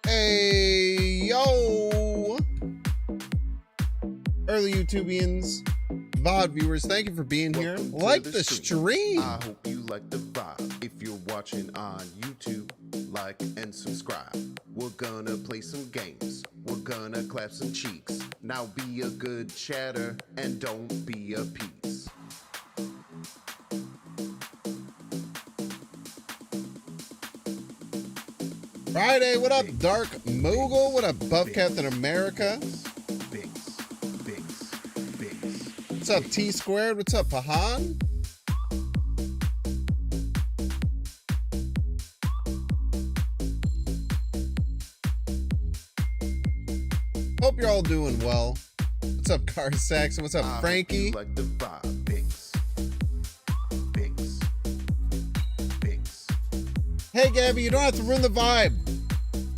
Hey, yo! Early YouTubians, VOD viewers, thank you for being here. Like the stream. I hope you like the vibe. If you're watching on YouTube, like and subscribe. We're gonna play some games. We're gonna clap some cheeks. Now be a good chatter and don't be a piece. Friday, what up, Dark Mogul? What up, Buff Captain America? Binks. What's up, T Squared? What's up, Pahan? Hope you're all doing well. What's up, Car Saxon? What's up, Frankie? Like the vibe. Binks. Hey, Gabby, you don't have to ruin the vibe.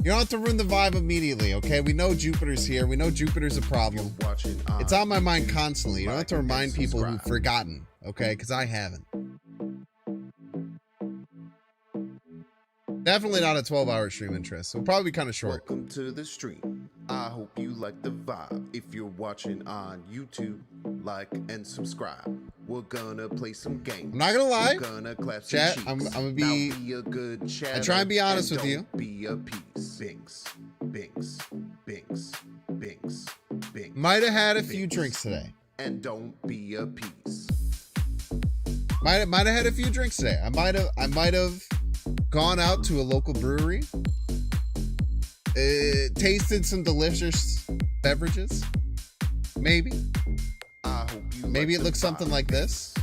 You don't have to ruin the vibe immediately, okay? We know Jupiter's here. We know Jupiter's a problem. It's on my mind constantly. You don't have to remind people who've forgotten, okay? Because I haven't. Definitely not a 12-hour stream interest. It'll probably be kind of short. Welcome to the stream. I hope you like the vibe. If you're watching on YouTube, like and subscribe. We're gonna play some games. I'm not gonna lie. We're gonna clap some Chat, cheeks. I'm gonna be a good chatter. I try and be honest with you. Be a piece. Binks. Might have had a few drinks today. And don't be a piece. Might have had a few drinks today. I might have gone out to a local brewery. Tasted some delicious beverages. Maybe. Maybe it looks something like this.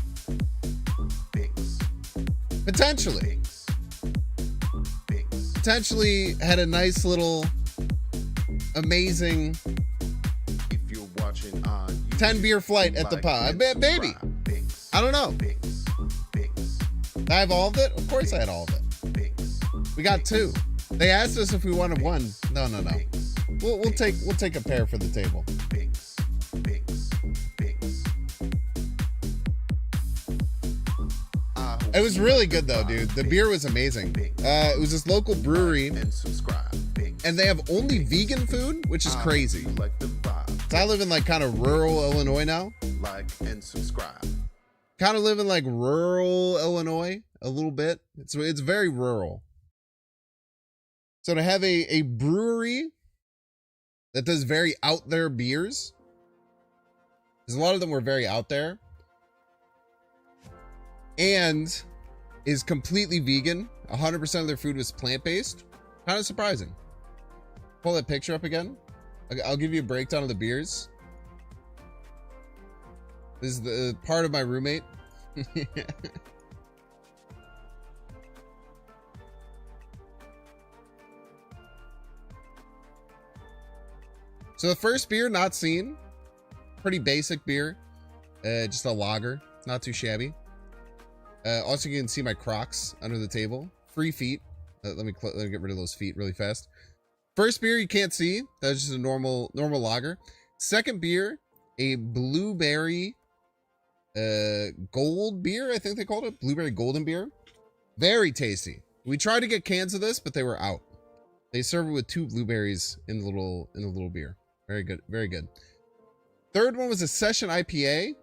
Potentially. Potentially had a nice little amazing 10 beer flight at the pub. Baby. I don't know. Did I have all of it? Of course I had all of it. We got two. They asked us if we wanted one. No. We'll take a pair for the table. It was really good though, dude. The beer was amazing. It was this local brewery, and they have only vegan food, which is crazy. So I live in like kind of rural Illinois now. Like and subscribe. Kind of live in like rural Illinois a little bit. It's very rural. So to have a brewery that does very out there beers, because a lot of them were very out there, and is completely vegan. 100% of their food was plant-based. Kind of surprising. Pull that picture up again. I'll give you a breakdown of the beers. This is the part of my roommate. So the first beer, not seen. Pretty basic beer. Just a lager. Not too shabby. Also, you can see my Crocs under the table. Free feet. Let me get rid of those feet really fast. First beer you can't see. That's just a normal lager. Second beer, a blueberry gold beer. I think they called it blueberry golden beer. Very tasty. We tried to get cans of this, but they were out. They serve it with 2 blueberries in the little beer. Very good. Very good. Third one was a session IPA.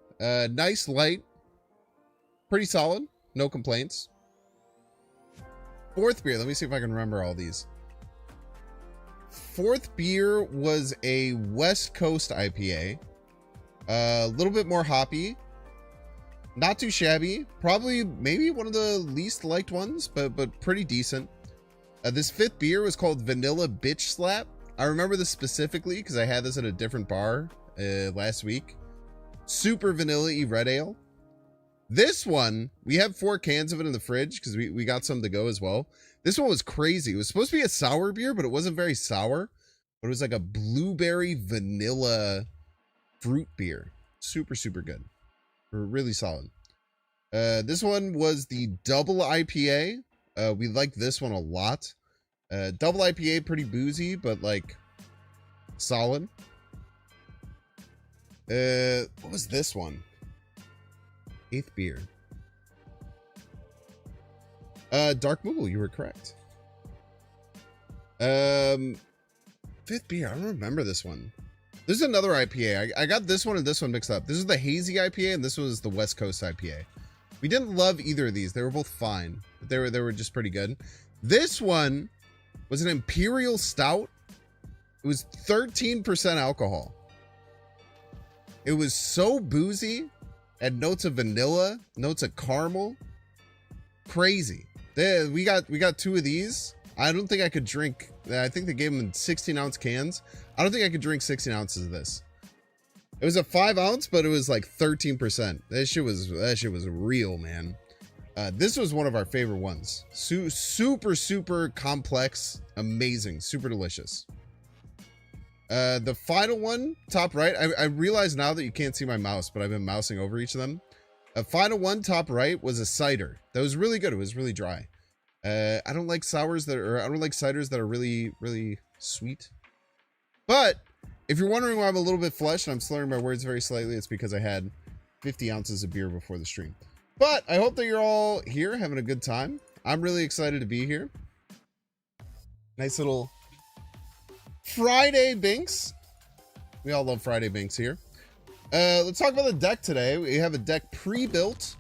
Nice, light. Pretty solid. No complaints. Fourth beer. Let me see if I can remember all these. Fourth beer was a West Coast IPA. A little bit more hoppy. Not too shabby. Probably maybe one of the least liked ones, but pretty decent. This fifth beer was called Vanilla Bitch Slap. I remember this specifically because I had this at a different bar last week. Super vanilla-y red ale. This one, we have 4 cans of it in the fridge because we got some to go as well. This one was crazy. It was supposed to be a sour beer, but it wasn't very sour. But it was like a blueberry vanilla fruit beer. Super, super good. Really solid. This one was the double IPA. We liked this one a lot. Double IPA, pretty boozy, but like solid. What was this one? 8th beer. Dark Moogle, you were correct. Fifth beer, I don't remember this one. This is another IPA. I got this one and this one mixed up. This is the hazy IPA and this was the West Coast IPA. We didn't love either of these. They were both fine, but they were just pretty good. This one was an Imperial Stout. It was 13% alcohol. It was so boozy. Had notes of vanilla, notes of caramel. Crazy. We got two of these. I don't think I could drink. I think they gave them in 16-ounce cans. I don't think I could drink 16 ounces of this. It was a 5-ounce, but it was like 13%. That shit was real, man. This was one of our favorite ones. Super complex, amazing, super delicious. The final one, top right. I realize now that you can't see my mouse, but I've been mousing over each of them. Final one, top right, was a cider. That was really good. It was really dry. I don't like sours I don't like ciders that are really sweet. But if you're wondering why I'm a little bit flushed and I'm slurring my words very slightly, it's because I had 50 ounces of beer before the stream. But I hope that you're all here having a good time. I'm really excited to be here. Nice little Friday Binks. We all love Friday Binks here. Let's talk about the deck today. We have a deck pre-built.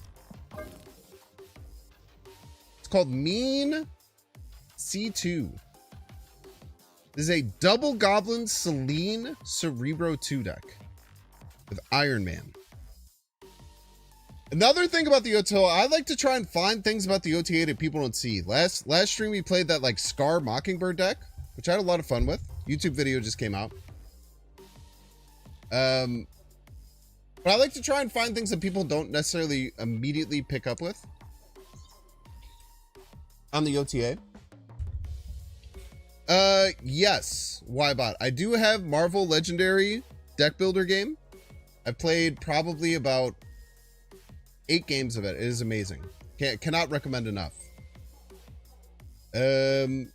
It's called Mean C2. This is a double Goblin Selene Cerebro 2 deck with Iron Man. Another thing about the OTA, I like to try and find things about the OTA that people don't see. Last stream we played that like Scar Mockingbird deck, which I had a lot of fun with. YouTube video just came out. But I like to try and find things that people don't necessarily immediately pick up with on the OTA. Yes. Whybot. I do have Marvel Legendary deck builder game. I played probably about 8 games of it. It is amazing. Cannot recommend enough. You're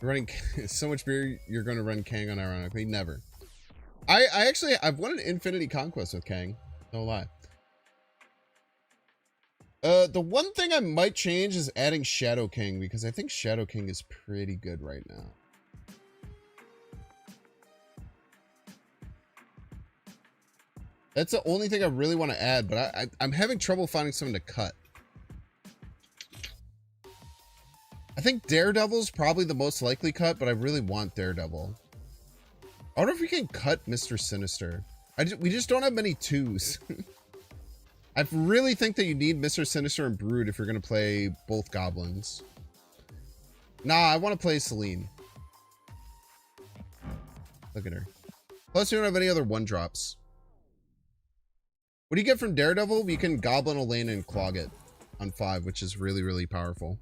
running so much beer, you're going to run Kang on ironically. Never. I've won an Infinity Conquest with Kang. No lie. The one thing I might change is adding Shadow King, because I think Shadow King is pretty good right now. That's the only thing I really want to add, but I'm having trouble finding something to cut. I think Daredevil's probably the most likely cut, but I really want Daredevil. I wonder if we can cut Mr. Sinister. We just don't have many 2s. I really think that you need Mr. Sinister and Brood if you're going to play both goblins. Nah, I want to play Selene. Look at her. Plus, we don't have any other 1-drops. What do you get from Daredevil? You can Goblin Elaine and clog it on 5, which is really powerful.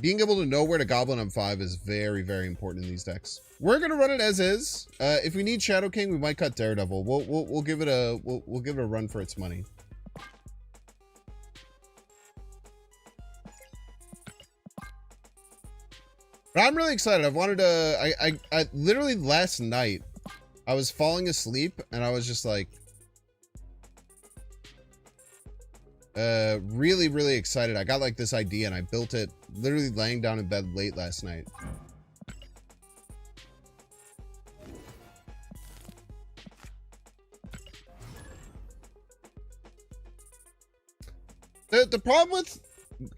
Being able to know where to Goblin on 5 is very important in these decks. We're gonna run it as is. If we need Shadow King, we might cut Daredevil. We'll give it a we'll give it a run for its money. But I'm really excited. I've wanted to. I literally last night I was falling asleep and I was just like really excited. I got like this idea and I built it literally laying down in bed late last night. The problem with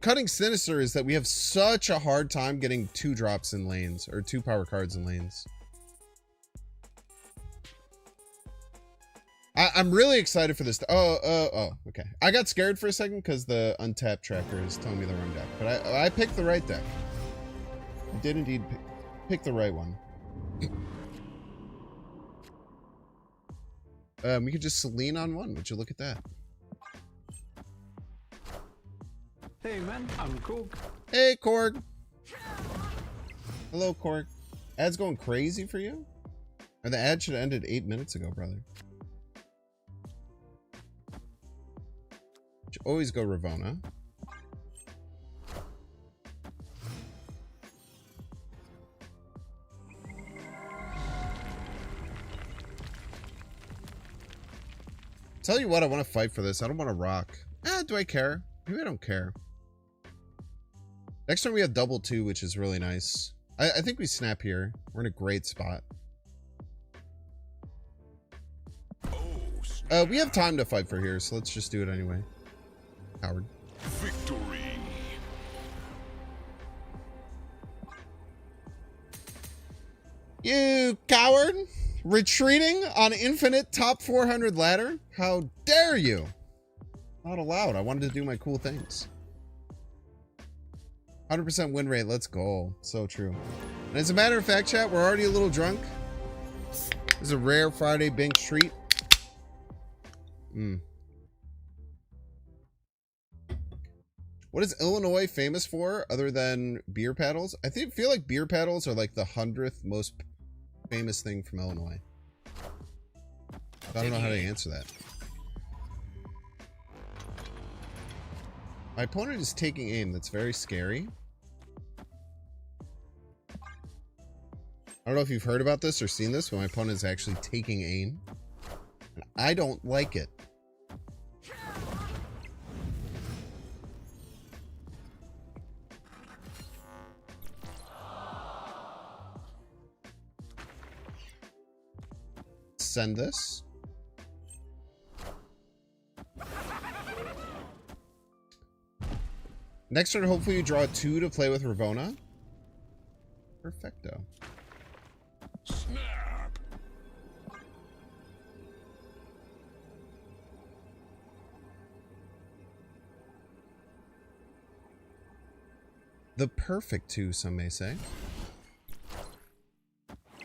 cutting Sinister is that we have such a hard time getting 2-drops in lanes or 2 power cards in lanes. I'm really excited for this. Oh, okay. I got scared for a second because the untapped tracker is telling me the wrong deck, but I picked the right deck. I did indeed pick the right one. We could just Selene on 1. Would you look at that? Hey man, I'm Korg. Hey Korg. Hello Korg. Ad's going crazy for you? Or the ad should have ended 8 minutes ago, brother. Should always go Ravona. Tell you what, I want to fight for this. I don't want to rock. Do I care? Maybe I don't care. Next turn we have double 2, which is really nice. I think we snap here. We're in a great spot. We have time to fight for here, so let's just do it anyway. Coward. Victory. You coward! Retreating on infinite top 400 ladder? How dare you! Not allowed. I wanted to do my cool things. 100% win rate. Let's go. So true. And as a matter of fact, chat, we're already a little drunk. This is a rare Friday Binks treat. What is Illinois famous for other than beer paddles? I feel like beer paddles are like the 100th most famous thing from Illinois. I don't know how to answer that. My opponent is taking aim. That's very scary. I don't know if you've heard about this or seen this, but my opponent is actually taking aim. And I don't like it. Send this. Next turn, hopefully you draw 2 to play with Ravona. Perfecto. Snap. The perfect 2, some may say.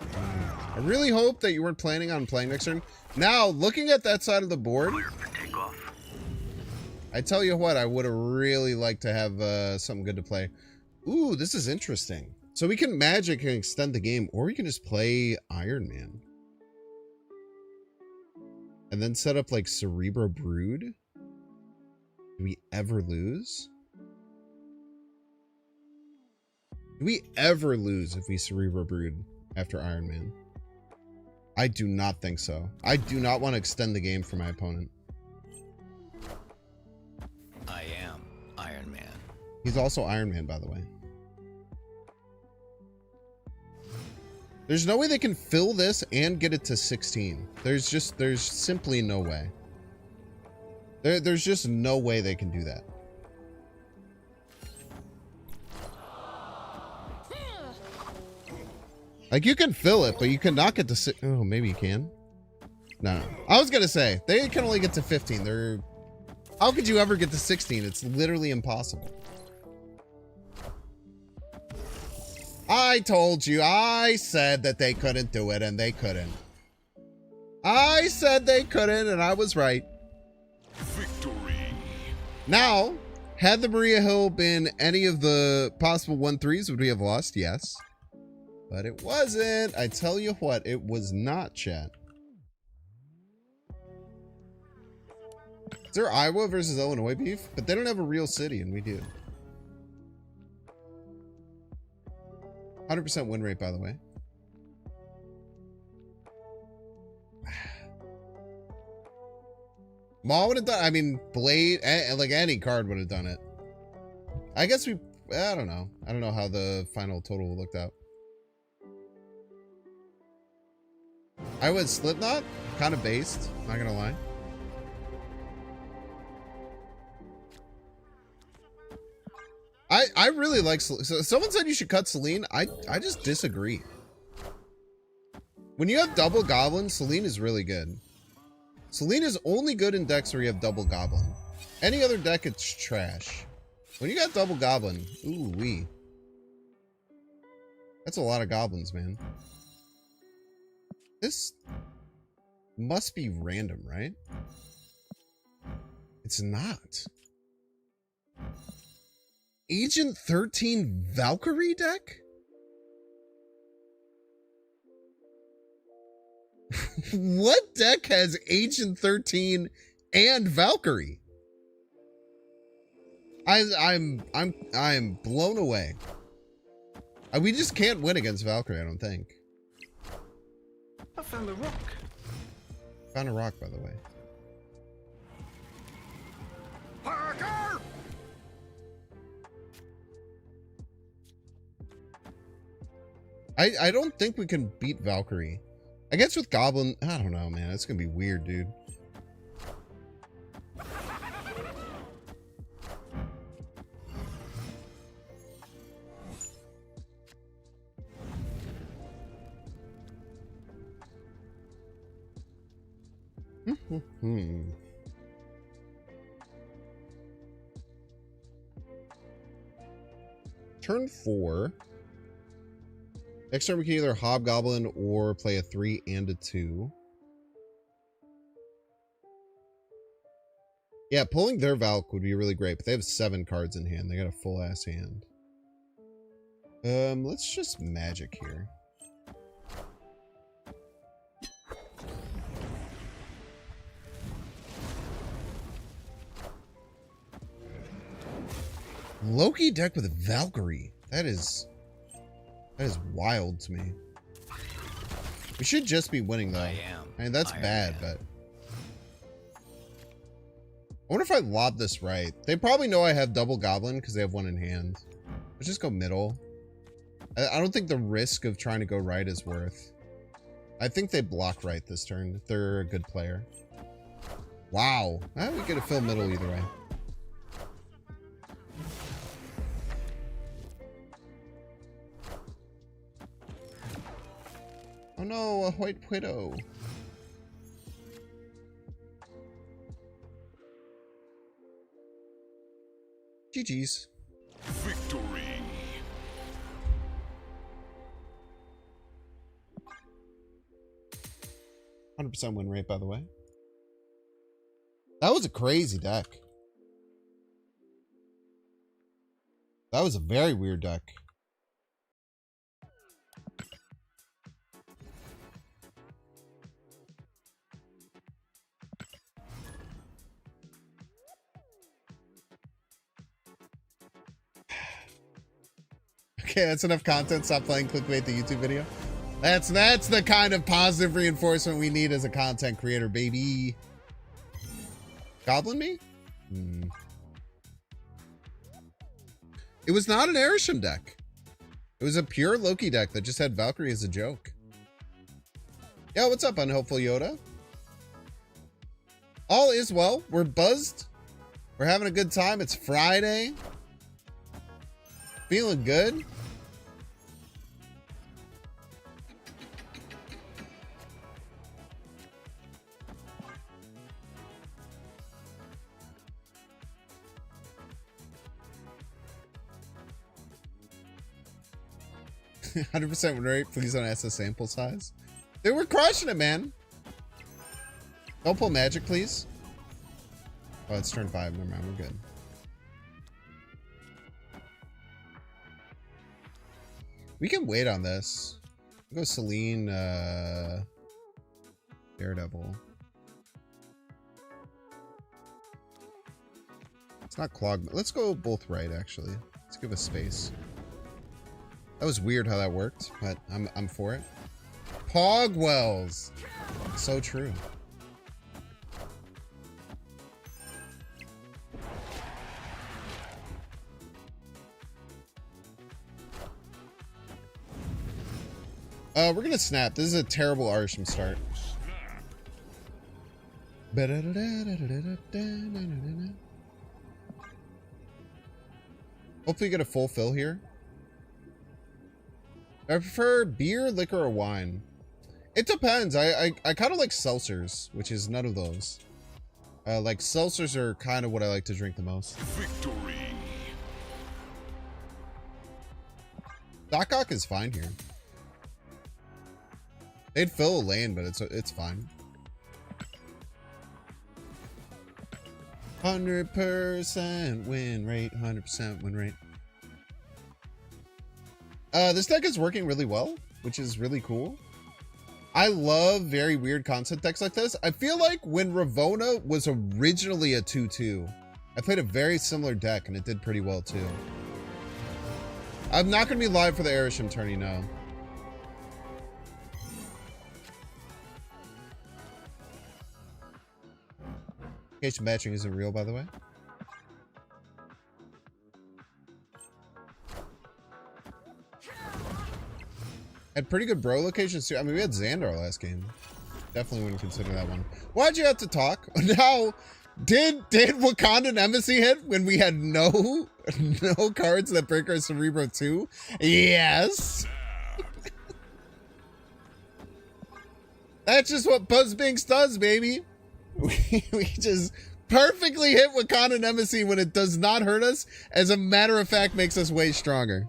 I really hope that you weren't planning on playing next turn. Now, looking at that side of the board, I tell you what, I would have really liked to have something good to play. Ooh, this is interesting. So we can magic and extend the game, or we can just play Iron Man. And then set up like Cerebro Brood. Do we ever lose? Do we ever lose if we Cerebro Brood after Iron Man? I do not think so. I do not want to extend the game for my opponent. I am Iron Man. He's also Iron Man, by the way. There's no way they can fill this and get it to 16. There's simply no way. There's just no way they can do that. Like, you can fill it, but you cannot get to oh, maybe you can. No. I was gonna say, they can only get to 15. How could you ever get to 16? It's literally impossible. I told you. I said that they couldn't do it, and they couldn't. I said they couldn't, and I was right. Victory. Now, had the Maria Hill been any of the possible 1-3s, would we have lost? Yes. But it wasn't. I tell you what, it was not, chat. Is there Iowa versus Illinois beef? But they don't have a real city, and we do. 100% win rate, by the way. Maul would have done. I mean, Blade, like any card would have done it. I guess we. I don't know. I don't know how the final total looked out. I went Slipknot, kind of based. Not gonna lie. I really like. So someone said you should cut Selene. I just disagree. When you have double Goblin, Selene is really good. Selene is only good in decks where you have double Goblin. Any other deck, it's trash. When you got double Goblin, ooh wee. That's a lot of goblins, man. This must be random, right? It's not. Agent 13 Valkyrie deck? What deck has Agent 13 and Valkyrie? I'm blown away. We just can't win against Valkyrie, I don't think. I found a rock. Found a rock, by the way. I don't think we can beat Valkyrie. I guess with Goblin, I don't know, man. It's gonna be weird, dude. Turn 4. Next turn we can either Hobgoblin or play a 3 and a 2. Yeah, pulling their Valk would be really great, but they have 7 cards in hand. They got a full ass hand. Let's just magic here. Loki deck with a Valkyrie. That is wild to me. We should just be winning though. I mean, that's Iron bad, Man. but I wonder if I lob this right. They probably know I have double Goblin because they have 1 in hand. Let's just go middle. I don't think the risk of trying to go right is worth. I think they block right this turn if they're a good player. Wow. We could have filled middle either way. Oh no, a white widow. GG's. Victory. %100% win rate, by the way. That was a crazy deck. That was a very weird deck. Okay, that's enough content. Stop playing clickbait the YouTube video. That's the kind of positive reinforcement we need as a content creator, baby. Goblin me? It was not an Erisham deck. It was a pure Loki deck that just had Valkyrie as a joke. Yeah, what's up, Unhelpful Yoda? All is well. We're buzzed. We're having a good time. It's Friday. Feeling good. %100% win rate. Please don't ask the sample size. They were crushing it, man. Don't pull magic, please. Oh, it's turn 5. Never mind. We're good. We can wait on this. We'll go Celine, Daredevil. It's not clog. Let's go both right, actually. Let's give us space. That was weird how that worked, but I'm for it. Pogwells. So true. We're gonna snap. This is a terrible Arsham start. Hopefully get a full fill here. I prefer beer, liquor, or wine. It depends. I kind of like seltzers, which is none of those. Like seltzers are kind of what I like to drink the most. Victory. Doc Ock is fine here. They'd fill a lane, but it's fine. 100% win rate. 100% win rate. This deck is working really well, which is really cool. I love very weird concept decks like this. I feel like when Ravona was originally a 2-2, I played a very similar deck and it did pretty well too. I'm not going to be live for the Erisham tourney, no. In case matching isn't real, by the way. Had pretty good bro locations too. I mean, we had Xandar last game. Definitely wouldn't consider that one. Why'd you have to talk? Now, did Wakandan Embassy hit when we had no cards that break our Cerebro 2? Yes. That's just what Buzzbinks does, baby. We just perfectly hit Wakandan Embassy when it does not hurt us. As a matter of fact, makes us way stronger.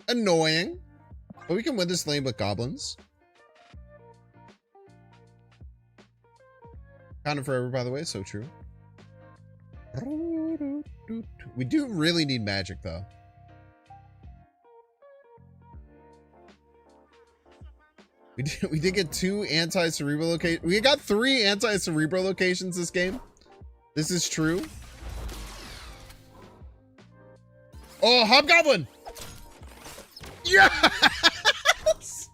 Annoying, but we can win this lane with goblins. Counted forever, by the way, so true. We do really need magic, though. We did get 2 anti-cerebral locations. We got 3 anti-cerebral locations this game. This is true. Oh, Hobgoblin! Yes!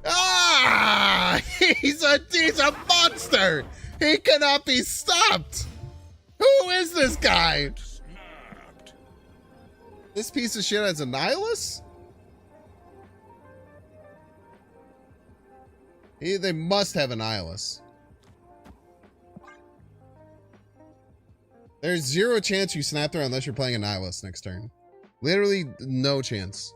Ah! He's a monster! He cannot be stopped! Who is this guy? This piece of shit has a nihilus? They must have a nihilus. There's 0 chance you snap there unless you're playing a nihilus next turn. Literally no chance.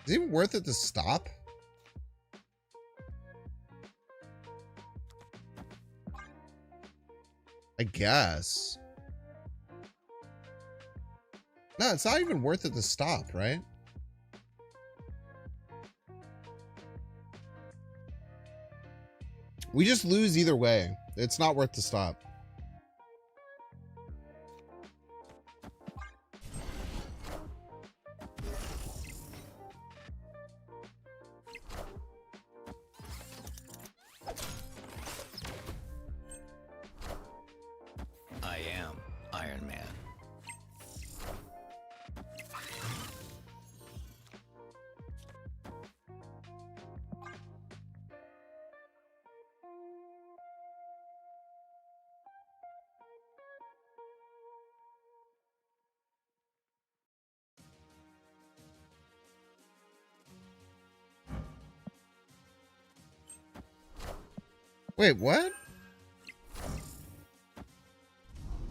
Is it even worth it to stop? I guess. No, it's not even worth it to stop, right? We just lose either way. It's not worth to stop. I am Iron Man. Wait, what?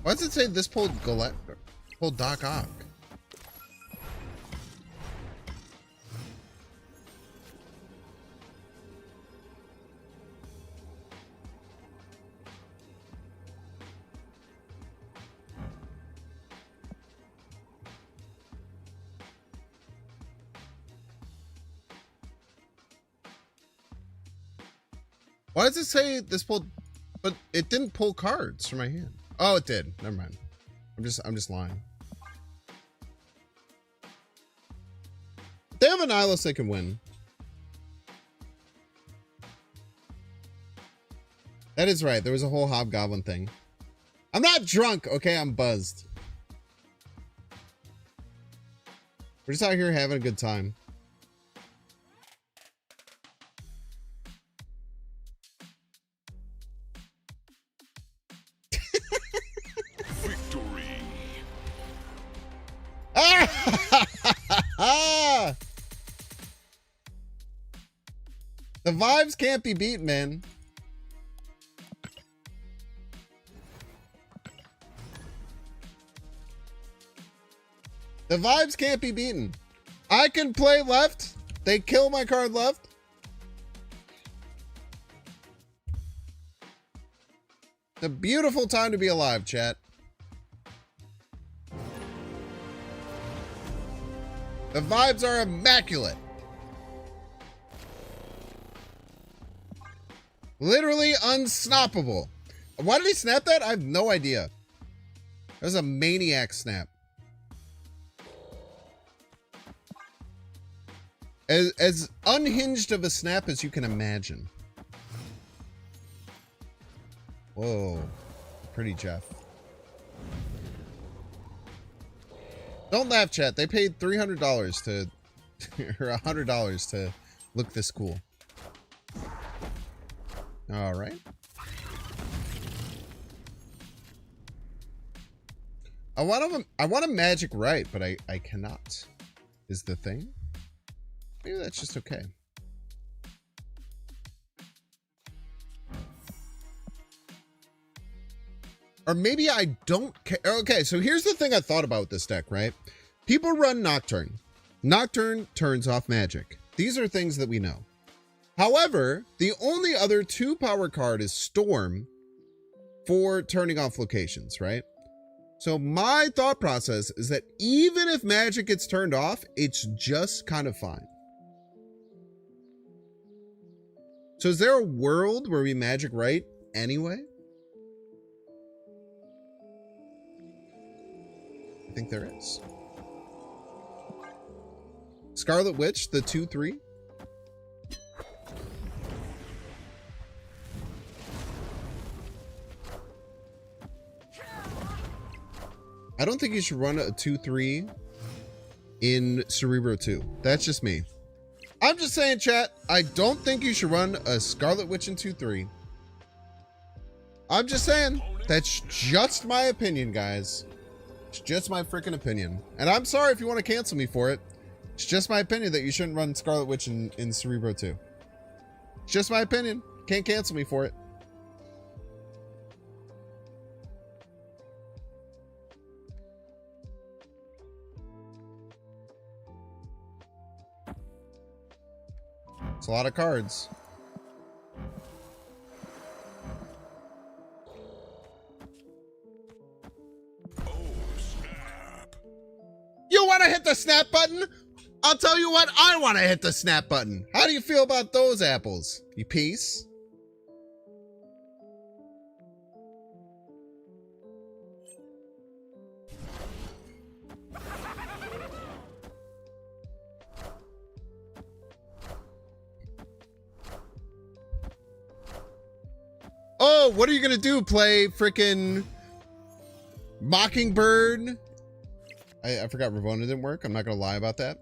Why does it say this pulled Doc Ock? Why does it say this pulled, but it didn't pull cards from my hand? Oh, it did. Never mind. I'm just lying. If they have an nihilus, they can win. That is right. There was a whole hobgoblin thing. I'm not drunk, okay? I'm buzzed. We're just out here having a good time. Victory. The vibes can't be beat, man. The vibes can't be beaten. I can play left. They kill my card left. It's a beautiful time to be alive, chat. The vibes are immaculate. Literally unstoppable. Why did he snap that? I have no idea. That was a maniac snap. As unhinged of a snap as you can imagine. Whoa. Pretty Jeff. Don't laugh, chat. They paid $300 to, or $100 to look this cool. All right. I want a magic right, but I cannot. Is the thing? Maybe that's just okay. Or maybe I don't care. Okay, so here's the thing I thought about with this deck, right? People run Nocturne. Nocturne turns off magic. These are things that we know. However, the only other 2-power card is Storm for turning off locations, right? So my thought process is that even if magic gets turned off, it's just kind of fine. So is there a world where we magic right anyway? I think there is. Scarlet Witch, the 2/3. I don't think you should run a 2/3 in Cerebro 2. That's just me. I'm just saying, chat, I don't think you should run a Scarlet Witch in 2/3. I'm just saying. That's just my opinion, guys. It's just my freaking opinion. And I'm sorry if you want to cancel me for it. It's just my opinion that you shouldn't run Scarlet Witch in Cerebro 2. It's just my opinion. Can't cancel me for it. It's a lot of cards. You want to hit the snap button? I'll tell you what, I want to hit the snap button. How do you feel about those apples? You piece? Oh, what are you gonna do? Play frickin' Mockingbird? I forgot Ravona didn't work. I'm not gonna lie about that.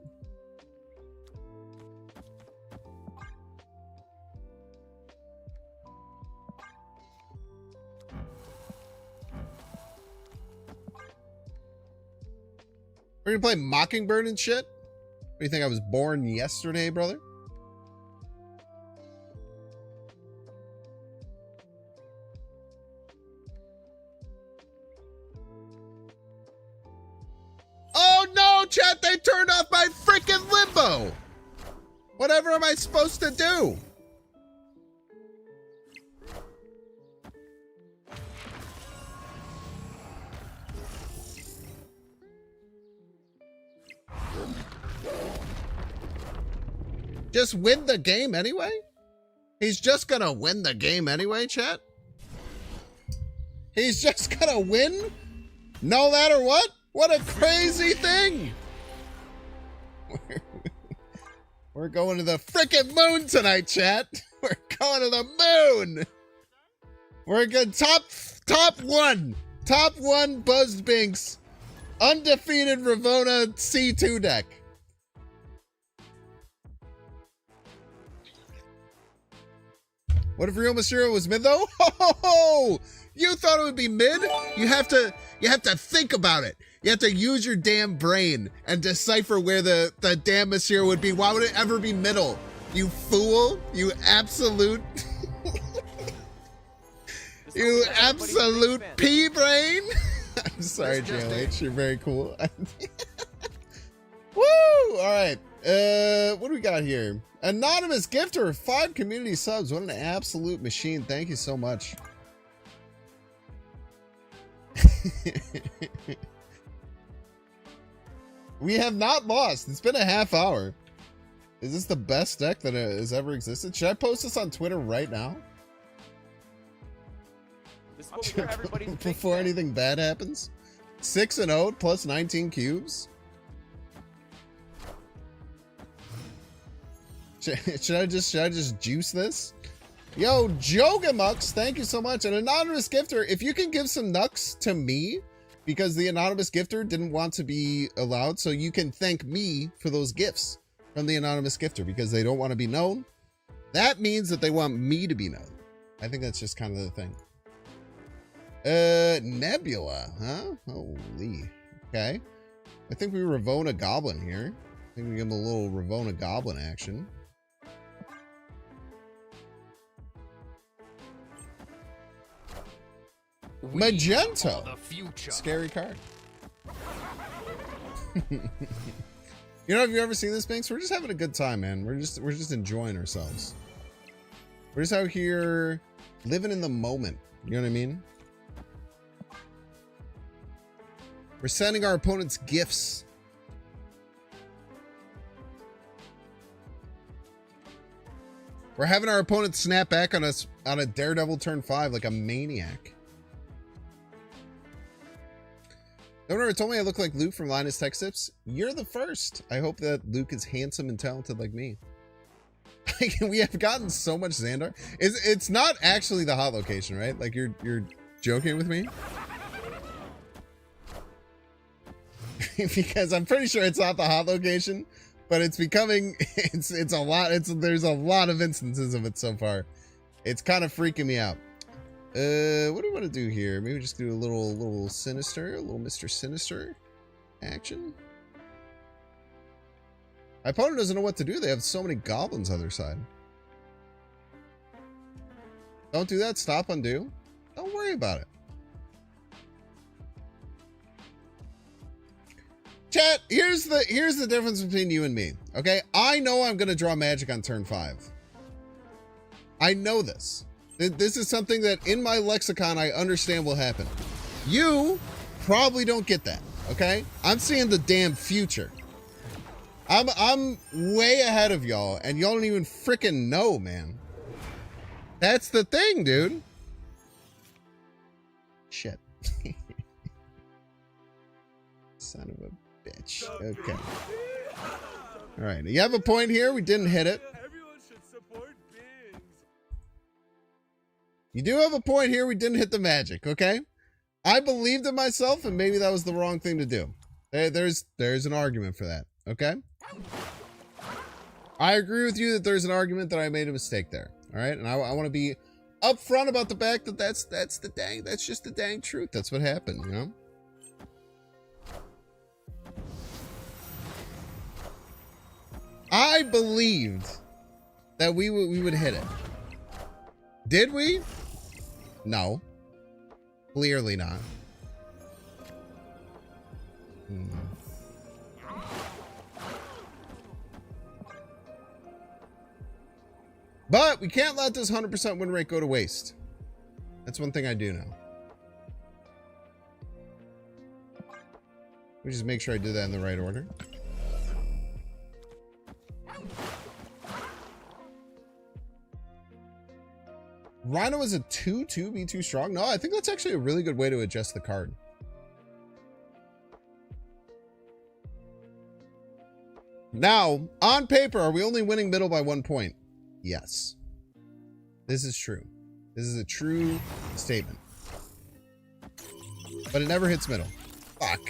We're gonna play Mockingbird and shit? What do you think, I was born yesterday, brother? Oh no, chat, they turned off my freaking limbo! Whatever am I supposed to do? Just win the game anyway? He's just gonna win the game anyway, chat? He's just gonna win? No matter what? What a crazy thing! We're going to the frickin' moon tonight, chat. We're going to the moon! We're good. Top one Buzzed Binks. Undefeated Ravona C2 deck. What if Real Mysterio was mid though? Oh, you thought it would be mid? You have to think about it. You have to use your damn brain and decipher where the damn Mysterio would be. Why would it ever be middle? You fool! You absolute you absolute pea brain! I'm sorry, JLH. You're very cool. Woo! Alright. What do we got here? Anonymous gifter, 5 community subs. What an absolute machine. Thank you so much. We have not lost. It's been a half hour. Is this the best deck that has ever existed? Should I post this on Twitter right now? This is what we hear everybody's Before anything bad happens? 6-0 plus 19 cubes? Should I just juice this? Yo, Jogamux, thank you so much. An anonymous gifter, if you can give some nucks to me, because the anonymous gifter didn't want to be allowed. So you can thank me for those gifts from the anonymous gifter because they don't want to be known. That means that they want me to be known. I think that's just kind of the thing. Nebula, huh? Holy. Okay. I think we Ravona Goblin here. I think we give him a little Ravona Goblin action. Magento. The future. Scary card. You know, have you ever seen this, Banks? We're just having a good time, man. We're just enjoying ourselves. We're just out here living in the moment. You know what I mean? We're sending our opponents gifts. We're having our opponents snap back on us on a Daredevil turn 5 like a maniac. No one ever told me I look like Luke from Linus Tech Tips. You're the first. I hope that Luke is handsome and talented like me. We have gotten so much Xandar. It's not actually the hot location, right? Like you're joking with me? Because I'm pretty sure it's not the hot location, but it's becoming it's a lot. There's a lot of instances of it so far. It's kind of freaking me out. What do we want to do here? Maybe just do a little sinister, a little Mr. Sinister action. My opponent doesn't know what to do. They have so many goblins on their side. Don't do that. Stop, undo. Don't worry about it. Chat, here's the difference between you and me. Okay? I know I'm gonna draw magic on turn 5. I know this. This is something that in my lexicon I understand will happen. You probably don't get that. Okay? I'm seeing the damn future. I'm way ahead of y'all, and y'all don't even freaking know, man. That's the thing, dude. Shit. Son of a bitch. Okay. All right. You have a point here. We didn't hit it. Everyone should support Bings. You do have a point here. We didn't hit the magic. Okay. I believed in myself, and maybe that was the wrong thing to do. There's an argument for that. Okay. I agree with you that there's an argument that I made a mistake there. All right. And I want to be upfront about the fact that that's just the dang truth. That's what happened, you know? I believed that we would hit it. Did we? No. Clearly not. But we can't let this 100% win rate go to waste. That's one thing I do know. Let me just make sure I did that in the right order. Rhino is a 2-2 be too strong? No, I think that's actually a really good way to adjust the card. Now, on paper, are we only winning middle by 1 point? Yes. This is true. This is a true statement. But it never hits middle. Fuck.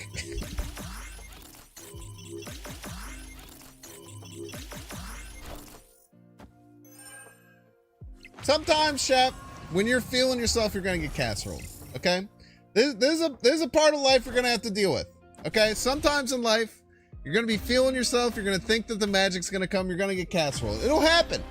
Sometimes, Shep, when you're feeling yourself, you're gonna get casserole. Okay? There's a part of life you're gonna have to deal with. Okay? Sometimes in life, you're gonna be feeling yourself, you're gonna think that the magic's gonna come, you're gonna get casserole. It'll happen.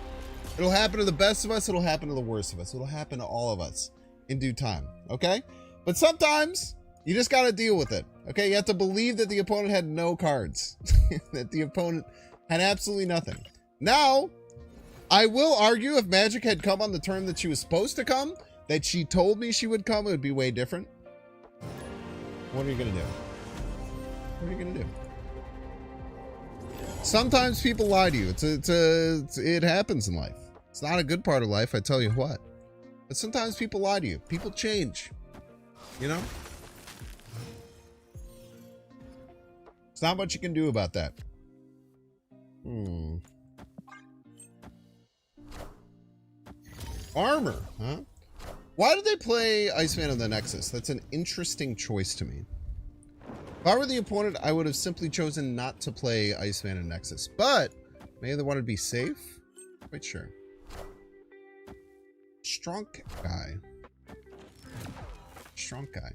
It'll happen to the best of us, it'll happen to the worst of us. It'll happen to all of us in due time. Okay? But sometimes you just gotta deal with it. Okay? You have to believe that the opponent had no cards. That the opponent had absolutely nothing. Now, I will argue if magic had come on the turn that she was supposed to come, that she told me she would come, it would be way different. What are you gonna do? What are you gonna do? Sometimes people lie to you. It happens in life. It's not a good part of life, I tell you what. But sometimes people lie to you. People change. You know? There's not much you can do about that. Armor, huh? Why did they play Iceman of the Nexus? That's an interesting choice to me. If I were the opponent, I would have simply chosen not to play Iceman and Nexus. But maybe they wanted to be safe. Quite sure. Strong guy. Strong guy.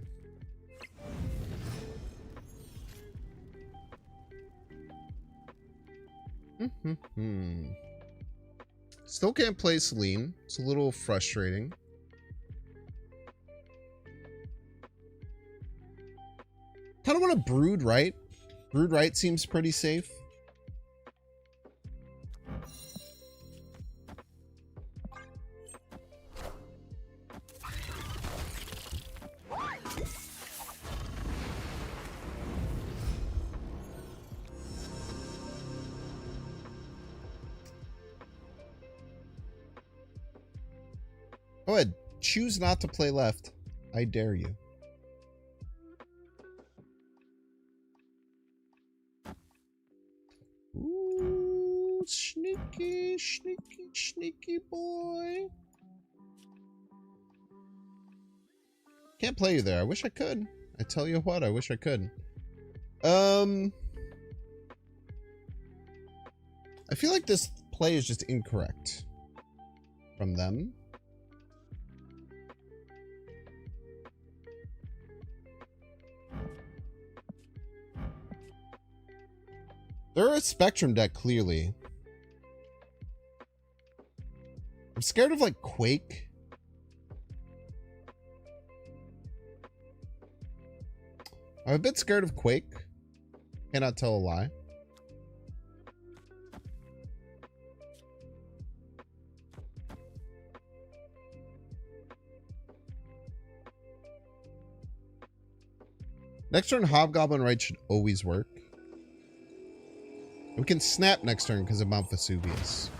Still can't play Celine. It's a little frustrating. Kind of want to Brood Right. Brood Right seems pretty safe. Go ahead. Choose not to play left. I dare you. Ooh, sneaky, sneaky, sneaky boy. Can't play you there. I wish I could. I tell you what, I wish I could. I feel like this play is just incorrect from them. They're a Spectrum deck, clearly. I'm scared of, like, Quake. I'm a bit scared of Quake. Cannot tell a lie. Next turn, Hobgoblin Right should always work. We can snap next turn because of Mount Vesuvius.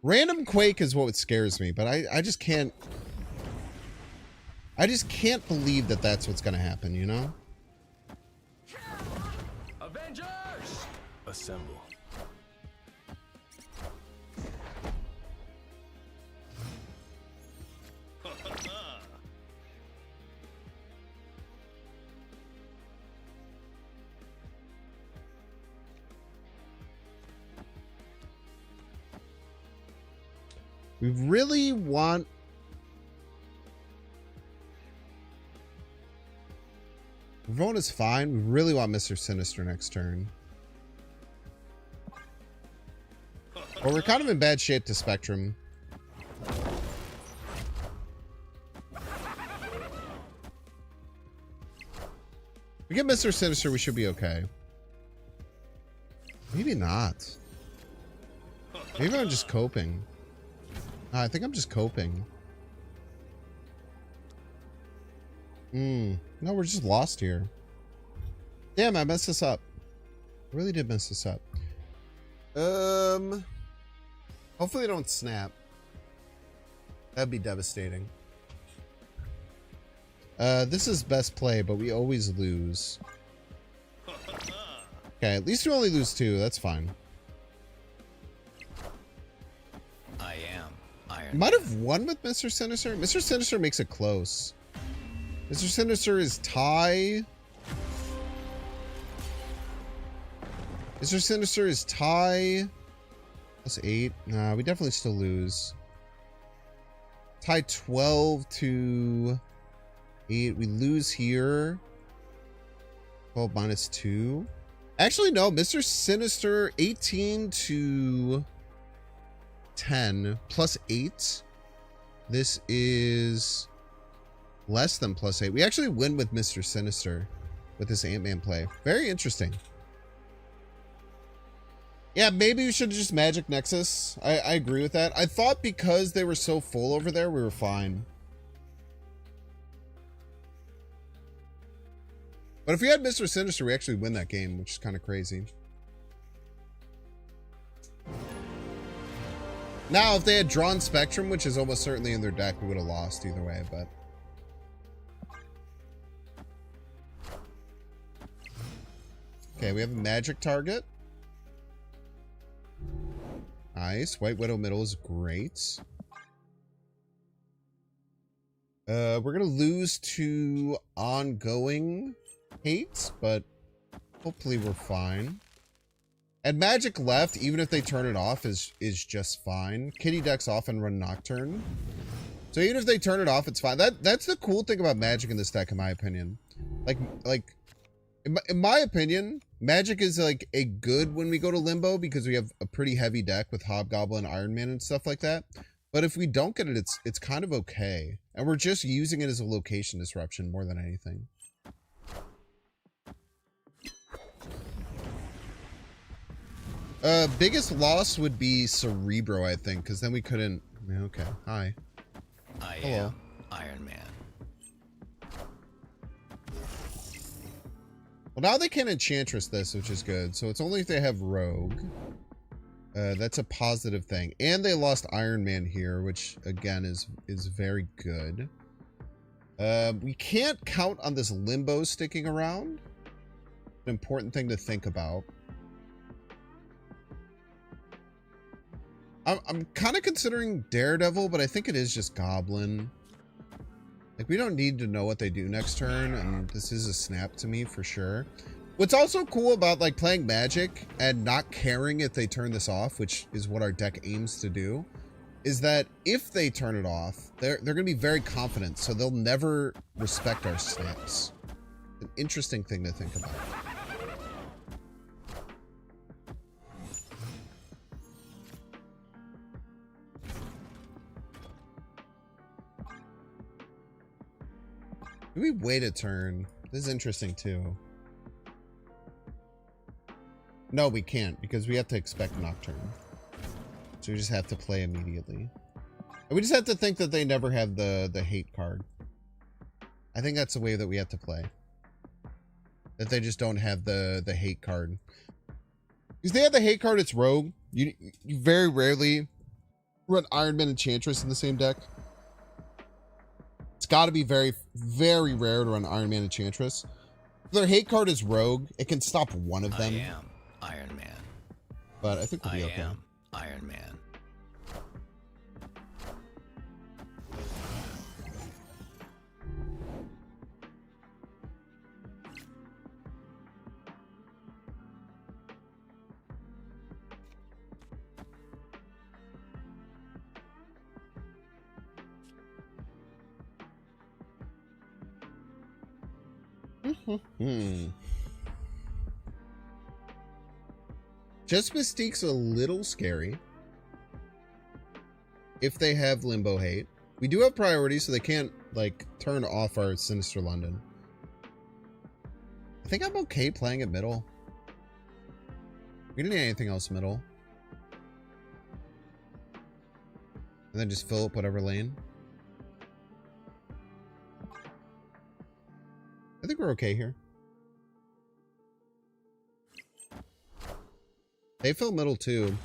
Random Quake is what scares me, but I just can't... I just can't believe that that's what's going to happen, you know? Avengers! Assemble. We really want... Ravone is fine. We really want Mr. Sinister next turn. But we're kind of in bad shape to Spectrum. If we get Mr. Sinister, we should be okay. Maybe not. Maybe I'm just coping. I think I'm just coping. No, we're just lost here. Damn, I messed this up. I really did mess this up. Hopefully they don't snap. That'd be devastating. This is best play, but we always lose. Okay, at least we only lose 2. That's fine. I am Iron Might have won with Mr. Sinister. Mr. Sinister makes it close. Mr. Sinister is tie. Mr. Sinister is tie. Plus 8. Nah, we definitely still lose. Tie 12 to 8. We lose here. 12 minus 2. Actually, no. Mr. Sinister 18 to 10 plus 8. This is less than plus 8. We actually win with Mr. Sinister with this Ant-Man play. Very interesting. Yeah, maybe we should have just Magic Nexus. I agree with that. I thought because they were so full over there, we were fine. But if we had Mr. Sinister, we actually win that game, which is kind of crazy. Now, if they had drawn Spectrum, which is almost certainly in their deck, we would have lost either way, but... Okay, we have a magic target. Nice. White Widow middle is great. We're gonna lose to ongoing hates, but hopefully we're fine. And magic left, even if they turn it off, is just fine. Kitty decks often run Nocturne. So even if they turn it off, it's fine. That's the cool thing about magic in this deck, in my opinion. Like in my opinion, magic is like a good when we go to limbo because we have a pretty heavy deck with Hobgoblin, Iron Man, and stuff like that. But if we don't get it, it's kind of okay. And we're just using it as a location disruption more than anything. Biggest loss would be Cerebro, I think, because then we couldn't... Okay, hi. I Hello. am Iron Man. Well, now they can Enchantress this, which is good. So it's only if they have Rogue. That's a positive thing. And they lost Iron Man here, which, again, is very good. We can't count on this Limbo sticking around. An important thing to think about. I'm kind of considering Daredevil, but I think it is just Goblin. Like, we don't need to know what they do next turn, and this is a snap to me for sure. What's also cool about, like, playing Magic and not caring if they turn this off, which is what our deck aims to do, is that if they turn it off, they're going to be very confident, so they'll never respect our snaps. An interesting thing to think about. Do we wait a turn? This is interesting too. No, we can't because we have to expect Nocturne. So we just have to play immediately. And we just have to think that they never have the hate card. I think that's the way that we have to play. That they just don't have the hate card. Because they have the hate card, it's Rogue. You very rarely run Iron Man and Enchantress in the same deck. It's got to be very, very rare to run Iron Man and Enchantress. If their hate card is Rogue, it can stop one of them. I am Iron Man. But I think we'll be okay. I am Iron Man. Just Mystique's a little scary. If they have Limbo hate. We do have priority, so they can't, like, turn off our Sinister London. I think I'm okay playing it middle. We didn't need anything else middle. And then just fill up whatever lane. I think we're okay here. They fill middle too.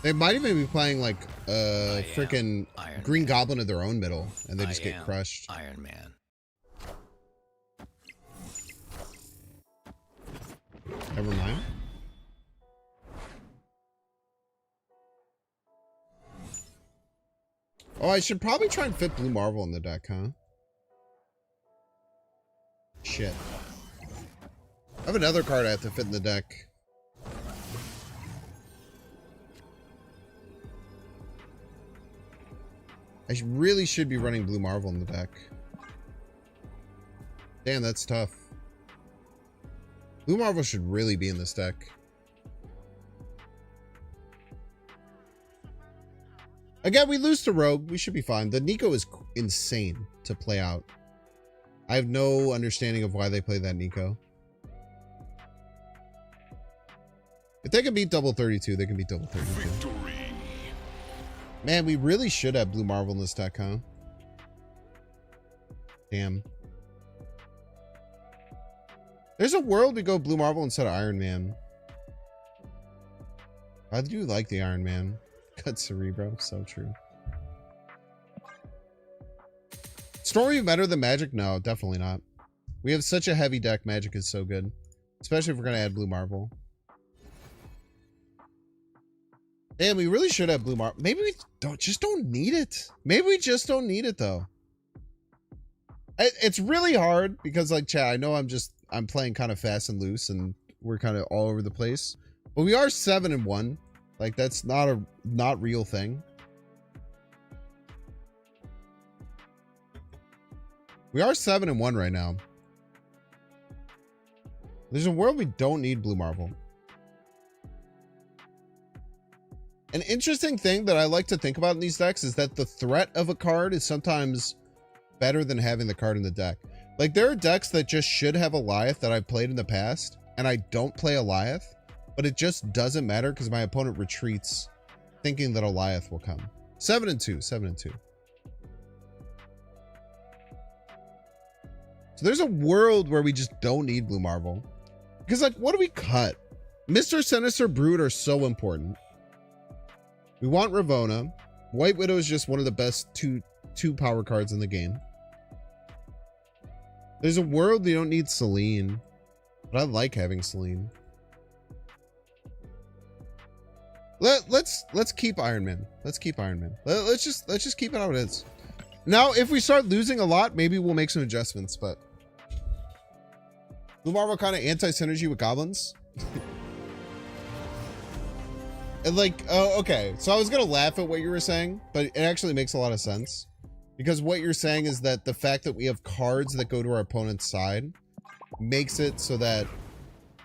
They might even be playing like freaking Green Goblin of their own middle, and they just get crushed. Iron Man. Never mind. Oh, I should probably try and fit Blue Marvel in the deck, huh? Shit. I have another card I have to fit in the deck. I really should be running Blue Marvel in the deck. Damn, that's tough. Blue Marvel should really be in this deck. Again, we lose to Rogue. We should be fine. The Nico is insane to play out. I have no understanding of why they play that Nico. If they can beat double 32, they can beat double 32. Victory. Man, we really should have Blue Marvel in this deck, huh? Damn. There's a world we go Blue Marvel instead of Iron Man. I do like the Iron Man. Cut Cerebro, so true. Story better than Magic? No, definitely not. We have such a heavy deck. Magic is so good. Especially if we're going to add Blue Marvel. Damn, we really should have Blue Marvel. Maybe we just don't need it. Maybe we just don't need it, though. It's really hard because, like, chat, I know I'm playing kind of fast and loose and we're kind of all over the place. But we are 7-1. Like, that's not real thing. We are 7-1 right now. There's a world we don't need blue marble. An interesting thing that I like to think about in these decks is that the threat of a card is sometimes better than having the card in the deck. Like, there are decks that just should have Alioth that I've played in the past, and I don't play Alioth, but it just doesn't matter because my opponent retreats thinking that Alioth will come. 7-2, 7-2. So there's a world where we just don't need blue marble. Because, like, what do we cut? Mr. Sinister, Brood are so important. We want Ravona. White Widow is just one of the best two power cards in the game. There's a world you don't need Celine, but I like having Celine. Let's keep Iron Man. Let's keep Iron Man. Let's just keep it how it is. Now, if we start losing a lot, maybe we'll make some adjustments, but blue marble kind of anti-synergy with goblins. And like, okay, so I was gonna laugh at what you were saying, but it actually makes a lot of sense. Because what you're saying is that the fact that we have cards that go to our opponent's side makes it so that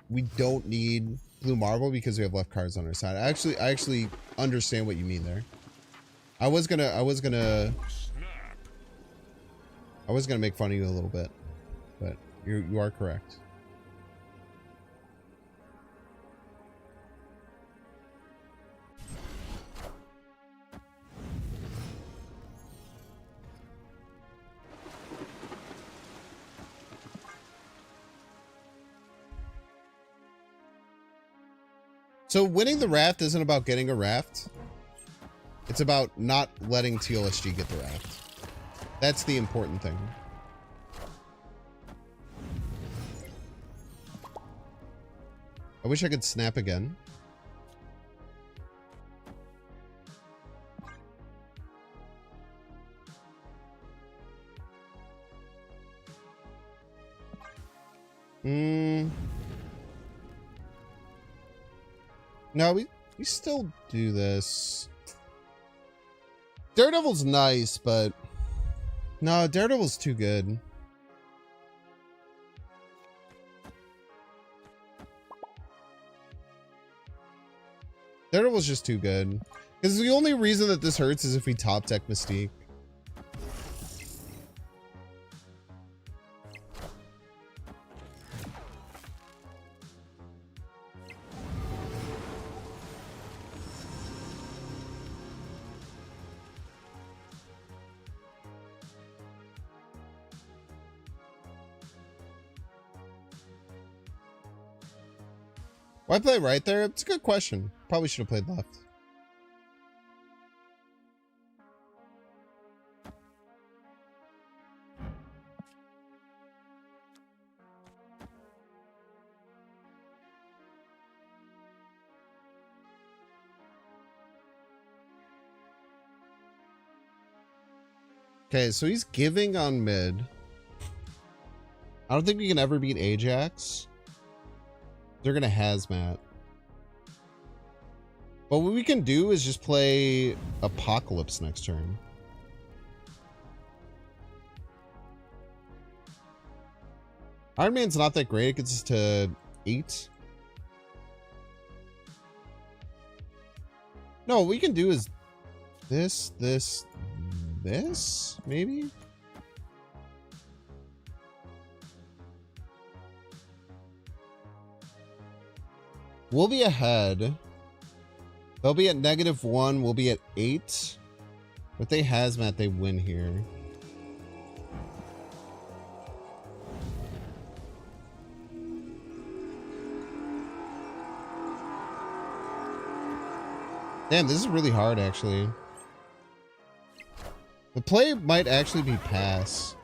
we don't need blue marble because we have left cards on our side. I actually understand what you mean there. I was gonna make fun of you a little bit, but you are correct. So winning the raft isn't about getting a raft. It's about not letting TLSG get the raft. That's the important thing. I wish I could snap again. No, we still do this. Daredevil's nice, but no, Daredevil's too good. Daredevil's just too good. Because the only reason that this hurts is if we top deck Mystique. Why play right there? It's a good question. Probably should have played left. Okay, so he's giving on mid. I don't think we can ever beat Ajax. They're gonna hazmat. But what we can do is just play Apocalypse next turn. Iron Man's not that great. It gets us to 8. No, what we can do is this, maybe? We'll be ahead. They'll be at -1. We'll be at 8. If they hazmat, they win here. Damn, this is really hard, actually. The play might actually be pass.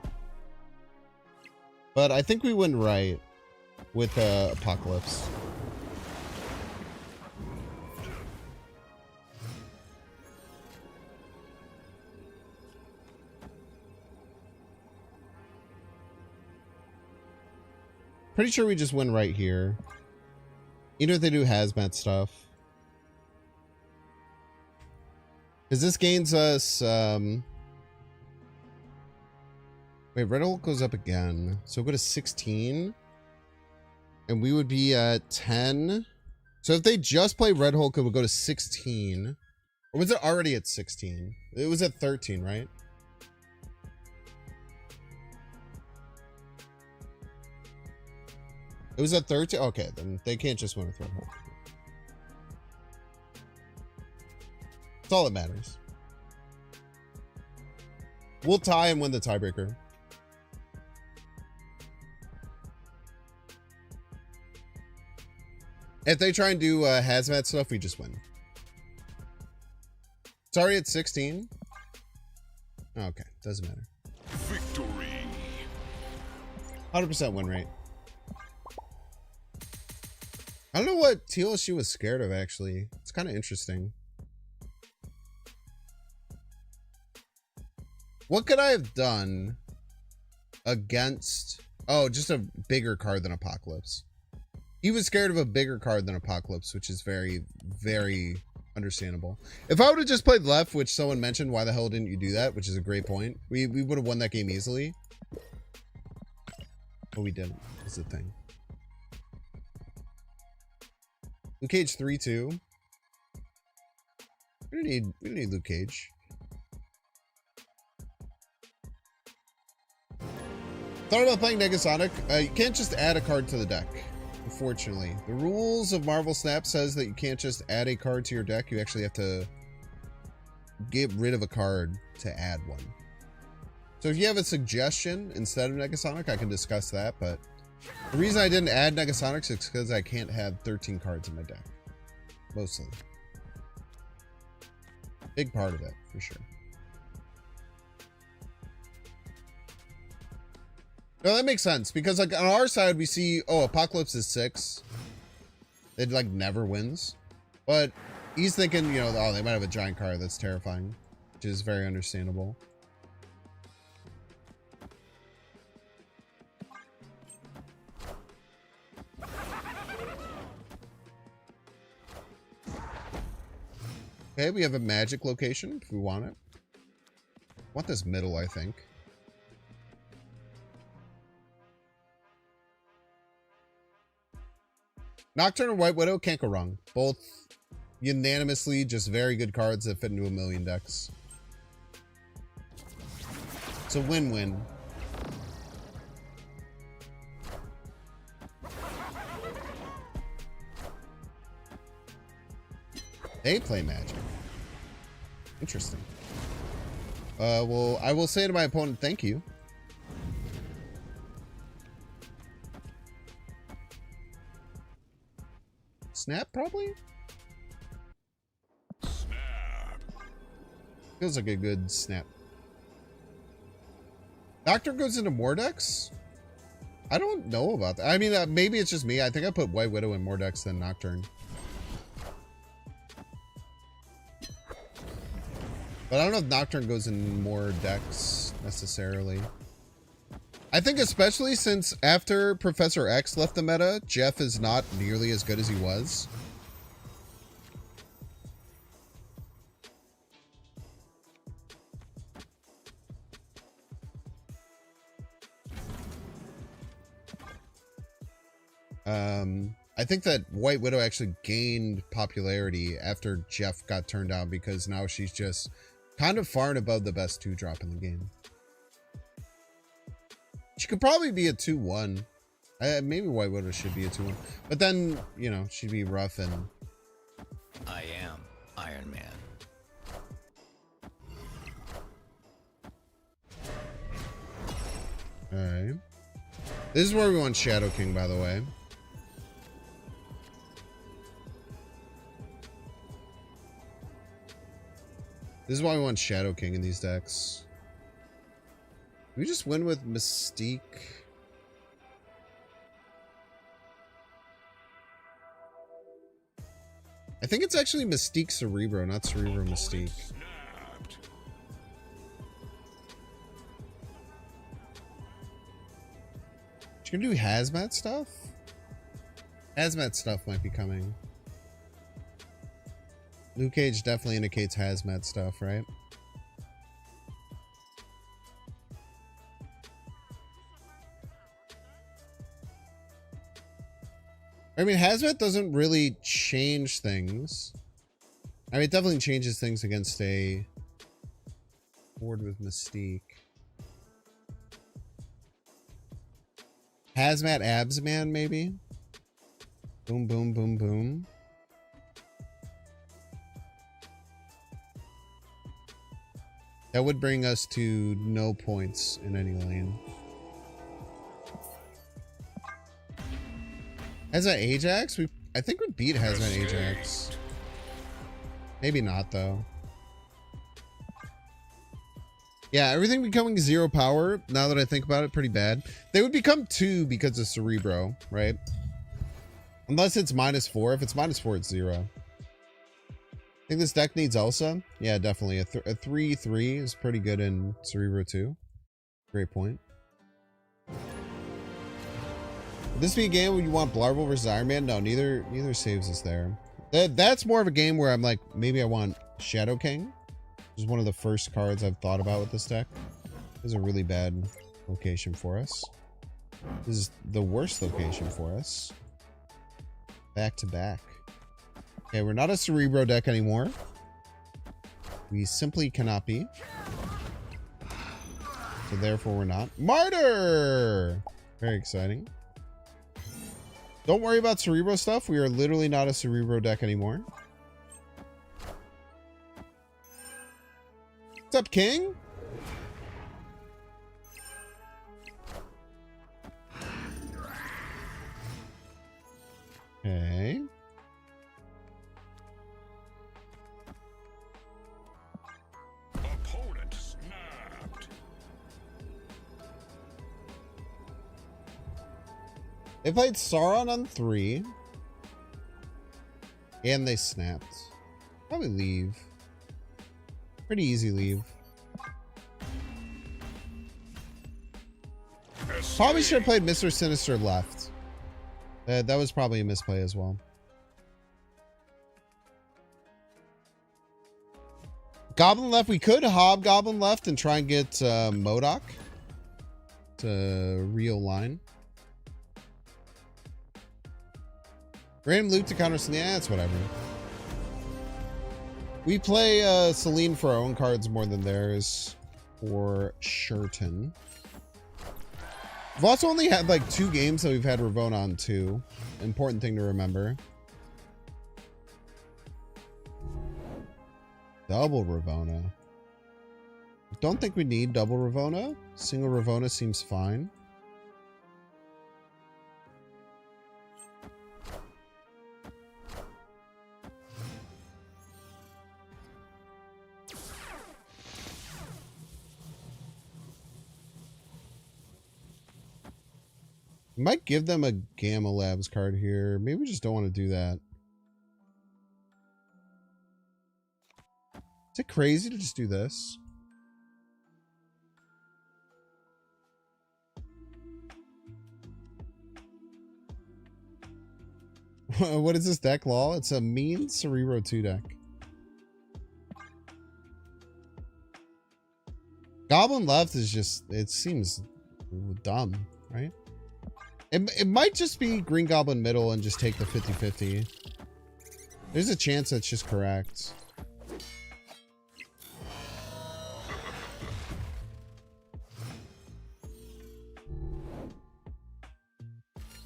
But I think we went right with Apocalypse. Pretty sure we just win right here. Even if they do hazmat stuff. Because this gains us... Wait, Red Hulk goes up again. So we'll go to 16. And we would be at 10. So if they just play Red Hulk, it would go to 16. Or was it already at 16? It was at 13, right? It was at 13? Okay, then they can't just win with Red Hulk. That's all that matters. We'll tie and win the tiebreaker. If they try and do hazmat stuff, we just win. Sorry, it's 16. Okay, doesn't matter. Victory. 100% win rate. I don't know what TLSU was scared of, actually. It's kind of interesting. What could I have done against... Oh, just a bigger card than Apocalypse. He was scared of a bigger card than Apocalypse, which is very, very understandable. If I would have just played left, which someone mentioned, why the hell didn't you do that? Which is a great point. We would have won that game easily. But we didn't, is the thing. Luke Cage 3-2. We don't need Luke Cage. Thought about playing Negasonic. You can't just add a card to the deck. Unfortunately, the rules of Marvel Snap says that you can't just add a card to your deck. You actually have to get rid of a card to add one. So if you have a suggestion instead of Negasonic, I can discuss that. But the reason I didn't add Negasonics is because I can't have 13 cards in my deck. Mostly. Big part of it, for sure. No, that makes sense, because like on our side we see, oh, Apocalypse is 6. It like never wins. But he's thinking, you know, oh, they might have a giant card that's terrifying, which is very understandable. Okay, we have a magic location if we want it. Want this middle, I think. Nocturne and White Widow can't go wrong. Both unanimously just very good cards that fit into a million decks. It's a win-win. They play magic. Interesting. Well, I will say to my opponent, thank you. Snap, probably? Snap. Feels like a good snap. Doctor goes into more decks? I don't know about that. I mean, maybe it's just me. I think I put White Widow in more decks than Nocturne. But I don't know if Nocturne goes in more decks necessarily. I think especially since after Professor X left the meta, Jeff is not nearly as good as he was. I think that White Widow actually gained popularity after Jeff got turned down, because now she's just kind of far and above the best 2-drop in the game. She could probably be a 2-1. Maybe White Widow should be a 2-1. But then, you know, she'd be rough and... I am Iron Man. Alright. This is where we want Shadow King, by the way. This is why we want Shadow King in these decks. We just win with Mystique. I think it's actually Mystique Cerebro, not Cerebro Mystique. Snapped. She's gonna do hazmat stuff? Hazmat stuff might be coming. Luke Cage definitely indicates hazmat stuff, right? I mean, hazmat doesn't really change things. I mean, it definitely changes things against a board with Mystique. Hazmat abs man, maybe? Boom, boom, boom, boom. That would bring us to no points in any lane. Hazmat Ajax? I think we beat Hazmat Ajax. Maybe not, though. Yeah, everything becoming 0 power, now that I think about it, pretty bad. They would become 2 because of Cerebro, right? Unless it's -4. If it's -4, it's 0. I think this deck needs Elsa. Yeah, definitely. A 3/3 is pretty good in Cerebro 2. Great point. Would this be a game where you want Blarble versus Iron Man? No, neither saves us there. That's more of a game where I'm like, maybe I want Shadow King. Which is one of the first cards I've thought about with this deck. This is a really bad location for us. This is the worst location for us. Back to back. Okay, we're not a Cerebro deck anymore. We simply cannot be. So therefore we're not. Martyr! Very exciting. Don't worry about Cerebro stuff. We are literally not a Cerebro deck anymore. What's up, King? Okay. Opponent snapped. They played Sauron on 3. And they snapped. Probably leave. Pretty easy leave. Probably should have played Mr. Sinister left. That was probably a misplay as well. Goblin left. We could Hobgoblin left and try and get MODOK to real line. Random loot to counter. Yeah, that's whatever. We play Celine for our own cards more than theirs, for certain. We've also only had like 2 games that we've had Ravona on 2. Important thing to remember. Double Ravona. Don't think we need double Ravona. Single Ravona seems fine. Might give them a Gamma Labs card here. Maybe we just don't want to do that. Is it crazy to just do this? What is this deck, lol? It's a mean Cerebro 2 deck. Goblin left is just, it seems dumb, right? It might just be Green Goblin middle and just take the 50-50. There's a chance that's just correct.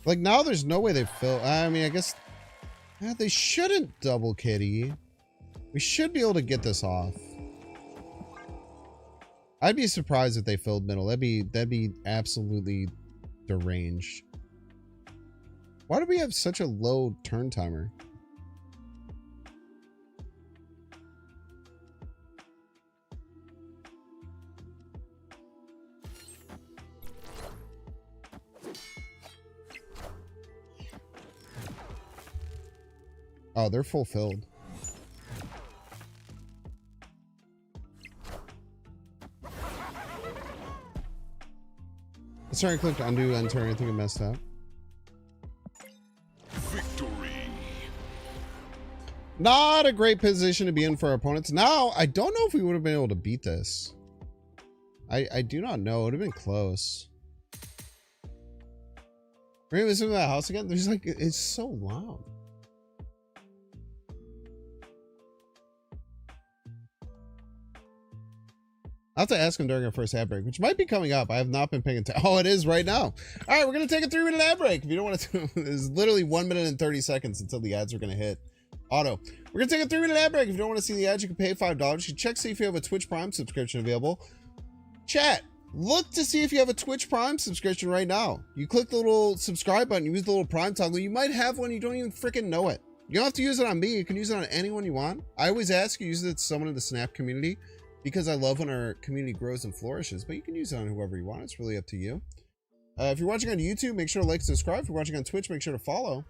Like now there's no way they fill. I mean, I guess they shouldn't double kitty. We should be able to get this off. I'd be surprised if they filled middle. That'd be absolutely deranged. Why do we have such a low turn timer? Oh, they're fulfilled. Sorry, I clicked undo, enter, I think I messed up. Victory. Not a great position to be in for our opponents. Now, I don't know if we would have been able to beat this. I do not know. It would have been close. We're gonna listen to that house again? There's like, it's so loud. I'll have to ask him during our first ad break, which might be coming up. I have not been paying attention. Oh, it is right now. All right, we're going to take a 3-minute ad break. If you don't want to, it's literally 1 minute and 30 seconds until the ads are going to hit auto. We're going to take a 3-minute ad break. If you don't want to see the ads, you can pay $5. You can check, see if you have a Twitch Prime subscription available. Chat, look to see if you have a Twitch Prime subscription right now. You click the little subscribe button, you use the little Prime toggle. You might have one, you don't even freaking know it. You don't have to use it on me. You can use it on anyone you want. I always ask you use it to someone in the Snap community, because I love when our community grows and flourishes, but you can use it on whoever you want. It's really up to you. If you're watching on YouTube, make sure to like and subscribe. If you're watching on Twitch, make sure to follow.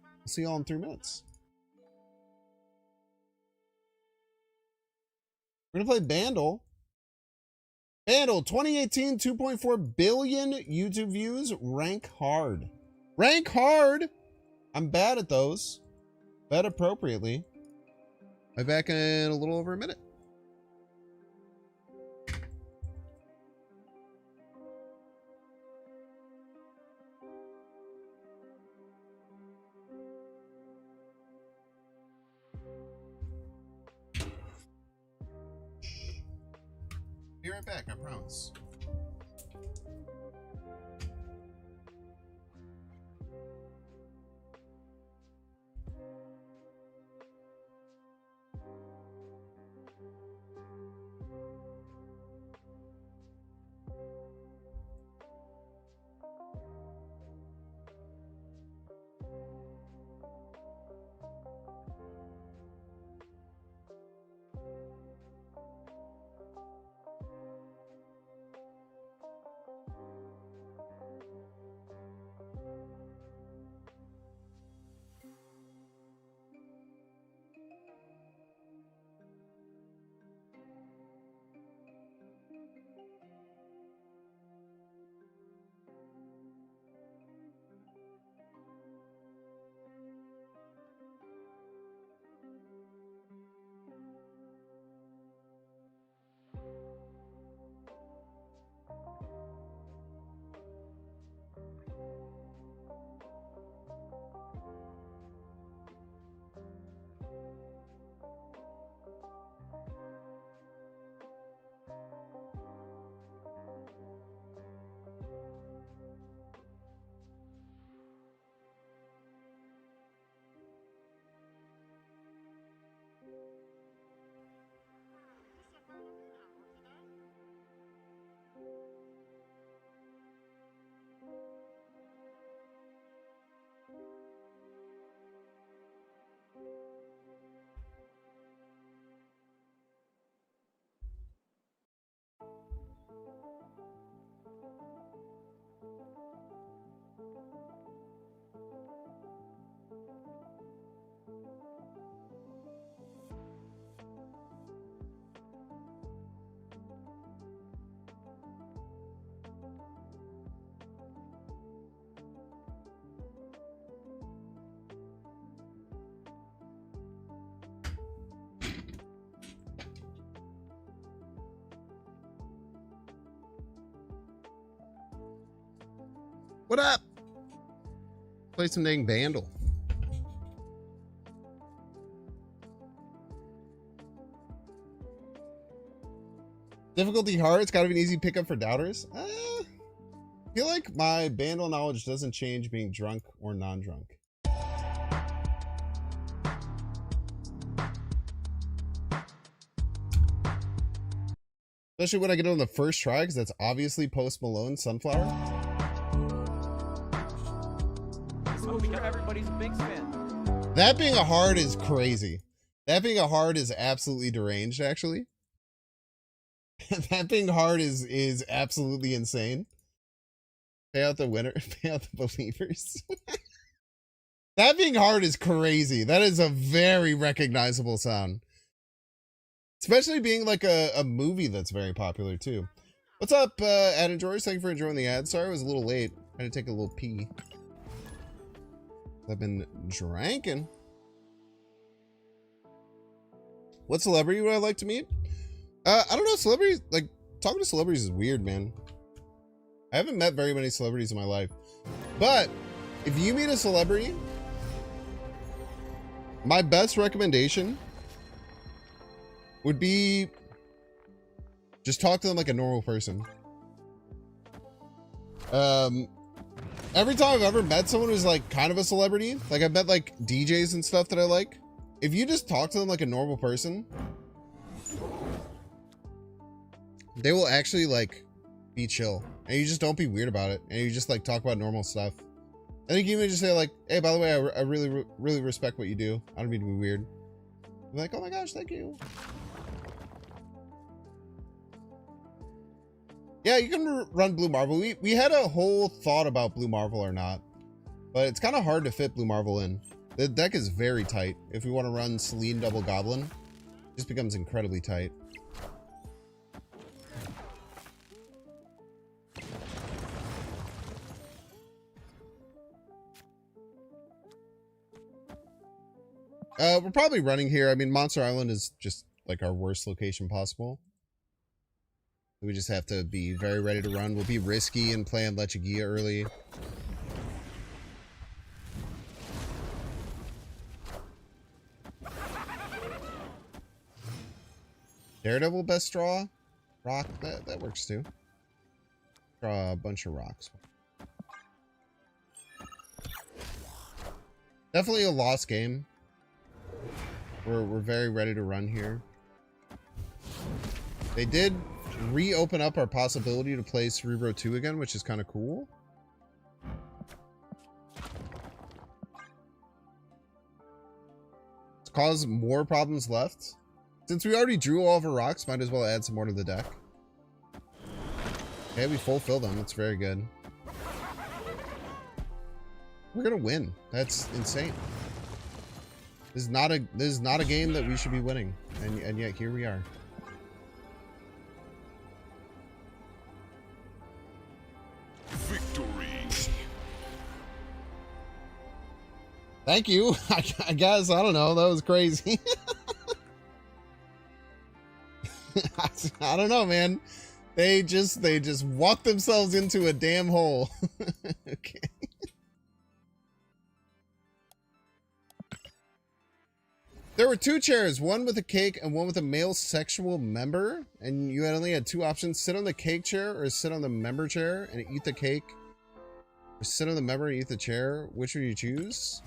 I'll see y'all in 3 minutes. We're going to play Bandle. Bandle, 2018, 2.4 billion YouTube views. Rank hard. Rank hard! I'm bad at those. Bet appropriately. I'll be back in a little over a minute. Be right back, I promise. What up? Play some dang Bandle. Difficulty hard. It's got to be an easy pickup for doubters. I feel like my Bandle knowledge doesn't change being drunk or non-drunk. Especially when I get it on the first try, because that's obviously Post Malone Sunflower. Everybody's a big fan. That being a hard is crazy. That being a hard is absolutely deranged, actually. That being hard is absolutely insane. Pay out the winner, pay out the believers. That being hard is crazy. That is a very recognizable sound. Especially being like a movie that's very popular too. What's up, Ad and George? Thank you for enjoying the ad. Sorry I was a little late. I had to take a little pee. I've been drinking. What celebrity would I like to meet? I don't know. Celebrities, like, talking to celebrities is weird, man. I haven't met very many celebrities in my life. But if you meet a celebrity, my best recommendation would be just talk to them like a normal person. Every time I've ever met someone who's like kind of a celebrity, like I've met like DJs and stuff that I like, if you just talk to them like a normal person, they will actually like be chill, and you just don't be weird about it, and you just like talk about normal stuff. I think you may just say like, hey, by the way, I really respect what you do. I don't mean to be weird. I'm like, oh my gosh, thank you. Yeah, you can run Blue Marvel. We had a whole thought about Blue Marvel or not, but it's kind of hard to fit Blue Marvel in. The deck is very tight. If we want to run Selene double Goblin, it just becomes incredibly tight. We're probably running here. I mean, Monster Island is just like our worst location possible. We just have to be very ready to run. We'll be risky and play on Lechigia early. Daredevil best draw? Rock? That works too. Draw a bunch of rocks. Definitely a lost game. We're very ready to run here. They did reopen up our possibility to play Cerebro 2 again, which is kind of cool. It's caused more problems left. Since we already drew all of our rocks, might as well add some more to the deck. Okay, we fulfill them. That's very good. We're gonna win. That's insane. This is not a game that we should be winning, and yet here we are. Victory. Thank you. I guess, I don't know. That was crazy. I don't know, man. They just walked themselves into a damn hole. Okay. There were two chairs, one with a cake and one with a male sexual member, and you only had two options: sit on the cake chair or sit on the member chair and eat the cake, or sit on the member and eat the chair. Which would you choose?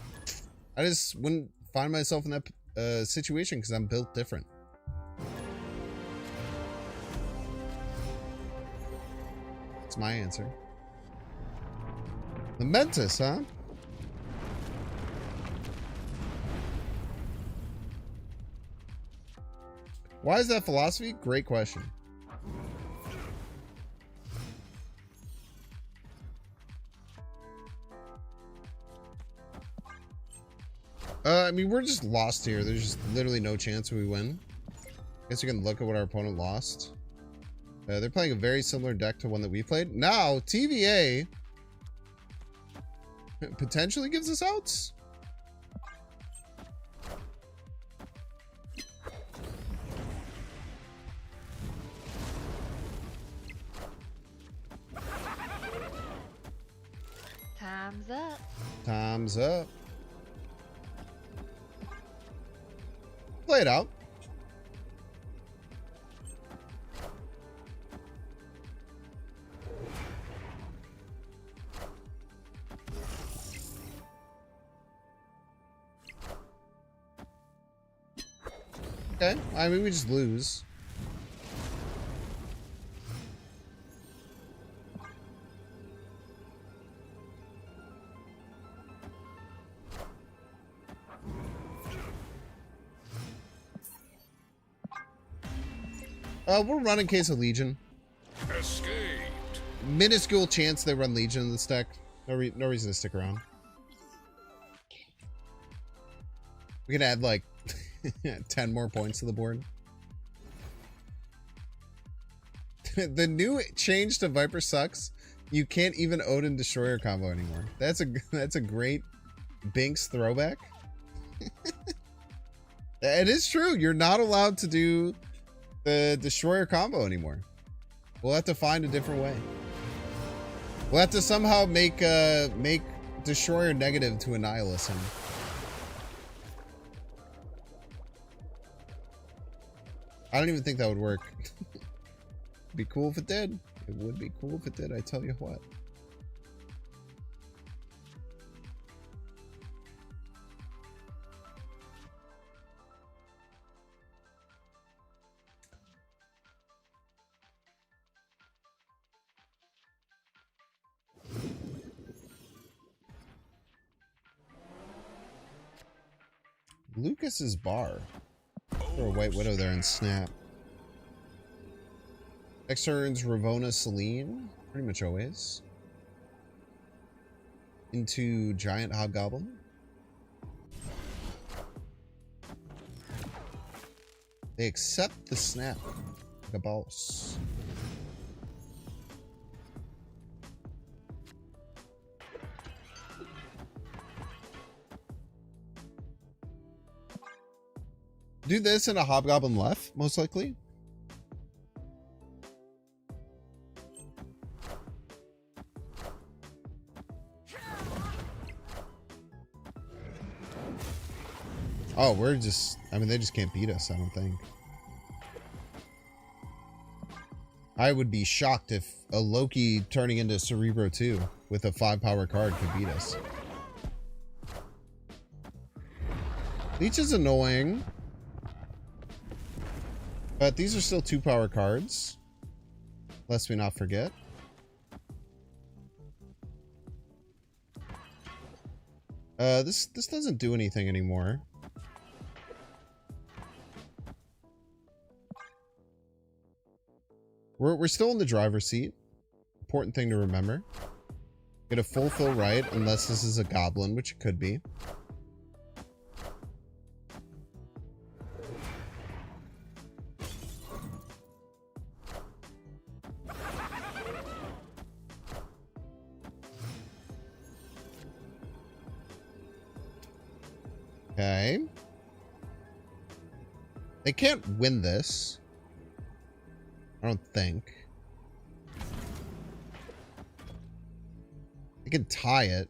I just wouldn't find myself in that situation because I'm built different. That's my answer. The Mentis, huh? Why is that philosophy? Great question. I mean, we're just lost here. There's just literally no chance we win. I guess you can look at what our opponent lost. They're playing a very similar deck to one that we played. Now, TVA potentially gives us outs. Time's up. Time's up. Play it out. Okay, I mean, we just lose. We're running Case of Legion. Escaped. Minuscule chance they run Legion in this deck. No reason to stick around. We can add like 10 more points to the board. The new change to Viper sucks. You can't even Odin Destroyer combo anymore. That's a great Binks throwback. It is true. You're not allowed to do the Destroyer combo anymore. We'll have to find a different way. We'll have to somehow make Destroyer negative to annihilate him. I don't even think that would work. It'd be cool if it did. It would be cool if it did, I tell you what. Lucas's bar. Throw a White Widow there and snap. Next turn's Ravona Celine. Pretty much always. Into Giant Hobgoblin. They accept the snap like a boss. Do this and a Hobgoblin left, most likely. Oh, we're just... I mean, they just can't beat us, I don't think. I would be shocked if a Loki turning into Cerebro 2 with a 5-power card could beat us. Leech is annoying. But these are still 2-power cards. Lest we not forget. This doesn't do anything anymore. We're still in the driver's seat. Important thing to remember. Get a full fill right, unless this is a goblin, which it could be. Okay. They can't win this. I don't think. They can tie it.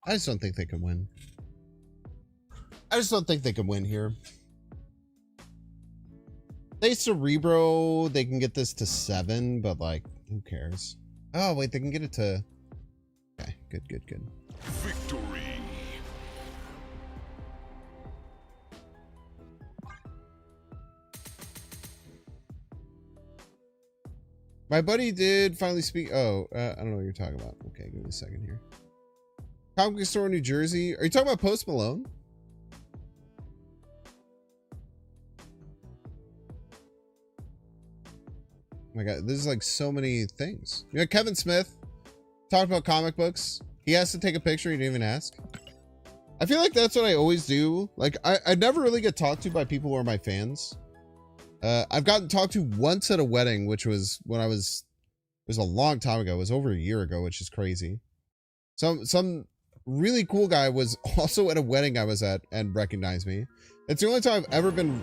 I just don't think they can win. I just don't think they can win here. They Cerebro, they can get this to 7, but like, who cares? Oh, wait, they can get it to... Okay, good, good, good. Victory. My buddy did finally speak. Oh, I don't know what you're talking about. Okay, give me a second here. Comic store, New Jersey. Are you talking about Post Malone? Oh my God, there's like so many things. You know, Kevin Smith talked about comic books. He has to take a picture. He didn't even ask. I feel like that's what I always do. Like, I never really get talked to by people who are my fans. I've gotten talked to once at a wedding, which was when it was a long time ago. It was over a year ago, which is crazy. Some really cool guy was also at a wedding I was at and recognized me. It's the only time I've ever been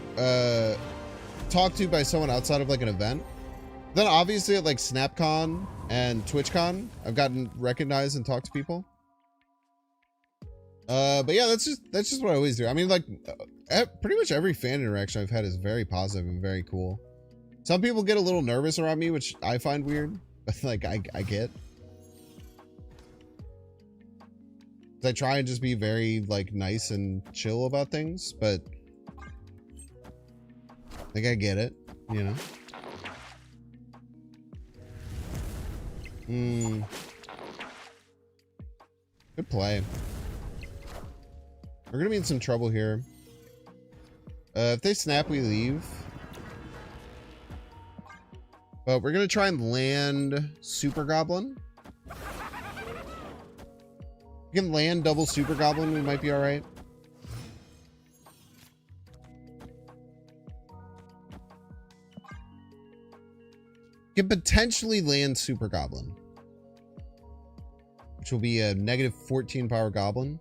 talked to by someone outside of like an event. Then obviously at like SnapCon and TwitchCon, I've gotten recognized and talked to people. But yeah, that's just what I always do. I mean, like, pretty much every fan interaction I've had is very positive and very cool. Some people get a little nervous around me, which I find weird, but like, I get. I try and just be very like nice and chill about things, but like I get it, you know. Good play. We're gonna be in some trouble here. If they snap, we leave. But we're gonna try and land Super Goblin. If we can land double Super Goblin, we might be alright. Can potentially land Super Goblin, which will be a negative 14 power goblin.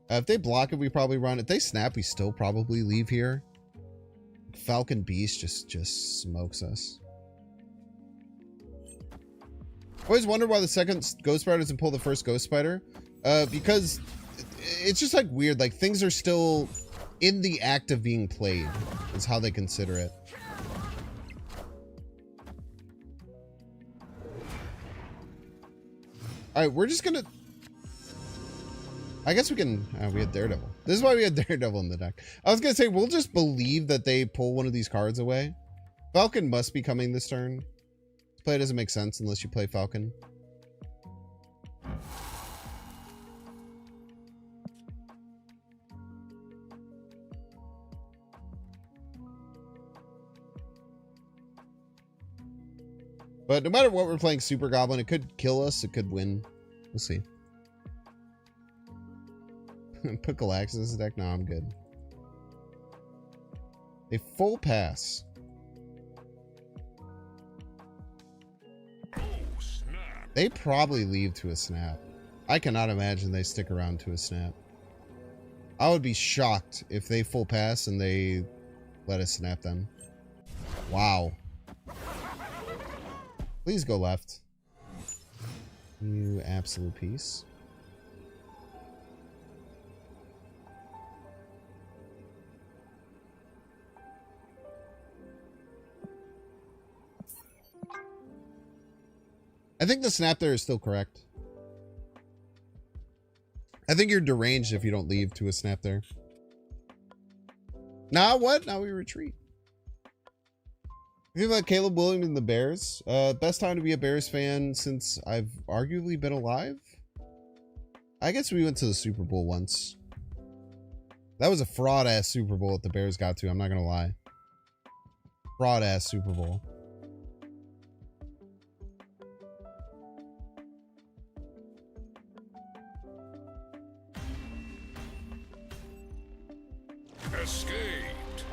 If they block it, we probably run. If they snap, we still probably leave here. Falcon Beast just smokes us. Always wondered why the second Ghost Spider doesn't pull the first Ghost Spider. Because it's just like weird. Like things are still in the act of being played is how they consider it. All right, we're just gonna. I guess we can. We had Daredevil. This is why we had Daredevil in the deck. I was gonna say we'll just believe that they pull one of these cards away. Falcon must be coming this turn. This play doesn't make sense unless you play Falcon. But no matter what we're playing Super Goblin, it could kill us. It could win. We'll see. Put Galactus in this deck? No, I'm good. A full pass. Oh, snap. They probably leave to a snap. I cannot imagine they stick around to a snap. I would be shocked if they full pass and they let us snap them. Wow. Please go left. You absolute piece. I think the snap there is still correct. I think you're deranged if you don't leave to a snap there. Now what? Now we retreat. You think about Caleb Williams and the Bears? Best time to be a Bears fan since I've arguably been alive? I guess we went to the Super Bowl once. That was a fraud-ass Super Bowl that the Bears got to, I'm not gonna lie. Fraud-ass Super Bowl. Escaped.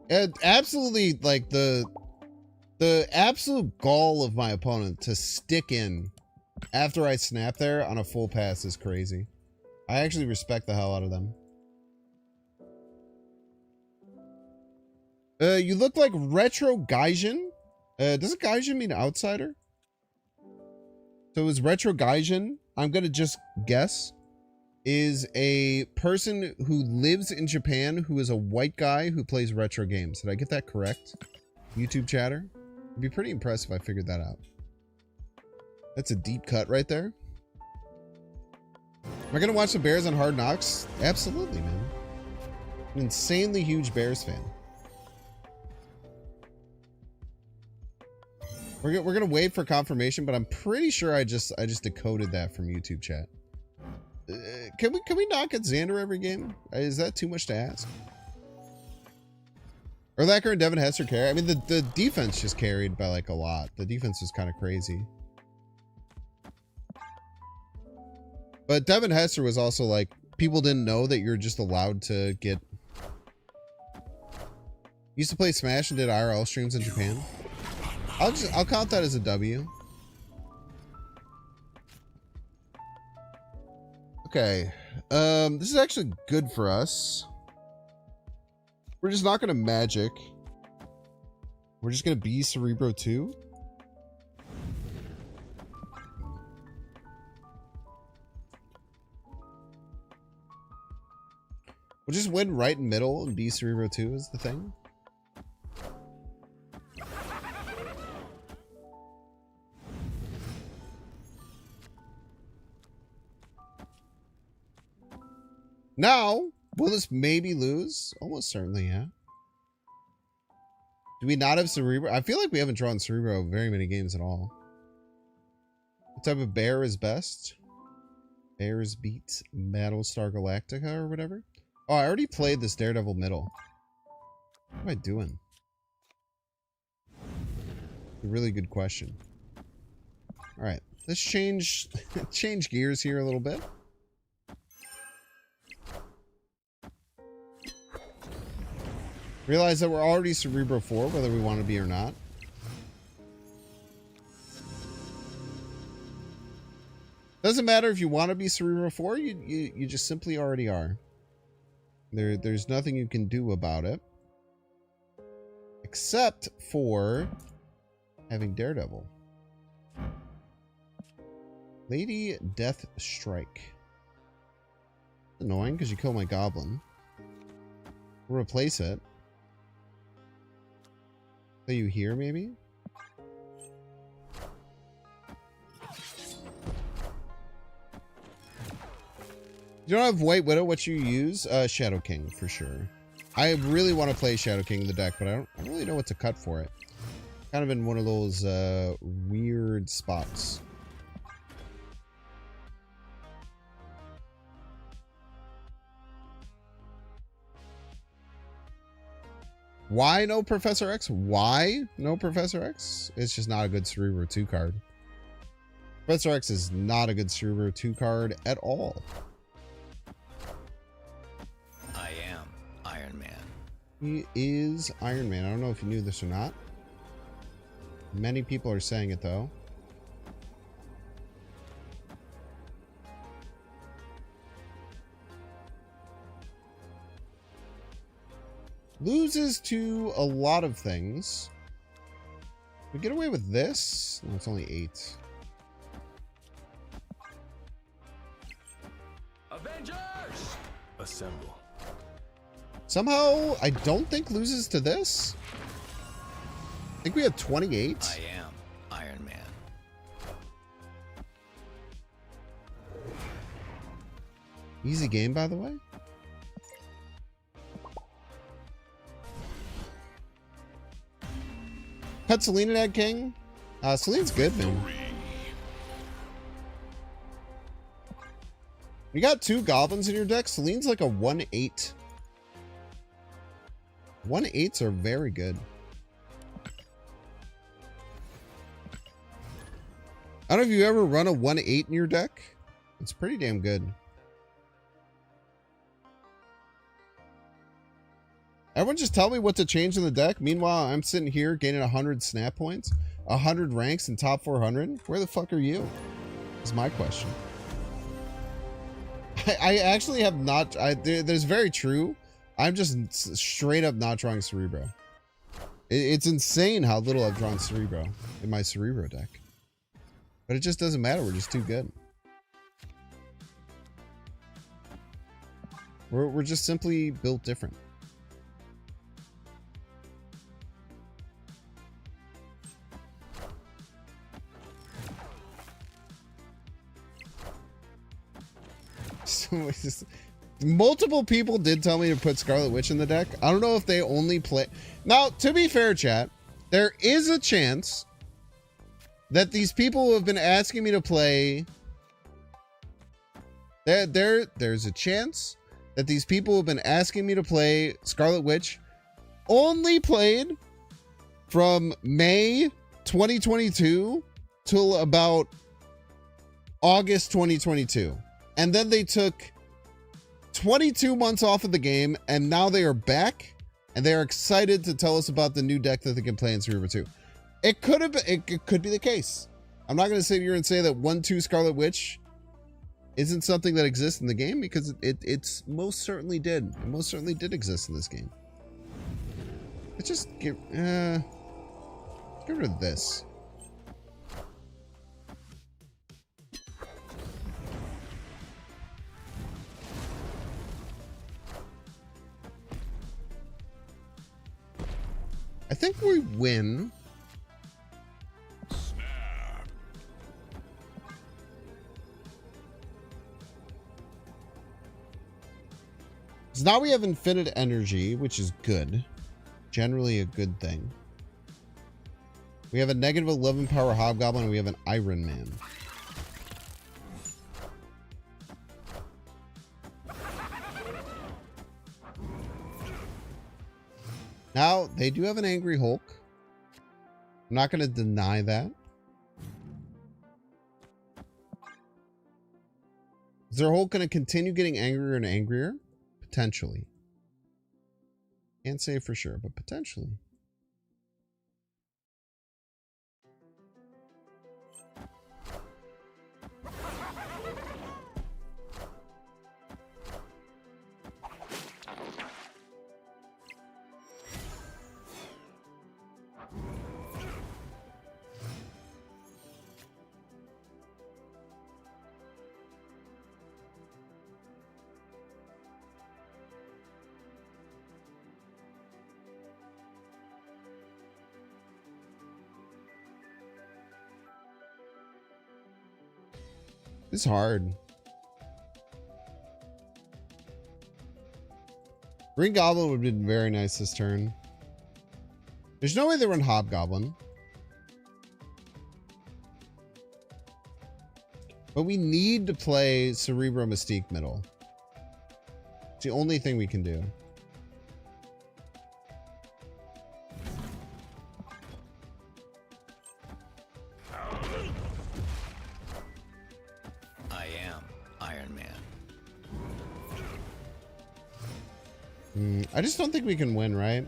And absolutely, like, the absolute gall of my opponent to stick in after I snap there on a full pass is crazy. I actually respect the hell out of them. You look like Retro Gaijin. Doesn't Gaijin mean outsider? So is Retro Gaijin, I'm gonna just guess, is a person who lives in Japan who is a white guy who plays retro games. Did I get that correct? YouTube chatter? I'd be pretty impressed if I figured that out. That's a deep cut right there. Am I gonna watch the Bears on Hard Knocks? Absolutely, man. An insanely huge Bears fan. We're gonna wait for confirmation, but I'm pretty sure I just decoded that from YouTube chat. Can we knock at Xander every game? Is that too much to ask? Urlacher and Devin Hester carry. I mean, the defense just carried by like a lot. The defense was kind of crazy. But Devin Hester was also like, people didn't know that you're just allowed to get. Used to play Smash and did IRL streams in Japan. I'll count that as a W. Okay. This is actually good for us. We're just not gonna magic. We're just gonna be Cerebro 2. We'll just win right in middle and be Cerebro 2 is the thing. Now, will this maybe lose? Almost certainly, yeah. Do we not have Cerebro? I feel like we haven't drawn Cerebro very many games at all. What type of bear is best? Bears beat Battlestar Galactica or whatever? Oh, I already played this Daredevil middle. What am I doing? A really good question. All right, let's change gears here a little bit. Realize that we're already Cerebro 4, whether we want to be or not. Doesn't matter if you want to be Cerebro 4, you just simply already are. There's nothing you can do about it. Except for having Daredevil. Lady Death Strike. Annoying because you kill my goblin. We'll replace it. Are you here maybe? You don't have White Widow, what you use? Shadow King, for sure. I really want to play Shadow King in the deck, but I don't really know what to cut for it. Kind of in one of those weird spots. Why no Professor X? Why no Professor X? It's just not a good Cerebro 2 card. Professor X is not a good Cerebro 2 card at all. I am Iron Man. He is Iron Man. I don't know if you knew this or not. Many people are saying it though. Loses to a lot of things. We get away with this? No, it's only 8. Avengers! Assemble. Somehow, I don't think loses to this. I think we have 28. I am Iron Man. Easy game, by the way. Cut Selena Dad King. Selena's good, man. You got 2 goblins in your deck. Selene's like a 1/8. 1/8s are very good. I don't know if you ever run a 1/8 in your deck. It's pretty damn good. Everyone just tell me what to change in the deck. Meanwhile, I'm sitting here gaining 100 snap points, 100 ranks in top 400. Where the fuck are you? Is my question. I actually have not. There's very true. I'm just straight up not drawing Cerebro. It's insane how little I've drawn Cerebro in my Cerebro deck. But it just doesn't matter. We're just too good. We're just simply built different. So multiple people did tell me to put Scarlet Witch in the deck. I don't know if they only play. Now, to be fair, chat, there is a chance that these people who have been asking me to play. There's a chance that these people who have been asking me to play Scarlet Witch only played from May 2022 till about August 2022. And then they took 22 months off of the game, and now they are back, and they are excited to tell us about the new deck that they can play in Cerebro 2. It could have been, it could be the case. I'm not going to sit here and say that 1/2 Scarlet Witch isn't something that exists in the game, because it's most certainly did. It most certainly did exist in this game. Let's just get rid of this. I think we win. Snap. So now we have infinite energy, which is good. Generally a good thing. We have a -11 power Hobgoblin, and we have an Iron Man. Now, they do have an Angry Hulk. I'm not going to deny that. Is their Hulk going to continue getting angrier and angrier? Potentially. Can't say for sure, but potentially. It's hard. Green Goblin would have been very nice this turn. There's no way they run Hobgoblin. But we need to play Cerebro Mystique middle. It's the only thing we can do. I just don't think we can win, right?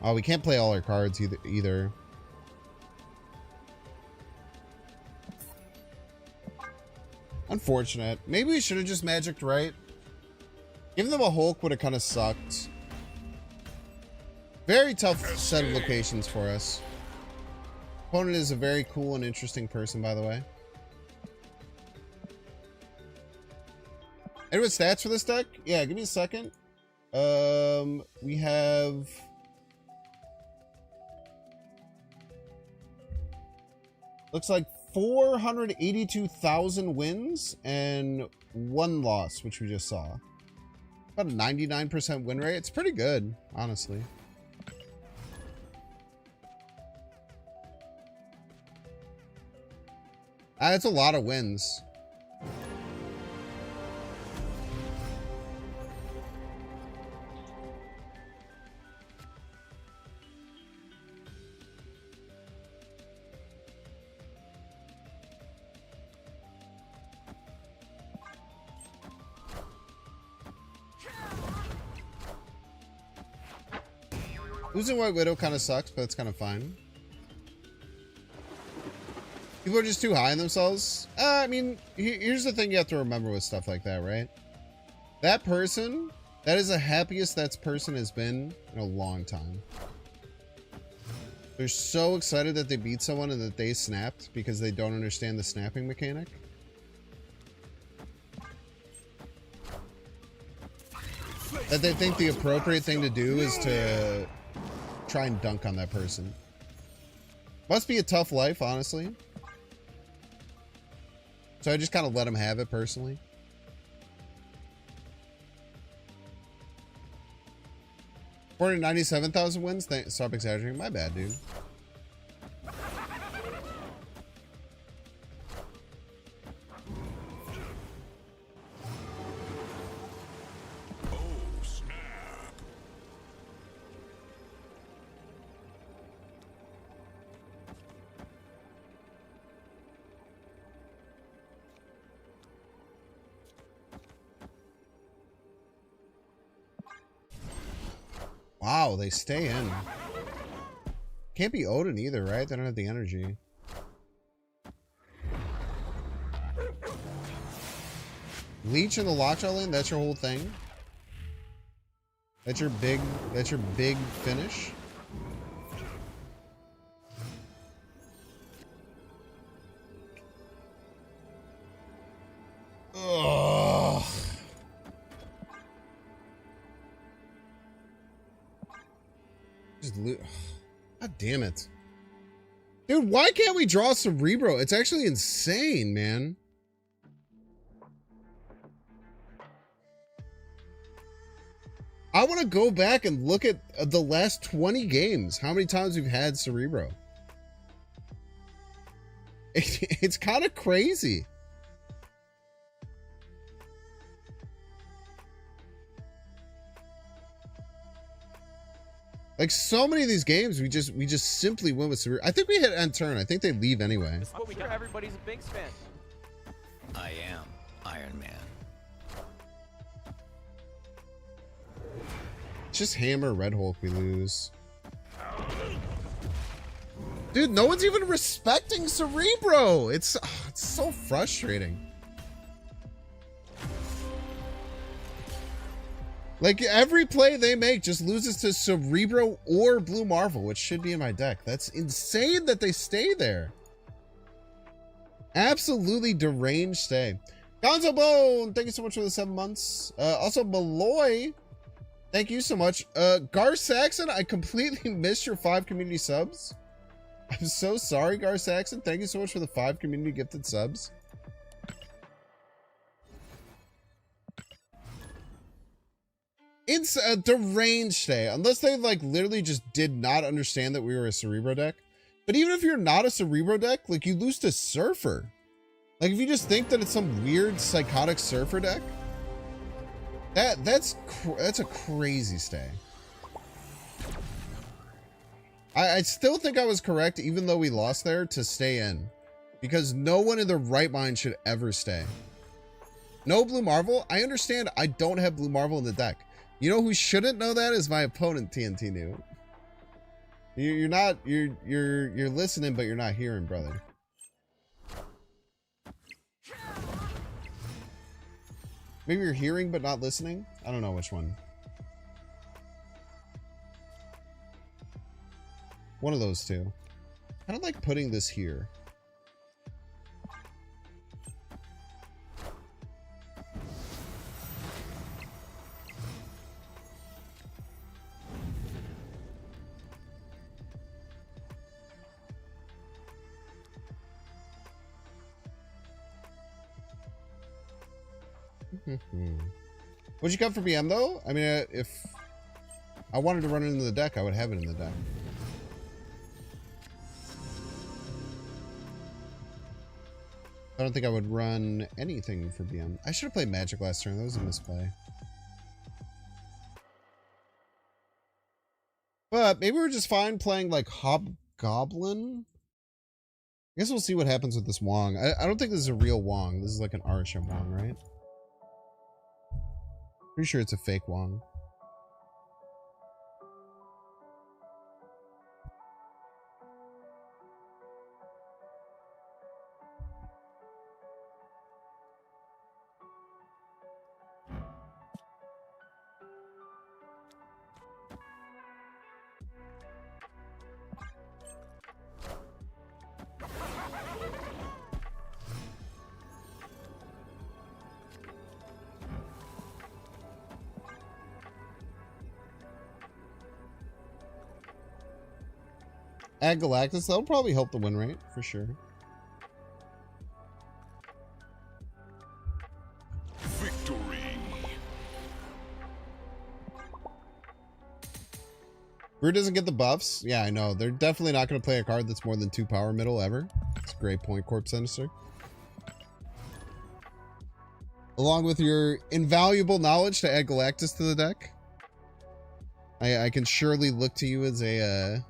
Oh, we can't play all our cards either. Unfortunate. Maybe we should have just magicked right. Giving them a Hulk would have kind of sucked. Very tough set of locations for us. Opponent is a very cool and interesting person, by the way. Anyone stats for this deck? Yeah, give me a second. We have... Looks like 482,000 wins and 1 loss, which we just saw. About a 99% win rate. It's pretty good, honestly. That's a lot of wins. Losing White Widow kind of sucks, but it's kind of fine. People are just too high on themselves. I mean, here's the thing you have to remember with stuff like that, right? That person, that is the happiest that person has been in a long time. They're so excited that they beat someone and that they snapped because they don't understand the snapping mechanic. That they think the appropriate thing to do is to try and dunk on that person. Must be a tough life, honestly. So I just kind of let him have it personally. 497,000 wins? Stop exaggerating. My bad, dude. Wow, they stay in. Can't be Odin either, right? They don't have the energy. Leech in the Lockjaw lane, that's your whole thing? That's your big finish? Ugh. God damn it. Dude, why can't we draw Cerebro? It's actually insane, man. I want to go back and look at the last 20 games. How many times we've had Cerebro. It's kind of crazy. Like so many of these games, we just simply win with Cerebro. I think we hit end turn. I think they leave anyway. I'm sure everybody's a big fan. I am Iron Man. Just hammer Red Hulk we lose. Dude, no one's even respecting Cerebro. It's so frustrating. Like, every play they make just loses to Cerebro or Blue Marvel, which should be in my deck. That's insane that they stay there. Absolutely deranged stay. Gonzo Bone, thank you so much for the 7 months. Also, Malloy, thank you so much. Gar Saxon, I completely missed your 5 community subs. I'm so sorry, Gar Saxon. Thank you so much for the 5 community gifted subs. It's a deranged stay, unless they like literally just did not understand that we were a Cerebro deck. But even if you're not a Cerebro deck, like you lose to Surfer. Like if you just think that it's some weird psychotic Surfer deck, that's a crazy stay. I still think I was correct, even though we lost there, to stay in, because no one in their right mind should ever stay. No Blue Marvel. I understand I don't have Blue Marvel in the deck. You know who shouldn't know that is my opponent, TNT New. You're listening, but you're not hearing, brother. Maybe you're hearing, but not listening? I don't know which one. One of those two. I don't like putting this here. Would you come for BM though? I mean, if I wanted to run it into the deck, I would have it in the deck. I don't think I would run anything for BM. I should have played Magic last turn. That was a misplay. But maybe we're just fine playing like Hobgoblin. I guess we'll see what happens with this Wong. I don't think this is a real Wong. This is like an Arishem Wong, right? Pretty sure it's a fake Wong. Add Galactus, that'll probably help the win rate, for sure. Victory. Brew doesn't get the buffs. Yeah, I know. They're definitely not going to play a card that's more than 2 power middle ever. It's a great point, Corp Sinister. Along with your invaluable knowledge to add Galactus to the deck, I can surely look to you as a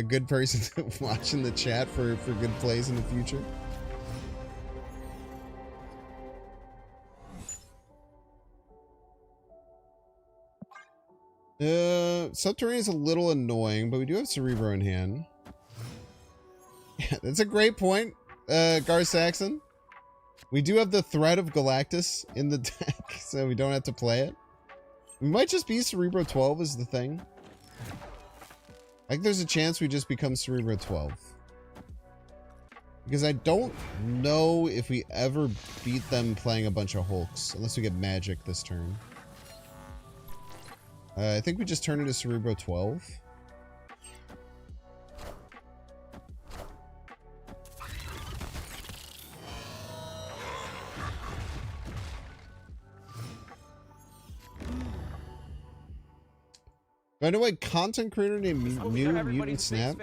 good person to watch in the chat for good plays in the future. Subterranean is a little annoying, but we do have Cerebro in hand. Yeah, that's a great point, Gar Saxon. We do have the threat of Galactus in the deck, so we don't have to play it. We might just be Cerebro 12 is the thing. I think there's a chance we just become Cerebro 12. Because I don't know if we ever beat them playing a bunch of Hulks, unless we get Magic this turn. I think we just turn into Cerebro 12. Do I know a content creator named Mutant Snap?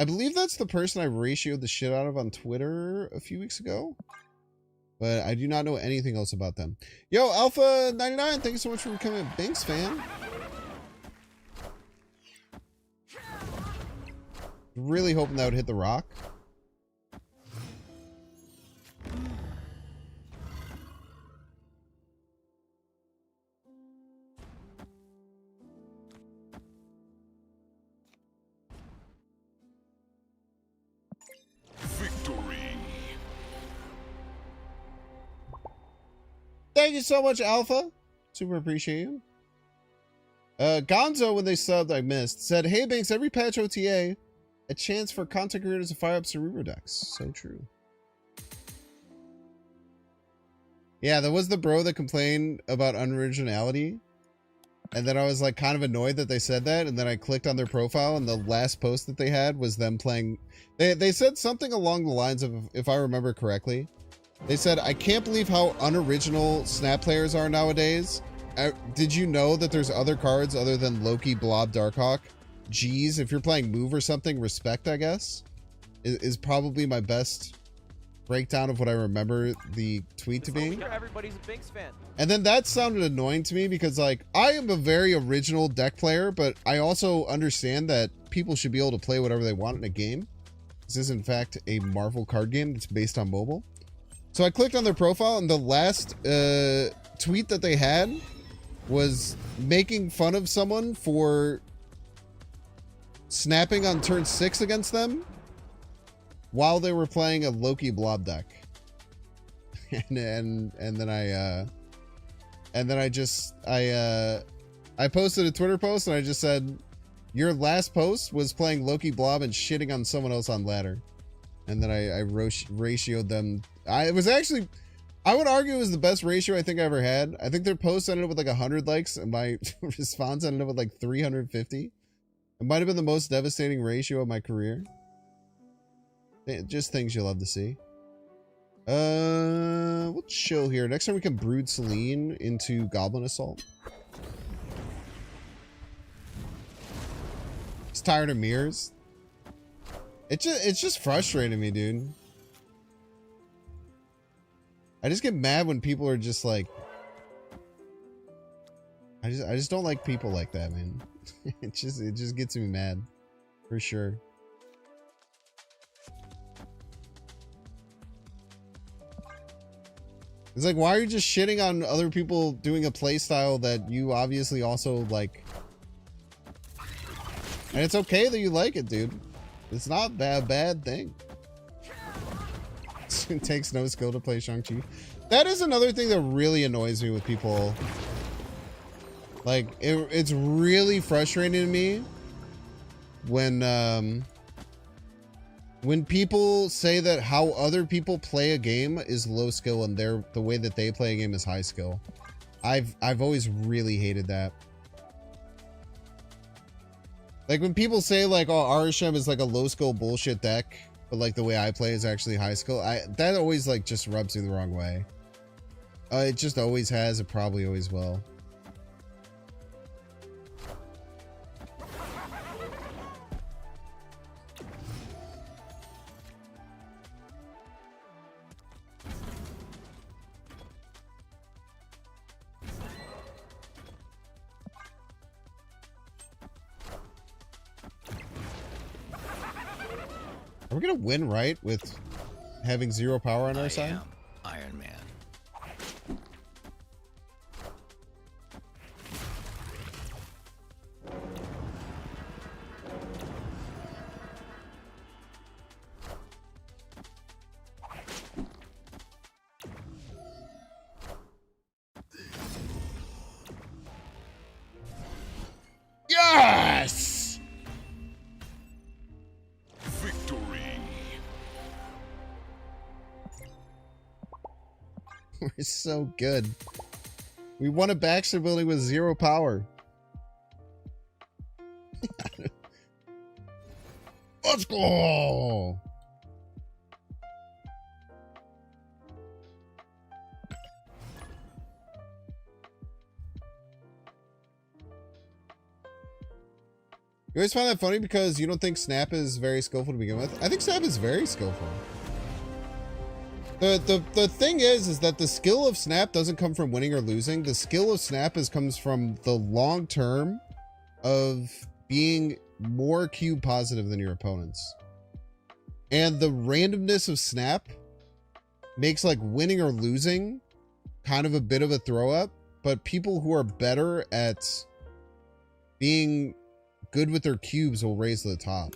I believe that's the person I ratioed the shit out of on Twitter a few weeks ago. But I do not know anything else about them. Yo, Alpha99, thank you so much for becoming a Binks fan. Really hoping that would hit the rock. Thank you so much, Alpha. Super appreciate you. Gonzo, when they subbed, I missed, said, hey, Banks, every patch OTA, a chance for content creators to fire up Cerebro decks. So true. Yeah, there was the bro that complained about unoriginality. And then I was like kind of annoyed that they said that. And then I clicked on their profile and the last post that they had was them playing. They said something along the lines of, if I remember correctly, they said, I can't believe how unoriginal Snap players are nowadays. Did you know that there's other cards other than Loki, Blob, Darkhawk? Geez, if you're playing Move or something, respect, I guess, is probably my best breakdown of what I remember the tweet to be. Everybody's a Binks fan. And then that sounded annoying to me because, like, I am a very original deck player, but I also understand that people should be able to play whatever they want in a game. This is, in fact, a Marvel card game that's based on mobile. So I clicked on their profile, and the last tweet that they had was making fun of someone for snapping on turn 6 against them while they were playing a Loki Blob deck. and then I posted a Twitter post and I just said, your last post was playing Loki Blob and shitting on someone else on ladder. And then I ratioed them. I would argue it was the best ratio I think I ever had. I think their post ended up with like 100 likes and my response ended up with like 350. It might have been the most devastating ratio of my career. Just things you love to see. We'll chill here. Next time we can Brood Selene into Goblin Assault. Just tired of mirrors. It's just frustrating me, dude. I just get mad when people are just like, I just don't like people like that, man. it just gets me mad, for sure. It's like, why are you just shitting on other people doing a play style that you obviously also like? And it's okay that you like it, dude. It's not a bad thing. It takes no skill to play Shang-Chi. That is another thing that really annoys me with people. Like, it's really frustrating to me when people say that how other people play a game is low skill and the way that they play a game is high skill. I've always really hated that. Like when people say like, oh, Arishem is like a low skill bullshit deck, but like the way I play is actually high skill. That always like just rubs me the wrong way. It just always has. It probably always will. Are we gonna win right with having 0 power on our side? I am Iron Man. Yes! We're so good. We won a Baxter building with 0 power. Let's go! You always find that funny because you don't think Snap is very skillful to begin with. I think Snap is very skillful. The thing is that the skill of Snap doesn't come from winning or losing. The skill of Snap comes from the long term of being more cube positive than your opponents. And the randomness of Snap makes like winning or losing kind of a bit of a throw up, but people who are better at being good with their cubes will raise to the top.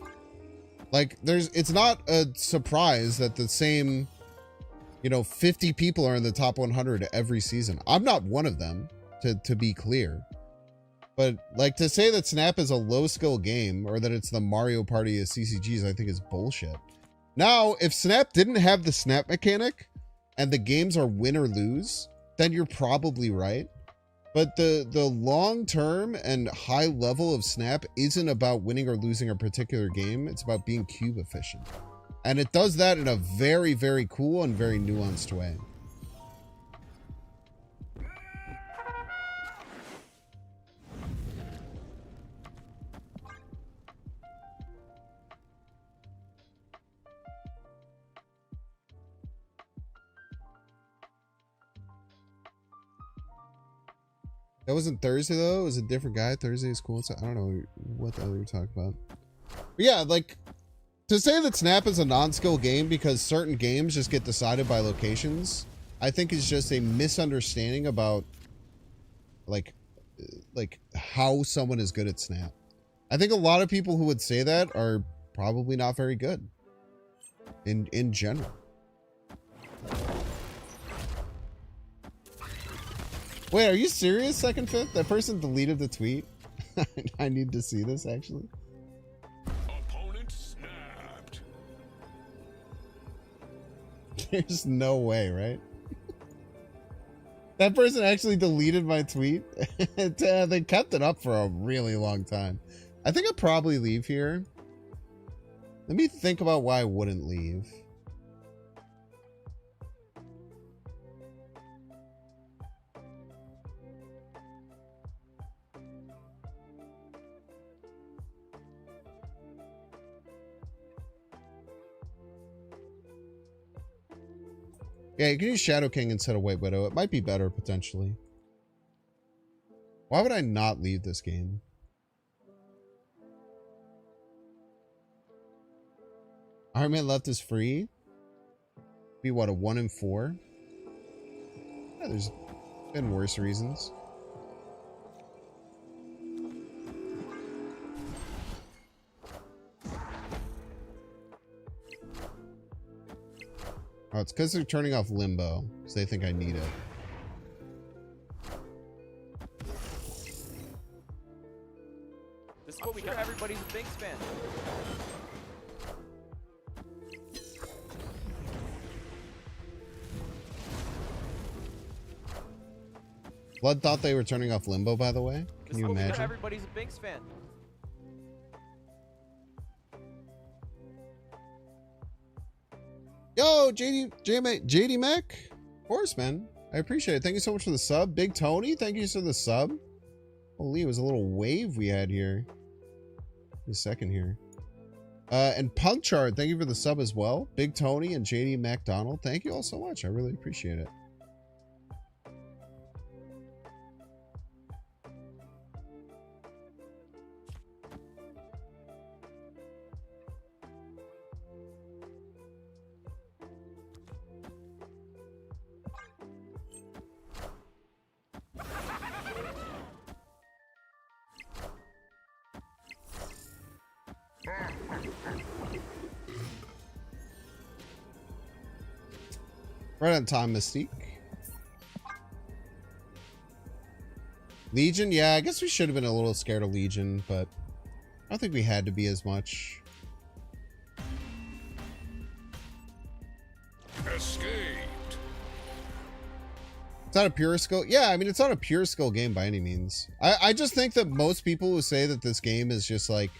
Like it's not a surprise that the same you know, 50 people are in the top 100 every season. I'm not one of them, to be clear. But like to say that Snap is a low skill game or that it's the Mario Party of CCGs, I think is bullshit. Now, if Snap didn't have the Snap mechanic and the games are win or lose, then you're probably right. But the long term and high level of Snap isn't about winning or losing a particular game. It's about being cube efficient. And it does that in a very, very cool and very nuanced way. That wasn't Thursday though. It was a different guy. Thursday is cool. So I don't know what the hell you're talking about. But yeah, like to say that Snap is a non-skill game because certain games just get decided by locations, I think is just a misunderstanding about like how someone is good at Snap. I think a lot of people who would say that are probably not very good in general. Wait, are you serious, Second Fifth? That person deleted the tweet? I need to see this, actually. Opponent snapped. There's no way, right? That person actually deleted my tweet. They kept it up for a really long time. I think I'd probably leave here. Let me think about why I wouldn't leave. Yeah, you can use Shadow King instead of White Widow. It might be better, potentially. Why would I not leave this game? Iron Man left is free. Be what, a 1 in 4? Yeah, there's been worse reasons. Oh, it's because they're turning off Limbo, because they think I need it. This is what we do. Everybody's a Binks fan. Blood thought they were turning off Limbo, by the way. Can you imagine? Everybody's a Binks fan. Yo, JD Mac, of course, man. I appreciate it. Thank you so much for the sub. Big Tony, thank you for the sub. Holy, it was a little wave we had here. A second here. And Punkchard, thank you for the sub as well. Big Tony and JD MacDonald, thank you all so much. I really appreciate it. Right on time, Mystique. Legion? Yeah, I guess we should have been a little scared of Legion, but I don't think we had to be as much. Escaped. It's not a pure skill. Yeah, I mean, it's not a pure skill game by any means. I just think that most people who say that this game is just like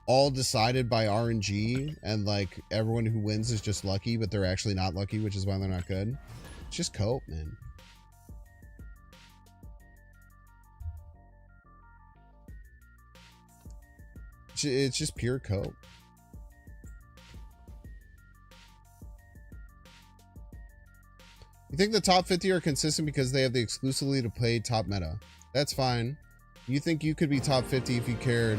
all decided by RNG and like everyone who wins is just lucky, but they're actually not lucky, which is why they're not good. It's just cope, man. It's just pure cope. You think the top 50 are consistent because they have the exclusively to play top meta? That's fine. You think you could be top 50 if you cared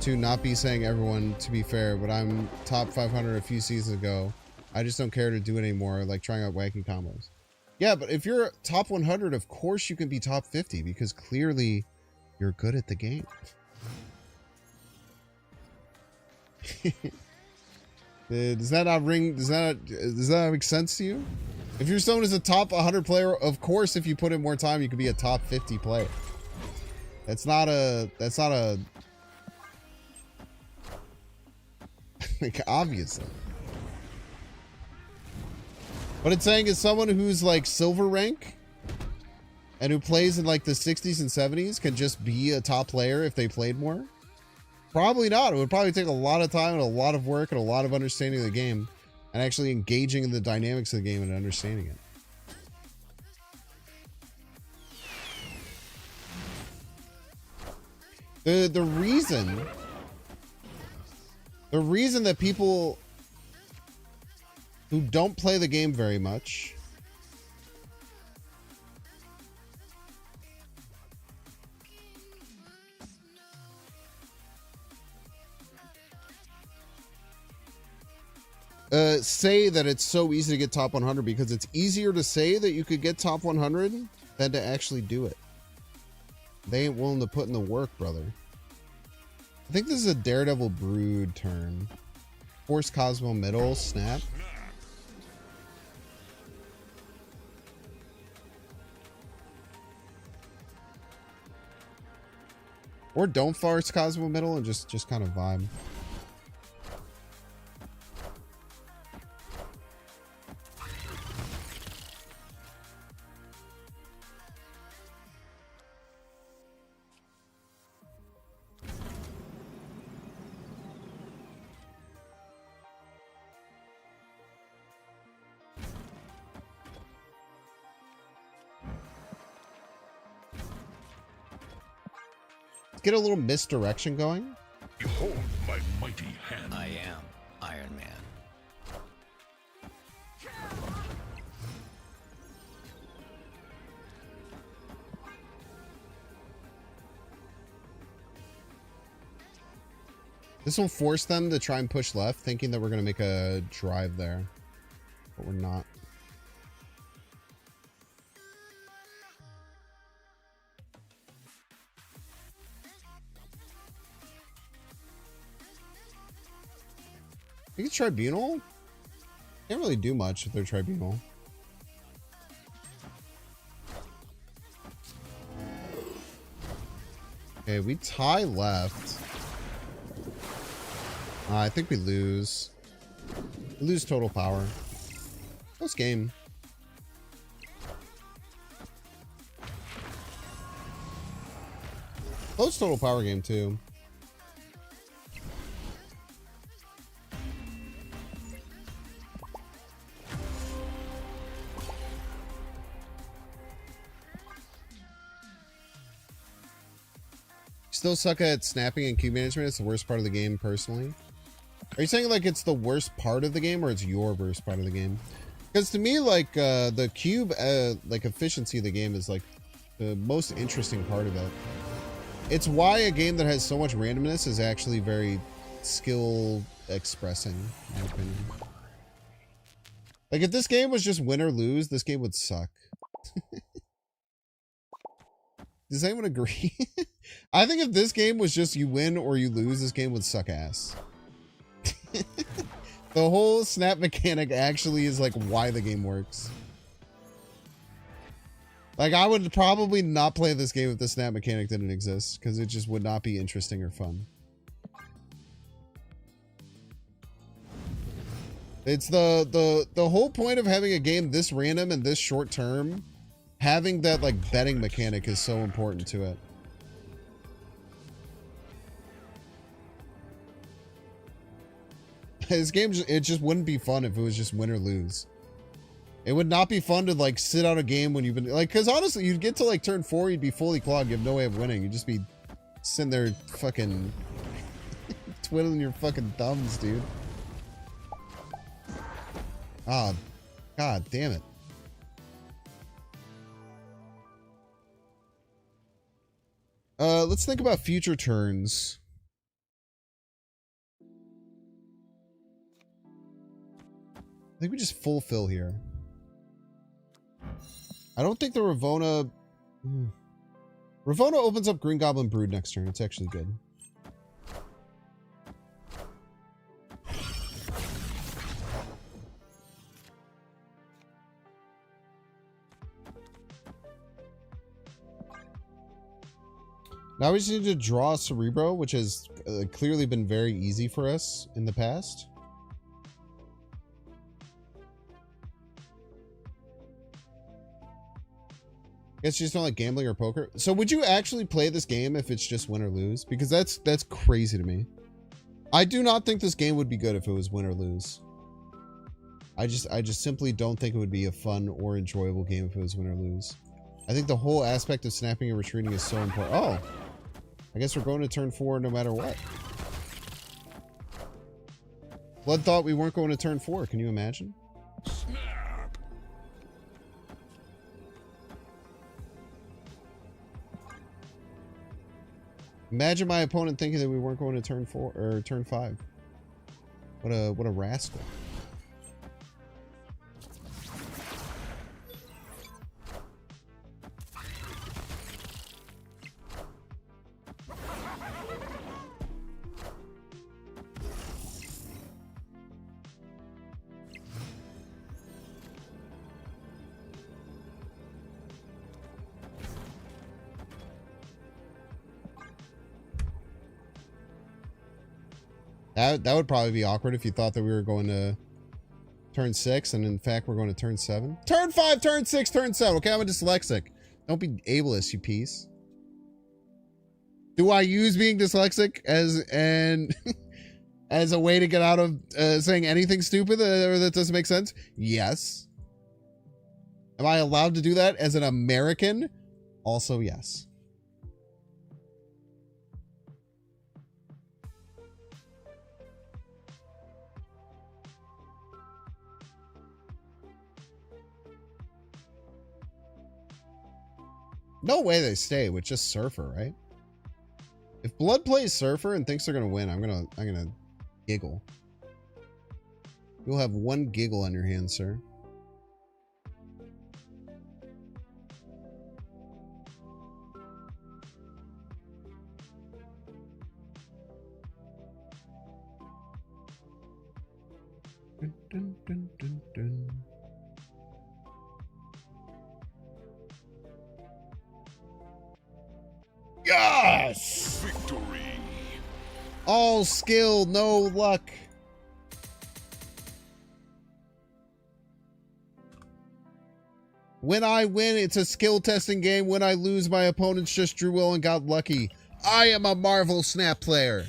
to not be saying everyone, to be fair, but I'm top 500 a few seasons ago. I just don't care to do it anymore, like trying out wacky combos. Yeah, but if you're top 100, of course you can be top 50 because clearly you're good at the game. Does that not ring? Does that make sense to you? If you're someone who's a top 100 player, of course, if you put in more time, you could be a top 50 player. That's not a like, obviously. What it's saying is someone who's like silver rank and who plays in like the 60s and 70s can just be a top player if they played more. Probably not. It would probably take a lot of time and a lot of work and a lot of understanding of the game and actually engaging in the dynamics of the game and understanding it. The reason that people who don't play the game very much say that it's so easy to get top 100 because it's easier to say that you could get top 100 than to actually do it. They ain't willing to put in the work, brother. I think this is a Daredevil Brood turn. Force Cosmo middle, snap. Or don't force Cosmo middle and just kind of vibe. Get a little misdirection going. Behold my mighty hand. I am Iron Man. This will force them to try and push left, thinking that we're going to make a drive there. But we're not. I think it's Tribunal. Can't really do much with their Tribunal. Okay, we tie left. I think we lose. We lose total power. Close game. Close total power game too. Still suck at snapping and cube management. It's the worst part of the game, personally. Are you saying like it's the worst part of the game, or it's your worst part of the game? Because to me, like the cube, like efficiency of the game is like the most interesting part of it. It's why a game that has so much randomness is actually very skill expressing, in my opinion. Like if this game was just win or lose, this game would suck. Does anyone agree? I think if this game was just you win or you lose, this game would suck ass. The whole snap mechanic actually is like why the game works. Like I would probably not play this game if the snap mechanic didn't exist, because it just would not be interesting or fun. It's the whole point of having a game this random and this short term. Having that like betting mechanic is so important to it. This game, it just wouldn't be fun if it was just win or lose. It would not be fun to like sit out a game when you've been like, because honestly, you'd get to like turn 4, you'd be fully clogged, you have no way of winning. You'd just be sitting there fucking twiddling your fucking thumbs, dude. Ah, god damn it. Let's think about future turns. I think we just fulfill here. I don't think the Ravona... Ravona opens up Green Goblin Brood next turn. It's actually good. Now we just need to draw Cerebro, which has clearly been very easy for us in the past. Guess you just don't like gambling or poker. So would you actually play this game if it's just win or lose? Because that's crazy to me. I do not think this game would be good if it was win or lose. I just simply don't think it would be a fun or enjoyable game if it was win or lose. I think the whole aspect of snapping and retreating is so important. Oh, I guess we're going to turn 4 no matter what. Blood thought we weren't going to turn 4. Can you imagine? Snap. Imagine my opponent thinking that we weren't going to turn 4 or turn 5. What a rascal. That would probably be awkward if you thought that we were going to turn 6 and in fact we're going to turn 7. Turn 5, turn 6, turn 7. Okay, I'm a dyslexic. Don't be ableist, you piece. Do I use being dyslexic as as a way to get out of saying anything stupid or that doesn't make sense? Yes. Am I allowed to do that as an American? Also, yes. No way they stay with just Surfer, right? If Blood plays Surfer and thinks they're gonna win, I'm gonna giggle. You'll have one giggle on your hands, sir. Dun, dun, dun, dun, dun. Yes! Victory. All skill, no luck. When I win, it's a skill testing game. When I lose, my opponents just drew well and got lucky. I am a Marvel Snap player.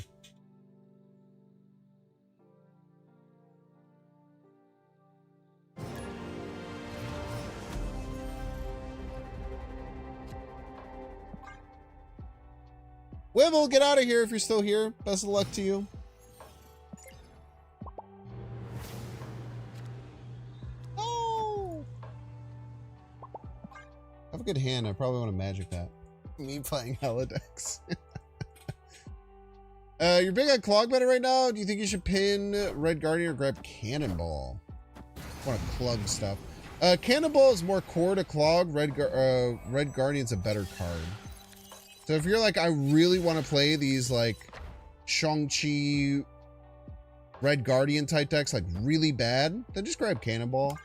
Wibble, get out of here if you're still here. Best of luck to you. Oh! Have a good hand. I probably want to magic that. Me playing Holodex. You're big on Clog meta right now. Do you think you should pin Red Guardian or grab Cannonball? I want to Clog stuff. Cannonball is more core to Clog. Red Guardian's a better card. So if you're like, I really want to play these like Shang-Chi Red Guardian type decks like really bad, then just grab Cannonball.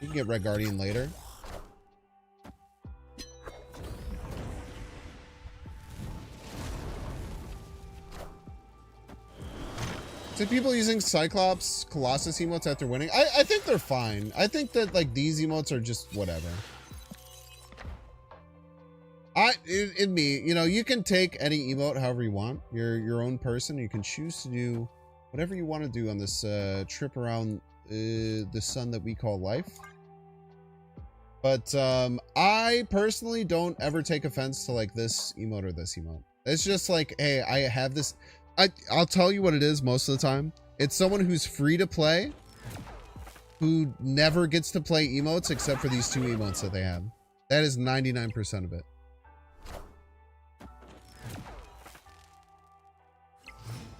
You can get Red Guardian later. So people using Cyclops Colossus emotes after winning, I think they're fine. I think that like these emotes are just whatever. In me, you know, you can take any emote however you want. You're your own person. You can choose to do whatever you want to do on this trip around the sun that we call life. But I personally don't ever take offense to like this emote or this emote. It's just like, hey, I have this. I'll tell you what it is most of the time. It's someone who's free to play, who never gets to play emotes except for these two emotes that they have. That is 99% of it.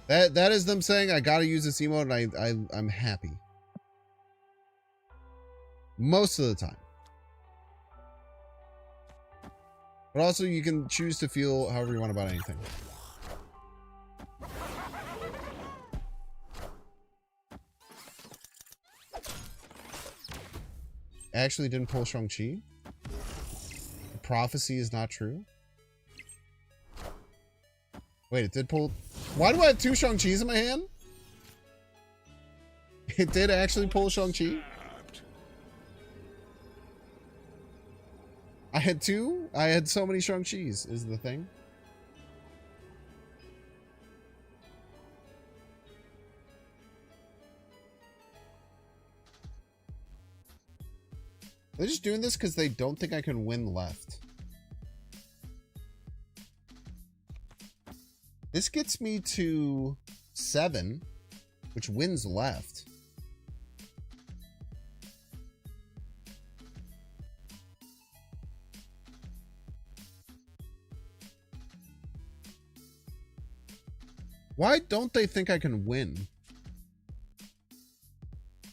That is them saying, I gotta use this emote and I'm happy. Most of the time. But also you can choose to feel however you want about anything. Actually didn't pull Shang-Chi. The prophecy is not true. Wait, it did pull. Why do I have 2 Shang-Chis in my hand? It did actually pull Shang-Chi? I had 2? I had so many Shang-Chis, is the thing. They're just doing this because they don't think I can win left. This gets me to 7, which wins left. Why don't they think I can win?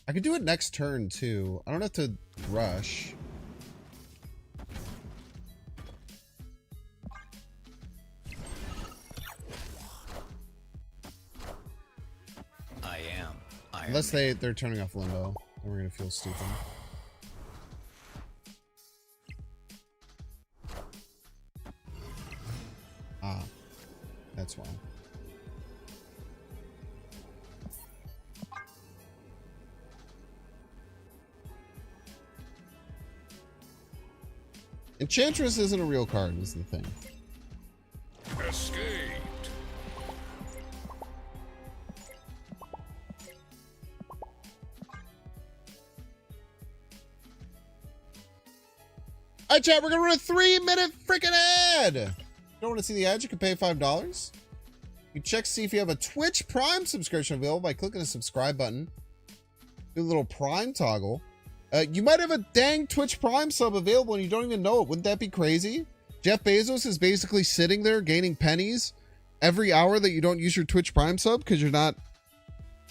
I could do it next turn, too. I don't have to rush. I am Iron Unless Man. they're turning off limbo. Then we're going to feel stupid. Ah. That's why. Enchantress isn't a real card, is the thing. Escaped. Alright, chat, we're gonna run a 3-minute freaking ad! If you don't want to see the ad, you can pay $5. You check to see if you have a Twitch Prime subscription available by clicking the subscribe button. Do a little Prime toggle. You might have a dang Twitch Prime sub available and you don't even know it. Wouldn't that be crazy? Jeff Bezos is basically sitting there gaining pennies every hour that you don't use your Twitch Prime sub because you're not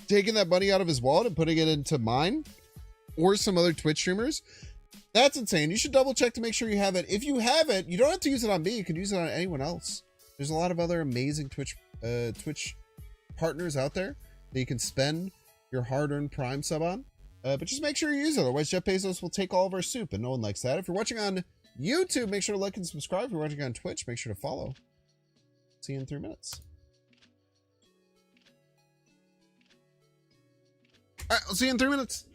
taking that money out of his wallet and putting it into mine or some other Twitch streamers. That's insane. You should double check to make sure you have it. If you have it, you don't have to use it on me. You can use it on anyone else. There's a lot of other amazing Twitch partners out there that you can spend your hard-earned Prime sub on. But just make sure you use it. Otherwise, Jeff Bezos will take all of our soup, and no one likes that. If you're watching on YouTube, make sure to like and subscribe. If you're watching on Twitch, make sure to follow. See you in 3 minutes. All right, I'll see you in 3 minutes.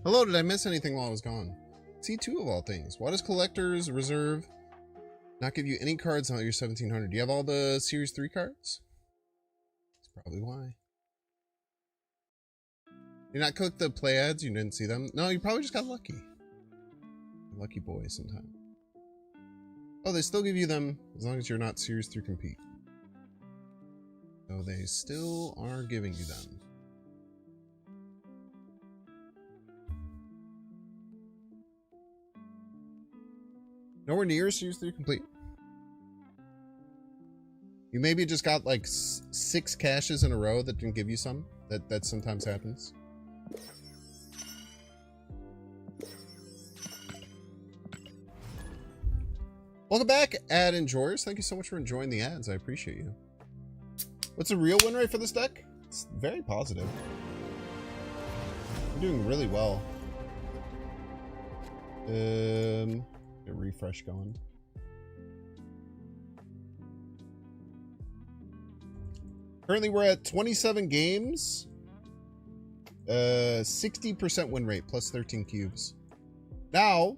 Hello, did I miss anything while I was gone? C2 of all things. Why does Collector's Reserve not give you any cards on your 1700? Do you have all the Series 3 cards? That's probably why. You not click the play ads? You didn't see them? No, you probably just got lucky. Lucky boy sometime. Oh, they still give you them as long as you're not Series 3 compete. So they still are giving you them. Nowhere near Series 3 complete. You maybe just got like 6 caches in a row that didn't give you some. That sometimes happens. Welcome back, ad enjoyers. Thank you so much for enjoying the ads. I appreciate you. What's the real win rate for this deck? It's very positive. We're doing really well. Get a refresh going. Currently we're at 27 games. 60% win rate plus 13 cubes. Now,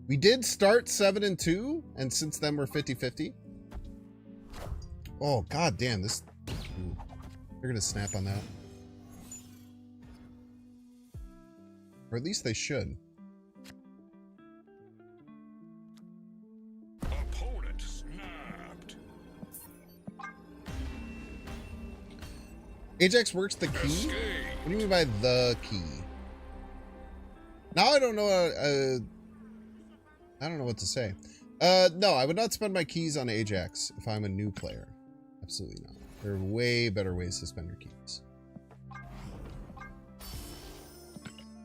we did start 7-2, and since then we're 50-50. Oh, god damn, this... Ooh, they're gonna snap on that. Or at least they should. Opponent snapped. Ajax works the key? Escape. What do you mean by the key? Now I don't know, I don't know what to say. No, I would not spend my keys on Ajax if I'm a new player. Absolutely not. There are way better ways to spend your keys.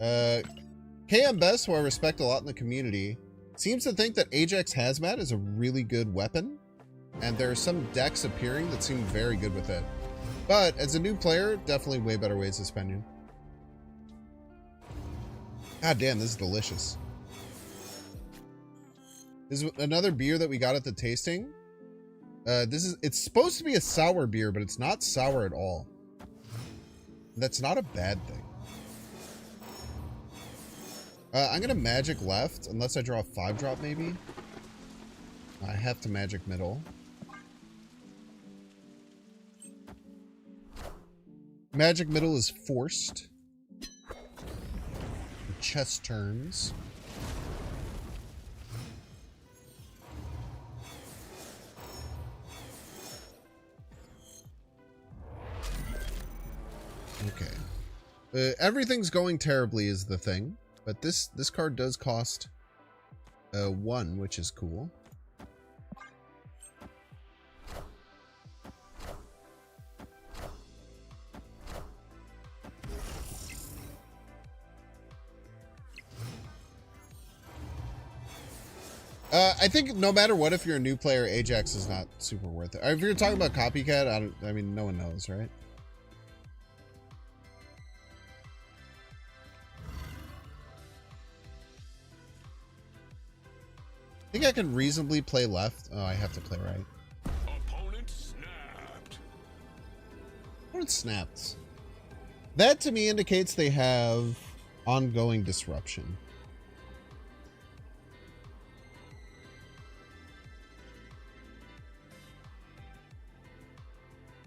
KM Best, who I respect a lot in the community, seems to think that Ajax Hazmat is a really good weapon, and there are some decks appearing that seem very good with it. But as a new player, definitely way better ways to spend you. God damn, this is delicious. This is another beer that we got at the tasting. It's supposed to be a sour beer, but it's not sour at all. That's not a bad thing. I'm gonna magic left, unless I draw a 5-drop maybe. I have to magic middle. Magic middle is forced. Chess turns. Okay. Everything's going terribly is the thing, but this card does cost 1, which is cool. I think no matter what, if you're a new player, Ajax is not super worth it. If you're talking about copycat, I mean, no one knows, right? I think I can reasonably play left. Oh, I have to play right. Opponent snapped. Opponent snapped. That to me indicates they have ongoing disruption.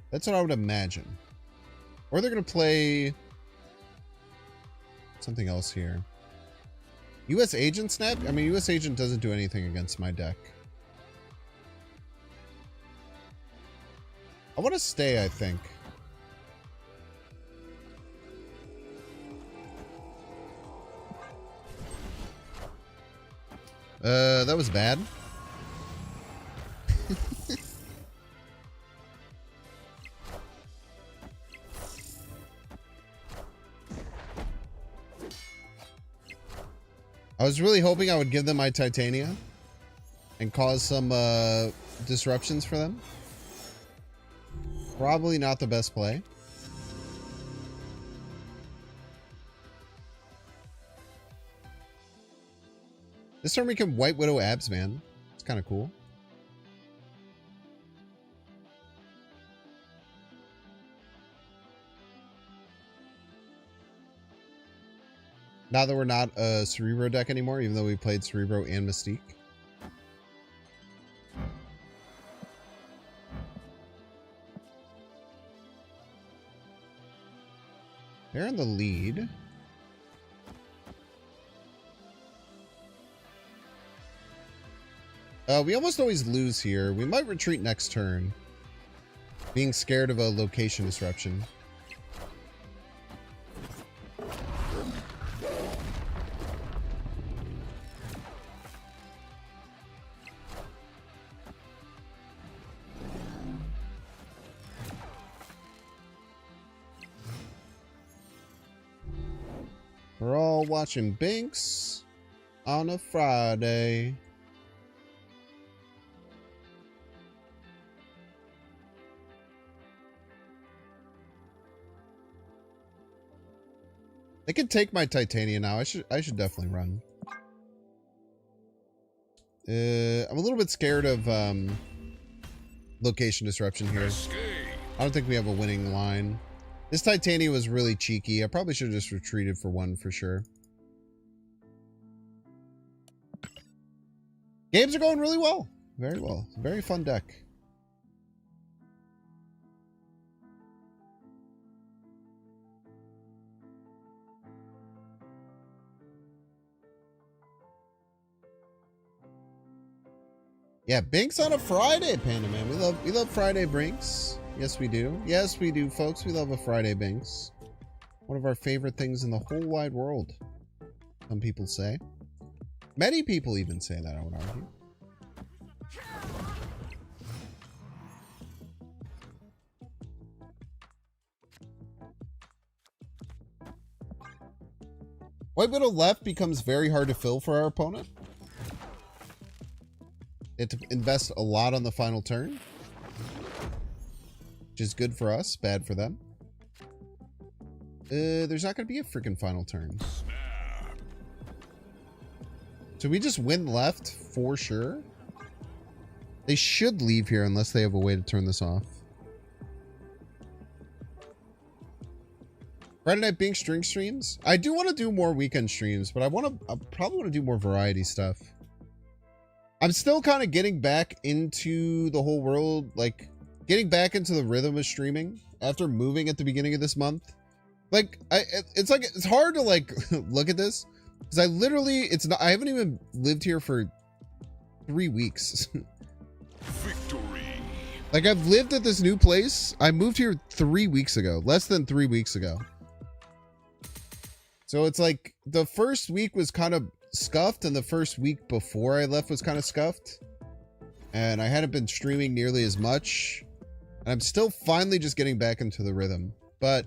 That's what I would imagine. Or they're going to play something else here. U.S. Agent snap? I mean, U.S. Agent doesn't do anything against my deck. I want to stay, I think. That was bad. I was really hoping I would give them my Titania and cause some disruptions for them. Probably not the best play. This turn we can White Widow Abs, man. It's kind of cool. Now that we're not a Cerebro deck anymore, even though we played Cerebro and Mystique. They're in the lead. We almost always lose here. We might retreat next turn. Being scared of a location disruption. We're all watching Binks on a Friday. They can take my Titania now. I should definitely run. I'm a little bit scared of location disruption here. I don't think we have a winning line. This Titania was really cheeky. I probably should have just retreated for one for sure. Games are going really well. Very well. Very fun deck. Yeah, Binks on a Friday, Panda Man. We love Friday Binks. Yes, we do. Yes, we do, folks. We love a Friday Binks. One of our favorite things in the whole wide world. Some people say. Many people even say that, I would argue. White Widow left becomes very hard to fill for our opponent. They have to invest a lot on the final turn, which is good for us, bad for them. There's not going to be a freaking final turn. So we just win left for sure. They should leave here unless they have a way to turn this off. Friday night Bink string streams. I do want to do more weekend streams, but I probably want to do more variety stuff. I'm still kind of getting back into the whole world, like getting back into the rhythm of streaming after moving at the beginning of this month. Like it's hard to like look at this because I haven't even lived here for 3 weeks. Victory. Like I've lived at this new place. I moved here 3 weeks ago, less than 3 weeks ago. So it's like the first week was kind of scuffed and the first week before I left was kind of scuffed. And I hadn't been streaming nearly as much. And I'm still finally just getting back into the rhythm. But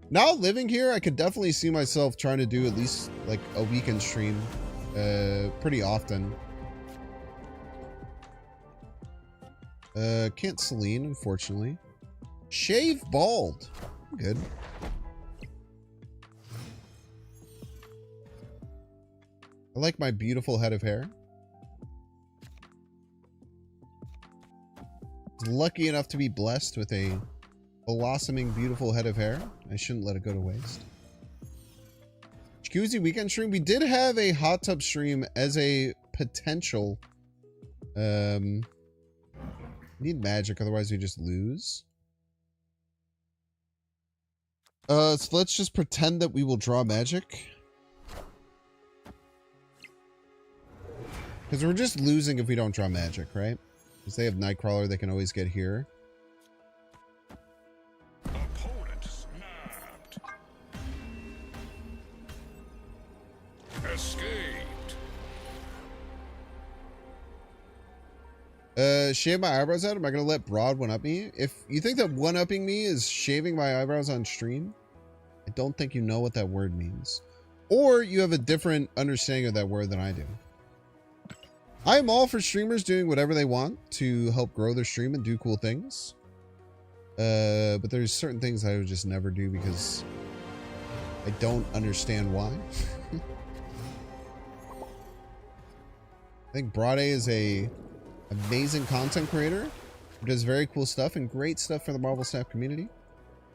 now living here, I could definitely see myself trying to do at least like a weekend stream pretty often. Can't Celine, unfortunately. Shave bald. Good. I like my beautiful head of hair. Lucky enough to be blessed with a blossoming, beautiful head of hair. I shouldn't let it go to waste. Jacuzzi weekend stream. We did have a hot tub stream as a potential. Need magic, otherwise we just lose. So let's just pretend that we will draw magic. Because we're just losing if we don't draw magic, right? Because they have Nightcrawler, they can always get here. Opponent snapped. Escaped. Shave my eyebrows out? Am I going to let Broad one-up me? If you think that one-upping me is shaving my eyebrows on stream, I don't think you know what that word means. Or you have a different understanding of that word than I do. I'm all for streamers doing whatever they want to help grow their stream and do cool things. But there's certain things I would just never do because I don't understand why. I think Brade is a amazing content creator who does very cool stuff and great stuff for the Marvel Snap community.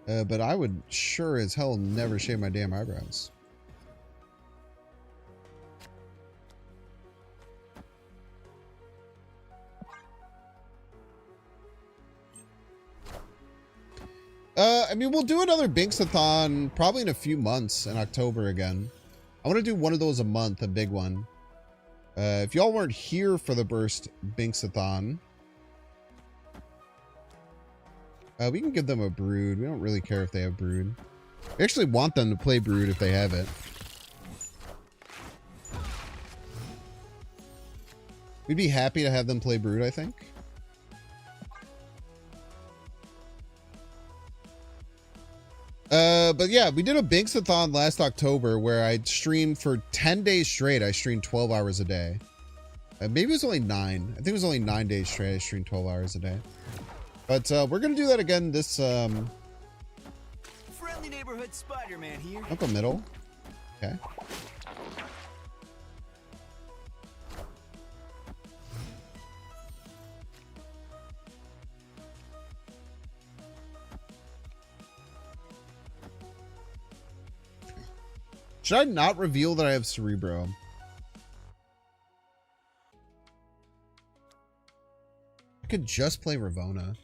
But I would sure as hell never shave my damn eyebrows. I mean, we'll do another Binksathon probably in a few months in October again. I want to do one of those a month, a big one. If y'all weren't here for the Burst Binksathon, we can give them a Brood. We don't really care if they have Brood. We actually want them to play Brood if they have it. We'd be happy to have them play Brood, I think. But yeah, we did a Binksathon last October where I streamed for 10 days straight. I streamed 12 hours a day. Maybe it was only 9. I think it was only 9 days straight. I streamed 12 hours a day. But we're going to do that again this... Friendly neighborhood Spider-Man here. I'll go middle. Okay. Should I not reveal that I have Cerebro? I could just play Ravona.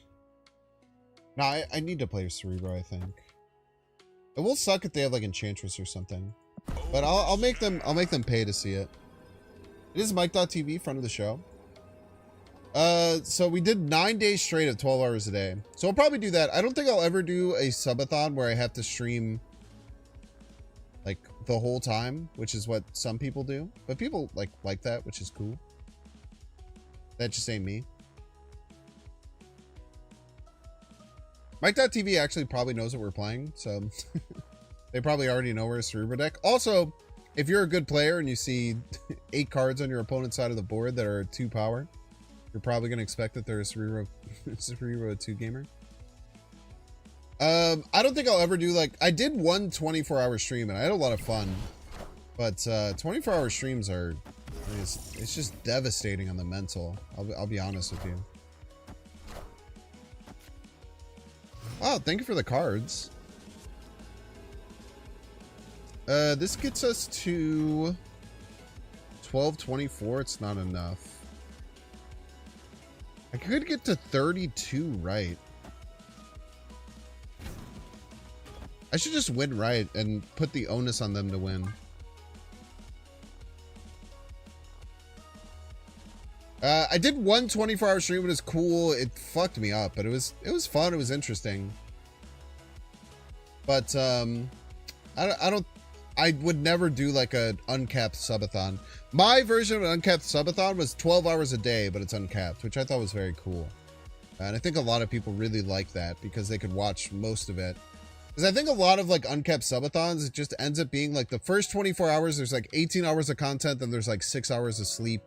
No, I need to play Cerebro, I think. It will suck if they have like Enchantress or something. But I'll make them pay to see it. It is Mike.tv, front of the show. So we did 9 days straight of 12 hours a day. So I'll probably do that. I don't think I'll ever do a subathon where I have to stream like the whole time, which is what some people do. But people like that, which is cool. That just ain't me. Mike.tv actually probably knows what we're playing, so they probably already know we're a Cerebro deck. Also, if you're a good player and you see 8 cards on your opponent's side of the board that are 2 power, you're probably going to expect that they're a Cerebro 2 gamer. I don't think I'll ever do like... I did one 24-hour stream and I had a lot of fun. But 24-hour streams are... It's just devastating on the mental. I'll be honest with you. Wow, thank you for the cards. This gets us to 1224. It's not enough. I could get to 32 right. I should just win right and put the onus on them to win. I did one 24-hour stream. It was cool. It fucked me up, but it was fun. It was interesting. But I would never do like an uncapped subathon. My version of an uncapped subathon was 12 hours a day, but it's uncapped, which I thought was very cool. And I think a lot of people really like that because they could watch most of it. Because I think a lot of like uncapped subathons, it just ends up being like the first 24 hours, there's like 18 hours of content, then there's like 6 hours of sleep.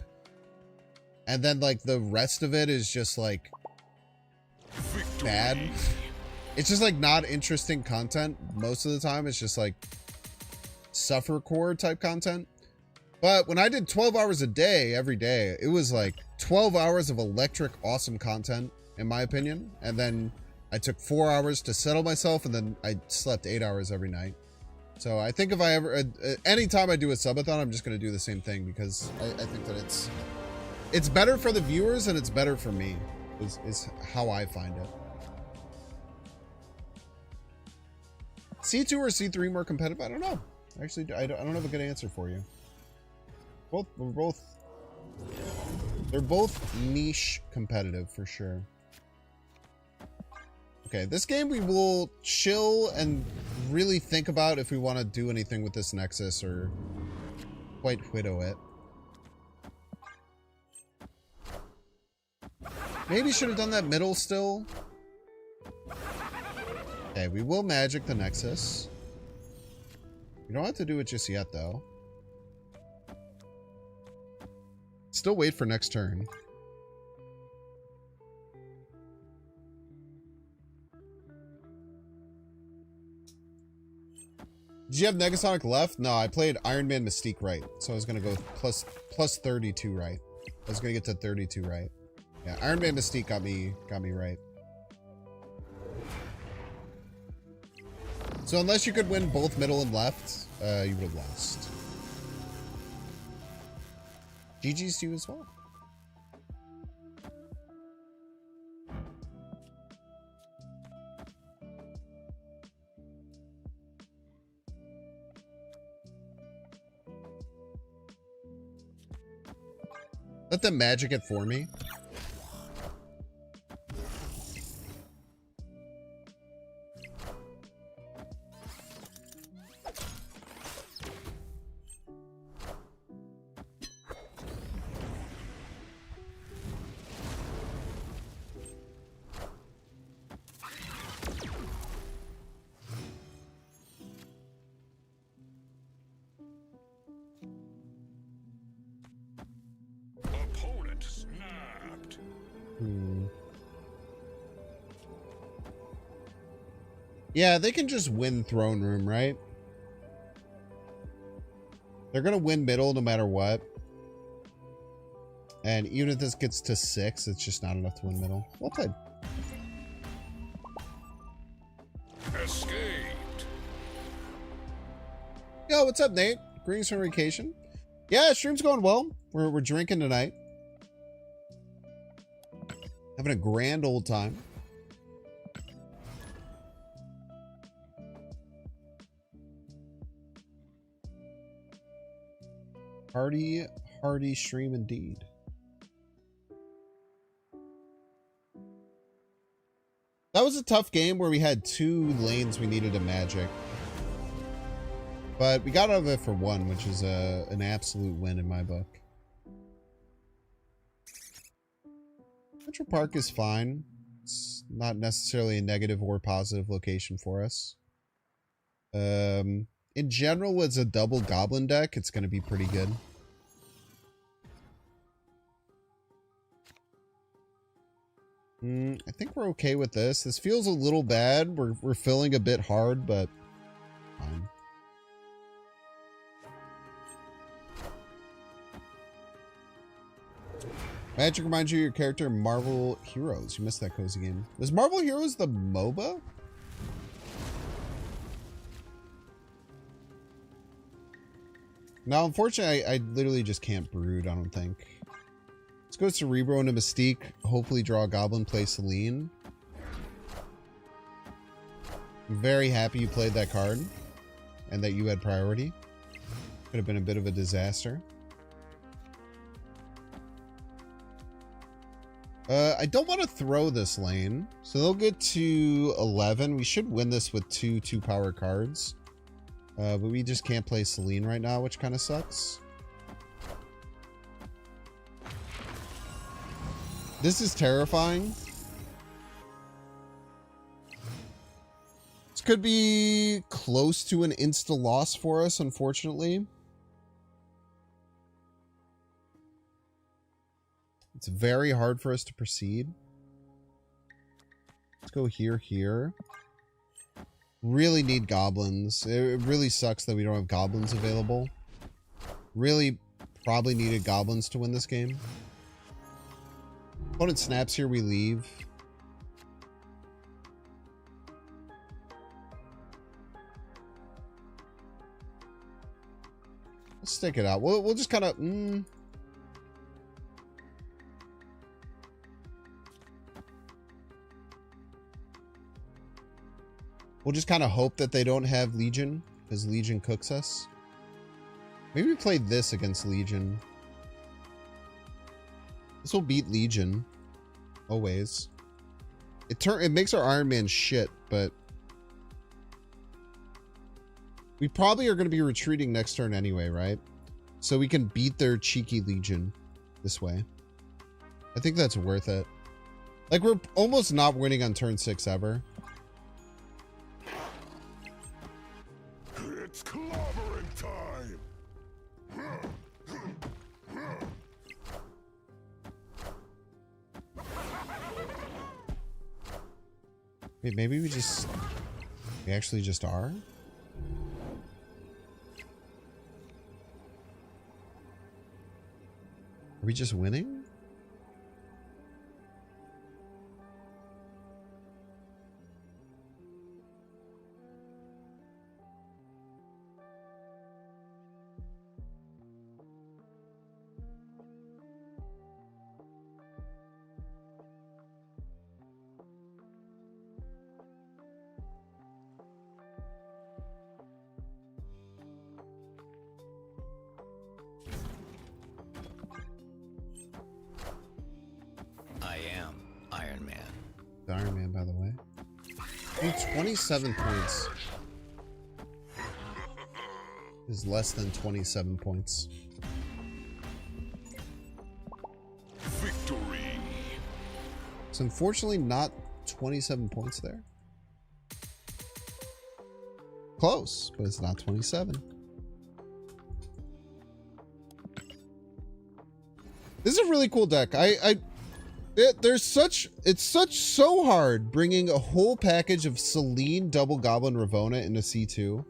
And then like the rest of it is just like bad. It's just like not interesting content most of the time. It's just like suffer core type content. But when I did 12 hours a day every day, it was like 12 hours of electric awesome content in my opinion. And then I took 4 hours to settle myself and then I slept 8 hours every night. So I think if I ever anytime I do a subathon, I'm just going to do the same thing because I think that it's better for the viewers and it's better for me is how I find it. C2 or C3 more competitive? I don't know. Actually, I don't have a good answer for you. They're both niche competitive for sure. Okay, this game we will chill and really think about if we want to do anything with this Nexus or quite widow it. Maybe should have done that middle still. Okay, we will magic the Nexus. You don't have to do it just yet, though. Still wait for next turn. Did you have Negasonic left? No, I played Iron Man Mystique right. So I was going to go plus 32 right. I was going to get to 32 right. Yeah, Iron Man Mystique got me right. So unless you could win both middle and left, you would have lost. GG's to you as well. Let them magic it for me. Opponent snapped. Yeah, they can just win throne room, right? They're gonna win middle no matter what. And even if this gets to 6, it's just not enough to win middle. Well played. Escaped. Yo, what's up, Nate? Greetings from vacation. Yeah, stream's going well. We're drinking tonight. Having a grand old time. Hearty stream indeed. That was a tough game where we had 2 lanes we needed a magic. But we got out of it for 1, which is an absolute win in my book. Central Park is fine. It's not necessarily a negative or positive location for us. In general, as a double goblin deck, it's going to be pretty good. I think we're okay with this. This feels a little bad. We're filling a bit hard, but fine. Magic reminds you of your character in Marvel Heroes. You missed that cozy game. Was Marvel Heroes the MOBA? No, unfortunately, I literally just can't brood, I don't think. Let's go Cerebro into Mystique. Hopefully draw a Goblin, play Celine. I'm very happy you played that card. And that you had priority. Could have been a bit of a disaster. I don't want to throw this lane. So they'll get to 11. We should win this with 2 2-power cards. But we just can't play Celine right now, which kind of sucks. This is terrifying. This could be close to an insta loss for us, unfortunately. It's very hard for us to proceed. Let's go here. Really need goblins. It really sucks that we don't have goblins available. Really probably needed goblins to win this game. Opponent snaps here, we leave. Let's stick it out. We'll just kind of... We'll just kind of hope that they don't have Legion, because Legion cooks us. Maybe we play this against Legion. This will beat Legion. Always. It makes our Iron Man shit, but... we probably are going to be retreating next turn anyway, right? So we can beat their cheeky Legion this way. I think that's worth it. Like, we're almost not winning on turn 6 ever. It's clobbering time. Wait, maybe we actually just are? Are we just winning? Iron Man, by the way. Need 27 points. Is less than 27 points. Victory. It's unfortunately not 27 points there. Close, but it's not 27. This is a really cool deck. It's so hard bringing a whole package of Selene, Double Goblin, Ravonna into C2.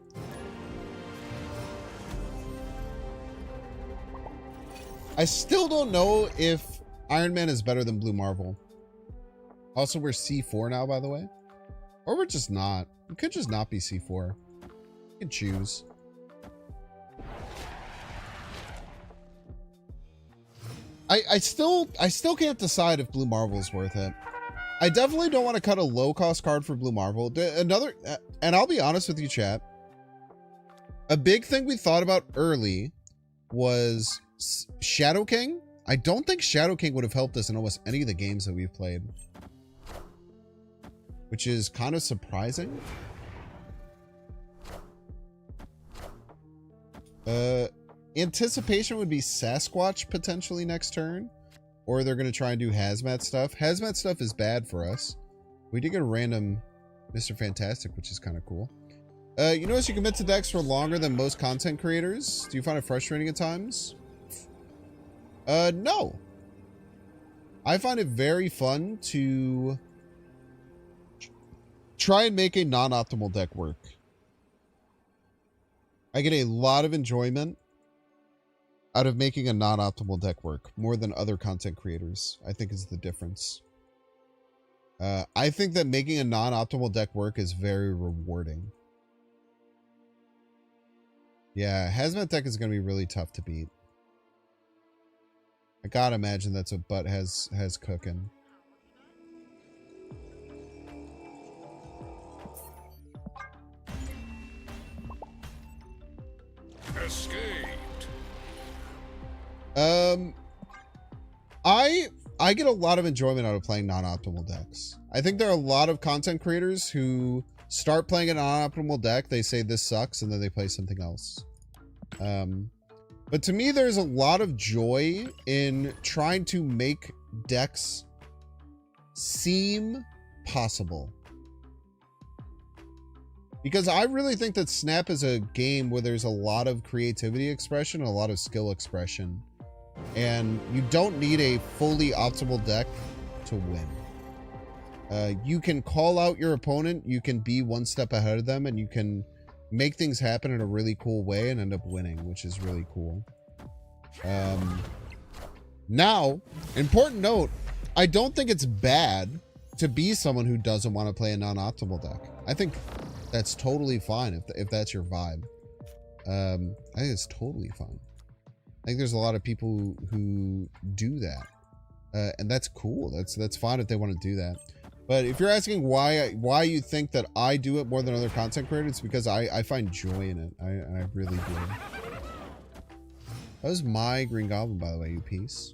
I still don't know if Iron Man is better than Blue Marvel. Also, we're C4 now, by the way. Or we're just not. We could just not be C4. You can choose. I still can't decide if Blue Marvel is worth it. I definitely don't want to cut a low-cost card for Blue Marvel. Another, and I'll be honest with you, chat. A big thing we thought about early was Shadow King. I don't think Shadow King would have helped us in almost any of the games that we've played, which is kind of surprising. Anticipation would be Sasquatch potentially next turn, or they're going to try and do Hazmat stuff. Hazmat stuff is bad for us. We did get a random Mr. Fantastic, which is kind of cool. You notice you commit to decks for longer than most content creators. Do you find it frustrating at times? No. I find it very fun to try and make a non-optimal deck work. I get a lot of enjoyment out of making a non-optimal deck work, more than other content creators, I think is the difference. I think that making a non-optimal deck work is very rewarding. Yeah, Hazmat deck is going to be really tough to beat. I gotta imagine that's what Butt has cooking. Escaped. I get a lot of enjoyment out of playing non-optimal decks. I think there are a lot of content creators who start playing a non-optimal deck, they say this sucks, and then they play something else. But to me, there's a lot of joy in trying to make decks seem possible. Because I really think that Snap is a game where there's a lot of creativity expression, a lot of skill expression. And you don't need a fully optimal deck to win. You can call out your opponent, you can be one step ahead of them, and you can make things happen in a really cool way and end up winning, which is really cool. Now, important note, I don't think it's bad to be someone who doesn't want to play a non-optimal deck. I think that's totally fine if that's your vibe. I think it's totally fine. I think there's a lot of people who do that, and that's cool. That's fine if they want to do that. But if you're asking why you think that I do it more than other content creators, it's because I find joy in it. I really do. That was my Green Goblin, by the way, you piece.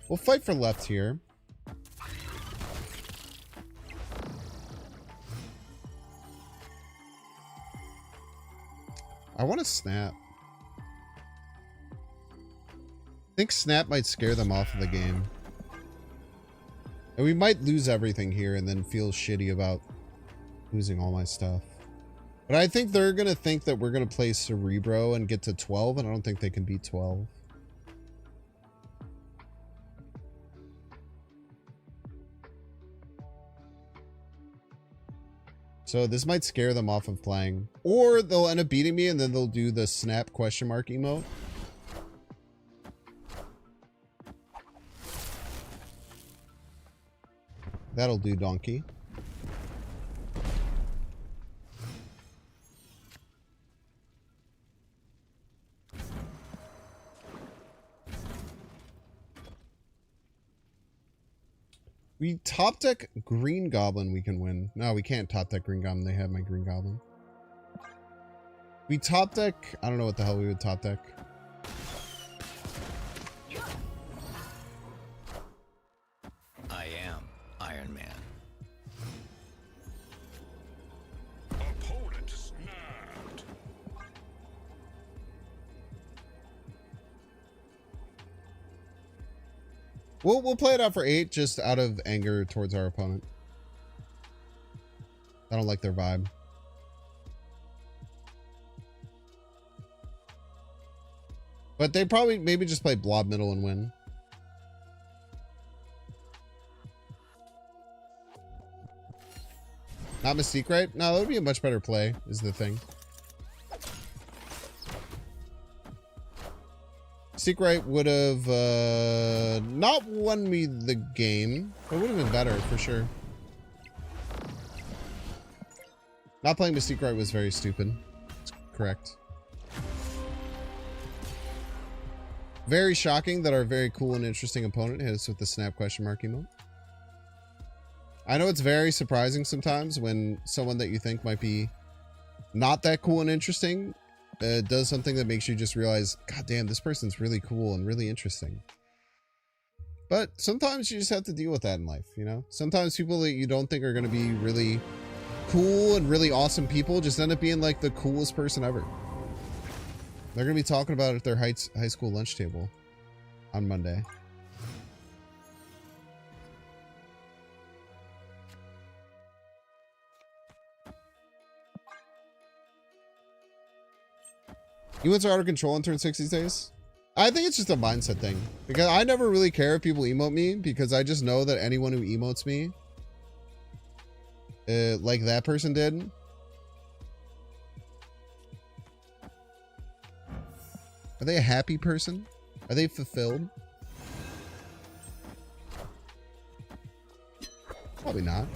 We'll fight for left here. I want to snap. I think snap might scare them off of the game. And we might lose everything here and then feel shitty about losing all my stuff. But I think they're going to think that we're going to play Cerebro and get to 12, and I don't think they can beat 12. So this might scare them off of playing. Or they'll end up beating me and then they'll do the snap question mark emote. That'll do, donkey. We top deck Green Goblin, we can win. No, we can't top deck Green Goblin. They have my Green Goblin. We top deck... I don't know what the hell we would top deck. We'll play it out for 8 just out of anger towards our opponent. I don't like their vibe. But they probably maybe just play blob middle and win. Not Mystique, right? No, that would be a much better play, is the thing. Mystique right would have not won me the game. It would have been better, for sure. Not playing Mystique right was very stupid. That's correct. Very shocking that our very cool and interesting opponent hit us with the snap question mark emote. I know it's very surprising sometimes when someone that you think might be not that cool and interesting does something that makes you just realize, God damn, this person's really cool and really interesting. But sometimes you just have to deal with that in life, you know? Sometimes people that you don't think are going to be really cool and really awesome people just end up being like the coolest person ever. They're going to be talking about it at their high school lunch table on Monday. Emotes are out of control in turn 6 these days. I think it's just a mindset thing. Because I never really care if people emote me, because I just know that anyone who emotes me, like that person did, are they a happy person? Are they fulfilled? Probably not.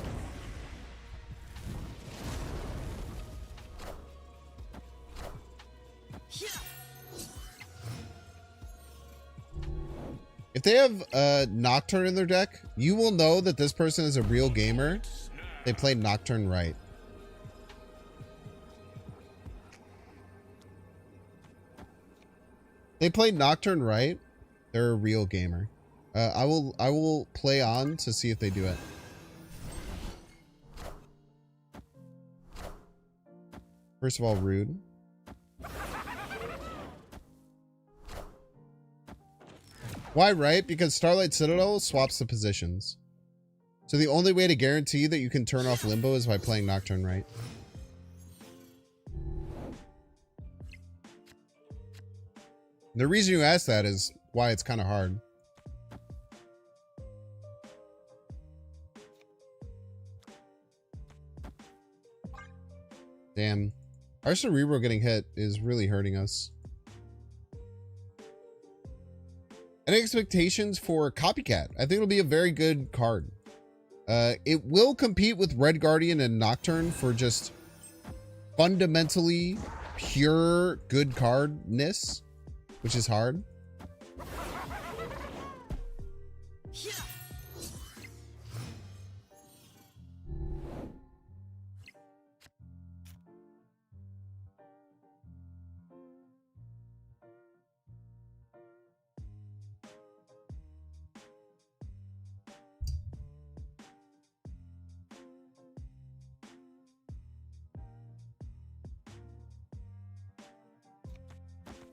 If they have Nocturne in their deck, you will know that this person is a real gamer. They play Nocturne right. They play Nocturne right. They're a real gamer. I will play on to see if they do it. First of all, rude. Why right? Because Starlight Citadel swaps the positions. So the only way to guarantee that you can turn off Limbo is by playing Nocturne right. The reason you ask that is why it's kind of hard. Damn. Our Cerebro getting hit is really hurting us. Any expectations for Copycat? I think it'll be a very good card. It will compete with Red Guardian and Nocturne for just fundamentally pure good cardness, which is hard.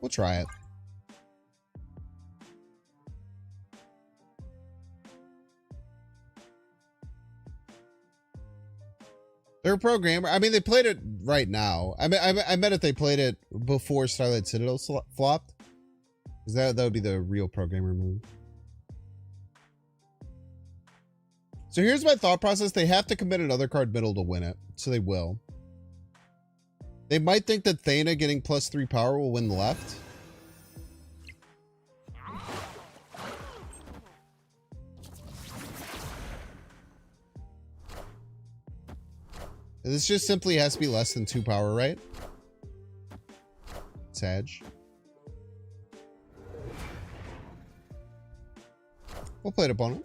We'll try it. They're a programmer. I mean, they played it right now. I meant if they played it before Starlight Citadel flopped. Because that would be the real programmer move. So here's my thought process. They have to commit another card middle to win it. So they will. They might think that Thana getting +3 power will win the left. This just simply has to be less than 2 power, right? Sag. We'll play it opponent.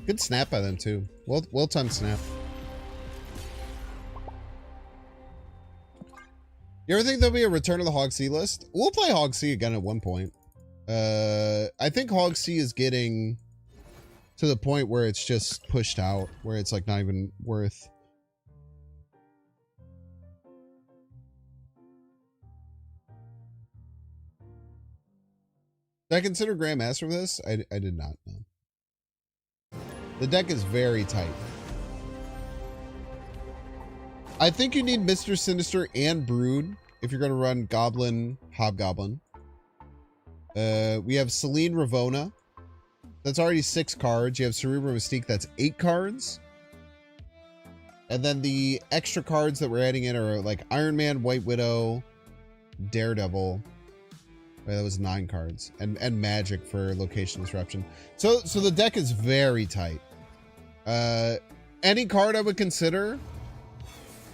Good snap by them too. Well timed snap. You ever think there'll be a return of the Hog C list? We'll play Hog C again at one point. I think Hog C is getting to the point where it's just pushed out, where it's like not even worth. Did I consider Grandmaster for this? I did not know. The deck is very tight. I think you need Mr. Sinister and Brood if you're going to run Goblin, Hobgoblin. We have Celine Ravona. That's already 6 cards. You have Cerebro Mystique. That's 8 cards. And then the extra cards that we're adding in are like Iron Man, White Widow, Daredevil. Right, that was 9 cards. And Magic for Location Disruption. So the deck is very tight. Any card I would consider.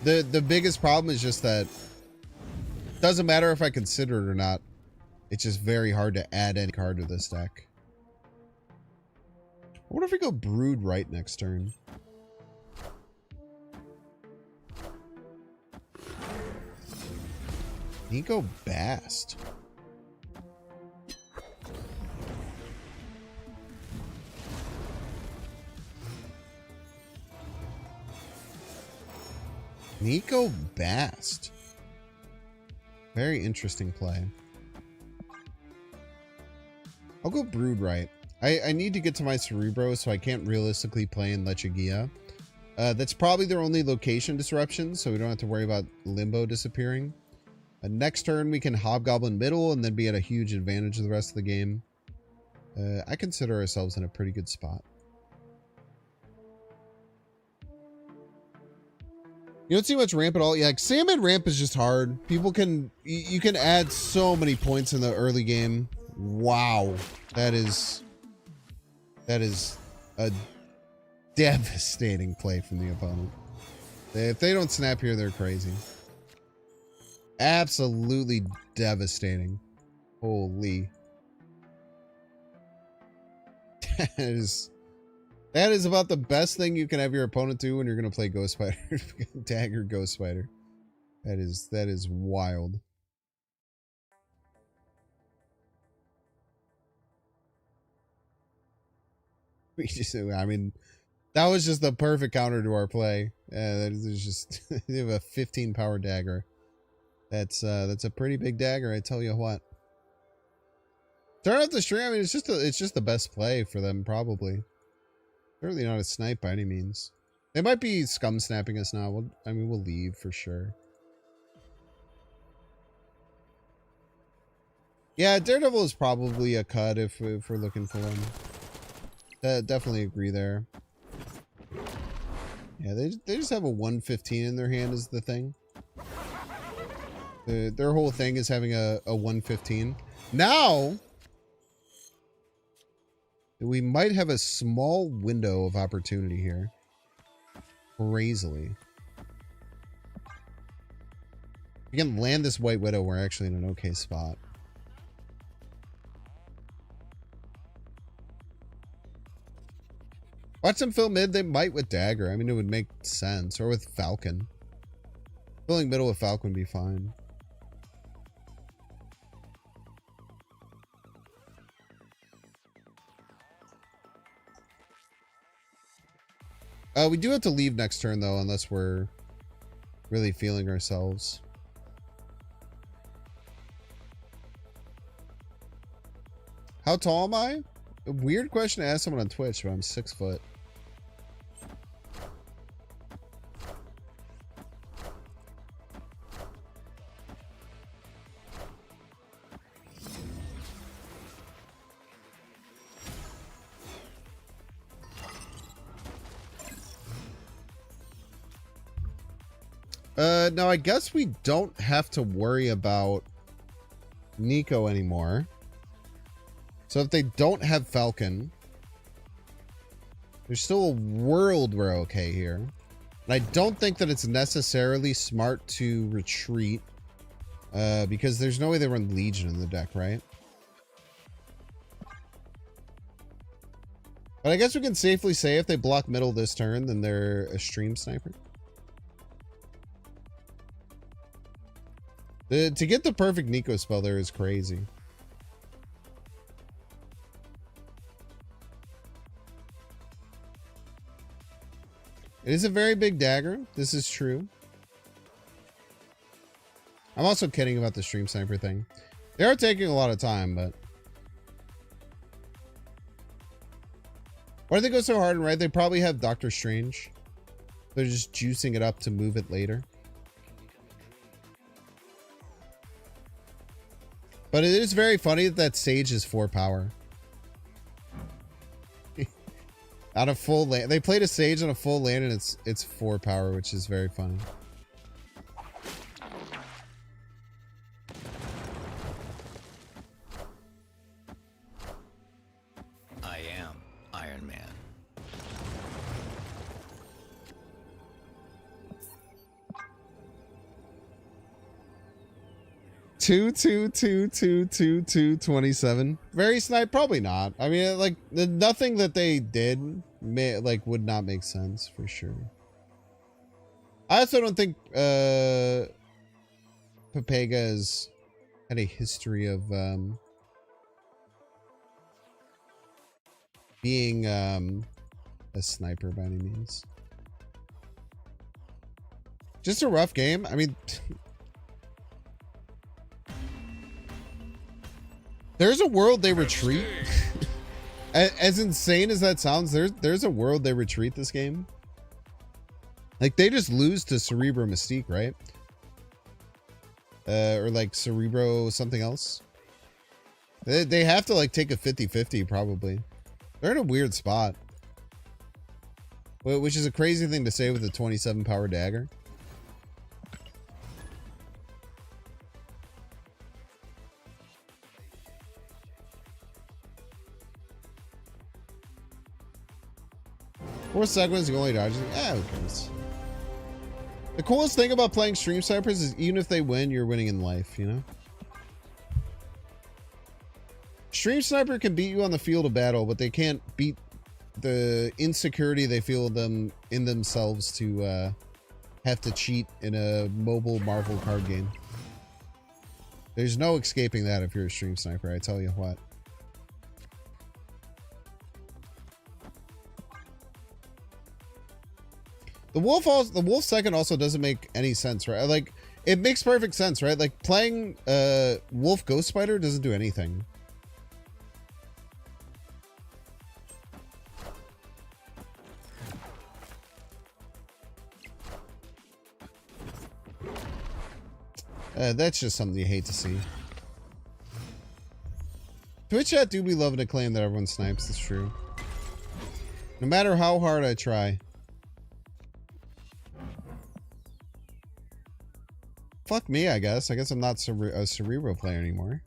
The biggest problem is just that it doesn't matter if I consider it or not. It's just very hard to add any card to this deck. What if we go Brood right next turn? Nico Bast. Nico Bast. Very interesting play. I'll go Brood right. I need to get to my Cerebro, so I can't realistically play in Lechagia. That's probably their only location disruption, so we don't have to worry about Limbo disappearing. Next turn, we can Hobgoblin middle and then be at a huge advantage of the rest of the game. I consider ourselves in a pretty good spot. You don't see much ramp at all. Yeah, like Salmon ramp is just hard. People can... You can add so many points in the early game. Wow. That is a devastating play from the opponent. If they don't snap here, they're crazy. Absolutely devastating. Holy. That is about the best thing you can have your opponent do when you're going to play Ghost Spider. Dagger Ghost Spider. That is wild. I mean, that was just the perfect counter to our play. That is just they have a 15 power dagger. That's a pretty big dagger, I tell you what. Turn off the stream. I mean, it's just the best play for them, probably. Certainly not a snipe by any means. They might be scum snapping us now. We'll leave for sure. Yeah, Daredevil is probably a cut if we're looking for one. Definitely agree there. Yeah, they just have a 115 in their hand is the thing. Their whole thing is having a 115. Now, we might have a small window of opportunity here. Crazily. If we can land this White Widow, we're actually in an okay spot. Watch them fill mid, they might with Dagger. I mean, it would make sense. Or with Falcon. Filling middle with Falcon would be fine. We do have to leave next turn, though, unless we're really feeling ourselves. How tall am I? A weird question to ask someone on Twitch, but I'm 6 foot. Now I guess we don't have to worry about Nico anymore. So if they don't have Falcon, there's still a world we're okay here. And I don't think that it's necessarily smart to retreat, because there's no way they run Legion in the deck, right? But I guess we can safely say if they block middle this turn, then they're a stream sniper. To get the perfect Nico spell there is crazy. It is a very big dagger. This is true. I'm also kidding about the stream sniper thing. They are taking a lot of time, but Why do they go so hard and right? They probably have Doctor Strange. They're just juicing it up to move it later. But it is very funny that Sage is 4 power. On a full land. They played a Sage on a full land and it's 4 power, which is very funny. I am Iron Man. 27. Very snipe, probably not. I mean, like nothing that they did would not make sense for sure. I also don't think Pepega has had a history of being a sniper by any means. Just a rough game. I mean, there's a world they retreat. As insane as that sounds, there's a world they retreat this game. Like they just lose to Cerebro Mystique, right? Or like Cerebro something else. They have to like take a 50-50 probably. They're in a weird spot. Which is a crazy thing to say with a 27 power dagger. Four seconds, you only dodge. Yeah, who cares? The coolest thing about playing Stream Snipers is even if they win, you're winning in life, you know? Stream Sniper can beat you on the field of battle, but they can't beat the insecurity they feel them in themselves to have to cheat in a mobile Marvel card game. There's no escaping that if you're a Stream Sniper, I tell you what. The Wolf second also doesn't make any sense, right? Like, it makes perfect sense, right? Like, playing Wolf Ghost Spider doesn't do anything. That's just something you hate to see. Twitch chat do be loving to claim that everyone snipes, it's true. No matter how hard I try. Fuck me, I guess. I guess I'm not a Cerebro player anymore.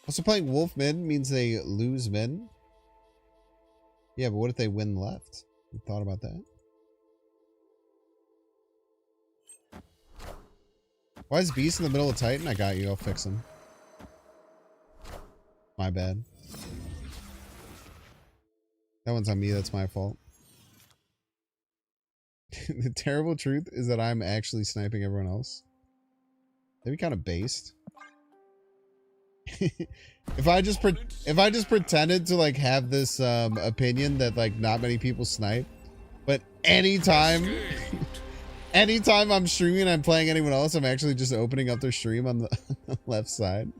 Also, playing Wolf mid means they lose mid. Yeah, but what if they win left? You thought about that? Why is Beast in the middle of Titan? I got you. I'll fix him. My bad. That one's on me. That's my fault. The terrible truth is that I'm actually sniping everyone else. That'd be kind of based. If I just pretended to like have this opinion that like not many people snipe, but anytime I'm streaming and I'm playing anyone else, I'm actually just opening up their stream on the left side.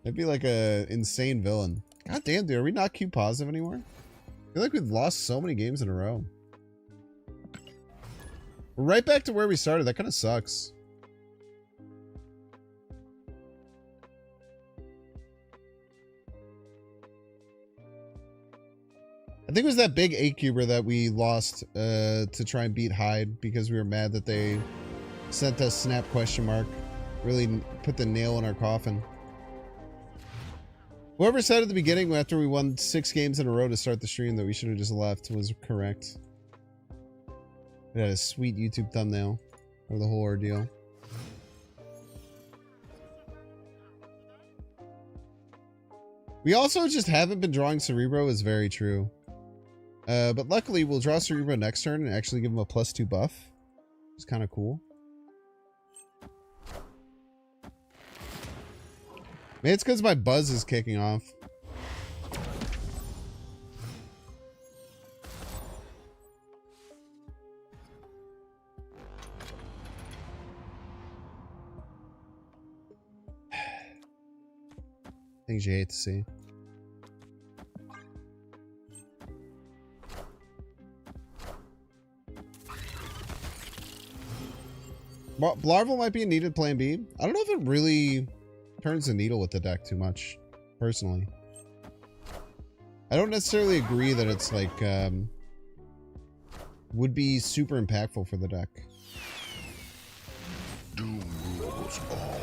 That'd be like a insane villain. God damn, dude, are we not Q positive anymore? I feel like we've lost so many games in a row. We're right back to where we started. That kind of sucks. I think it was that big 8-cuber that we lost to try and beat Hyde because we were mad that they sent us snap ? Really put the nail in our coffin. Whoever said at the beginning after we won 6 games in a row to start the stream that we should have just left was correct. It had a sweet YouTube thumbnail of the whole ordeal. We also just haven't been drawing Cerebro is very true. But luckily we'll draw Cerebro next turn and actually give him a +2 buff. It's kind of cool. Maybe it's because my buzz is kicking off. Things you hate to see. Blarvel might be a needed plan B. I don't know if it really turns the needle with the deck too much, personally. I don't necessarily agree that it's like, would be super impactful for the deck. Doom rules all.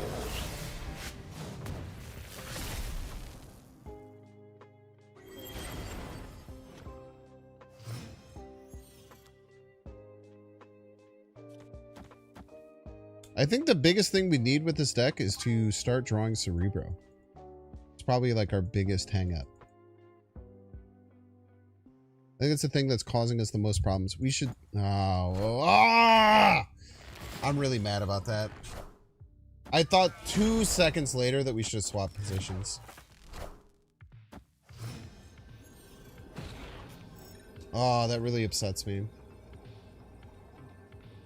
I think the biggest thing we need with this deck is to start drawing Cerebro. It's probably like our biggest hang up. I think it's the thing that's causing us the most problems. We should... I'm really mad about that. I thought 2 seconds later that we should swap positions. Oh, that really upsets me.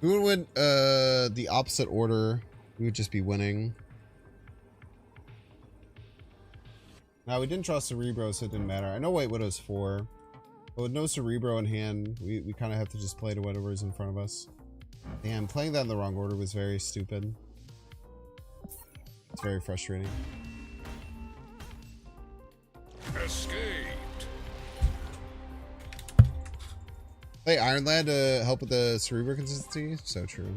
We would win the opposite order. We would just be winning. Now, we didn't draw Cerebro, so it didn't matter. I know White Widow's 4. But with no Cerebro in hand, we kind of have to just play to whatever's in front of us. Damn, playing that in the wrong order was very stupid. It's very frustrating. Escaped. Play Iron Lad to help with the Cerebro consistency? So true.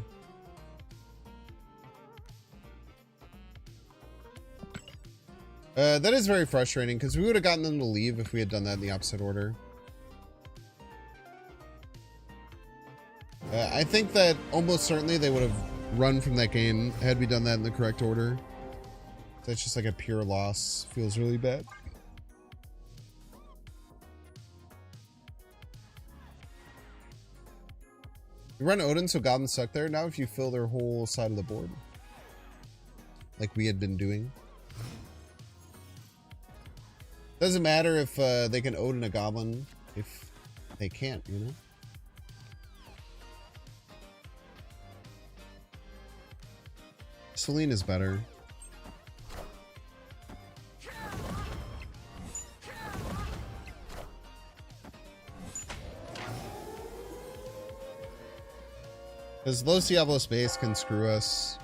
That is very frustrating, because we would have gotten them to leave if we had done that in the opposite order. I think that almost certainly they would have run from that game had we done that in the correct order. That's just like a pure loss. Feels really bad. You run Odin so goblins suck there. Now if you fill their whole side of the board. Like we had been doing. Doesn't matter if they can Odin a goblin if they can't, you know? Celine is better. Because Los Diablos base can screw us.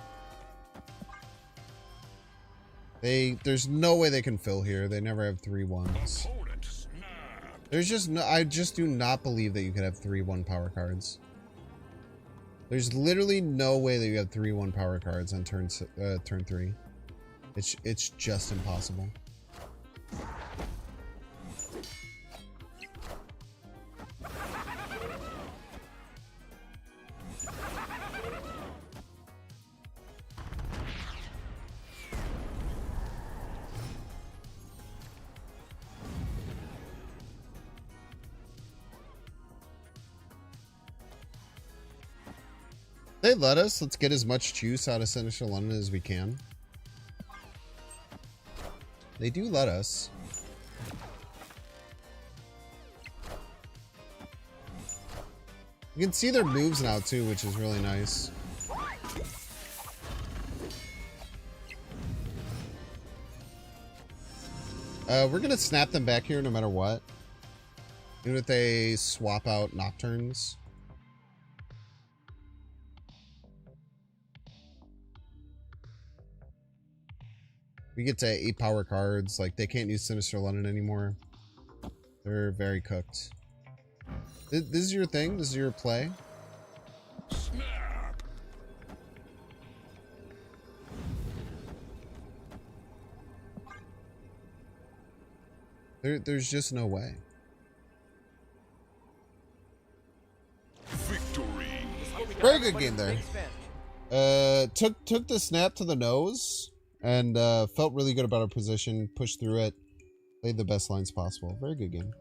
There's no way they can fill here. They never have 3/1s. There's just no, I just do not believe that you could have 3/1 power cards. There's literally no way that you have 3/1 power cards on turn 3. It's just impossible. They let us. Let's get as much juice out of Sinister London as we can. They do let us. You can see their moves now too, which is really nice. We're gonna snap them back here no matter what. Even if they swap out Nocturnes. We get to 8 power cards. Like, they can't use Sinister London anymore. They're very cooked. This is your thing? This is your play? Snap. There's just no way. Victory. Very good game there. Took the snap to the nose and felt really good about our position, pushed through it, played the best lines possible. Very good game.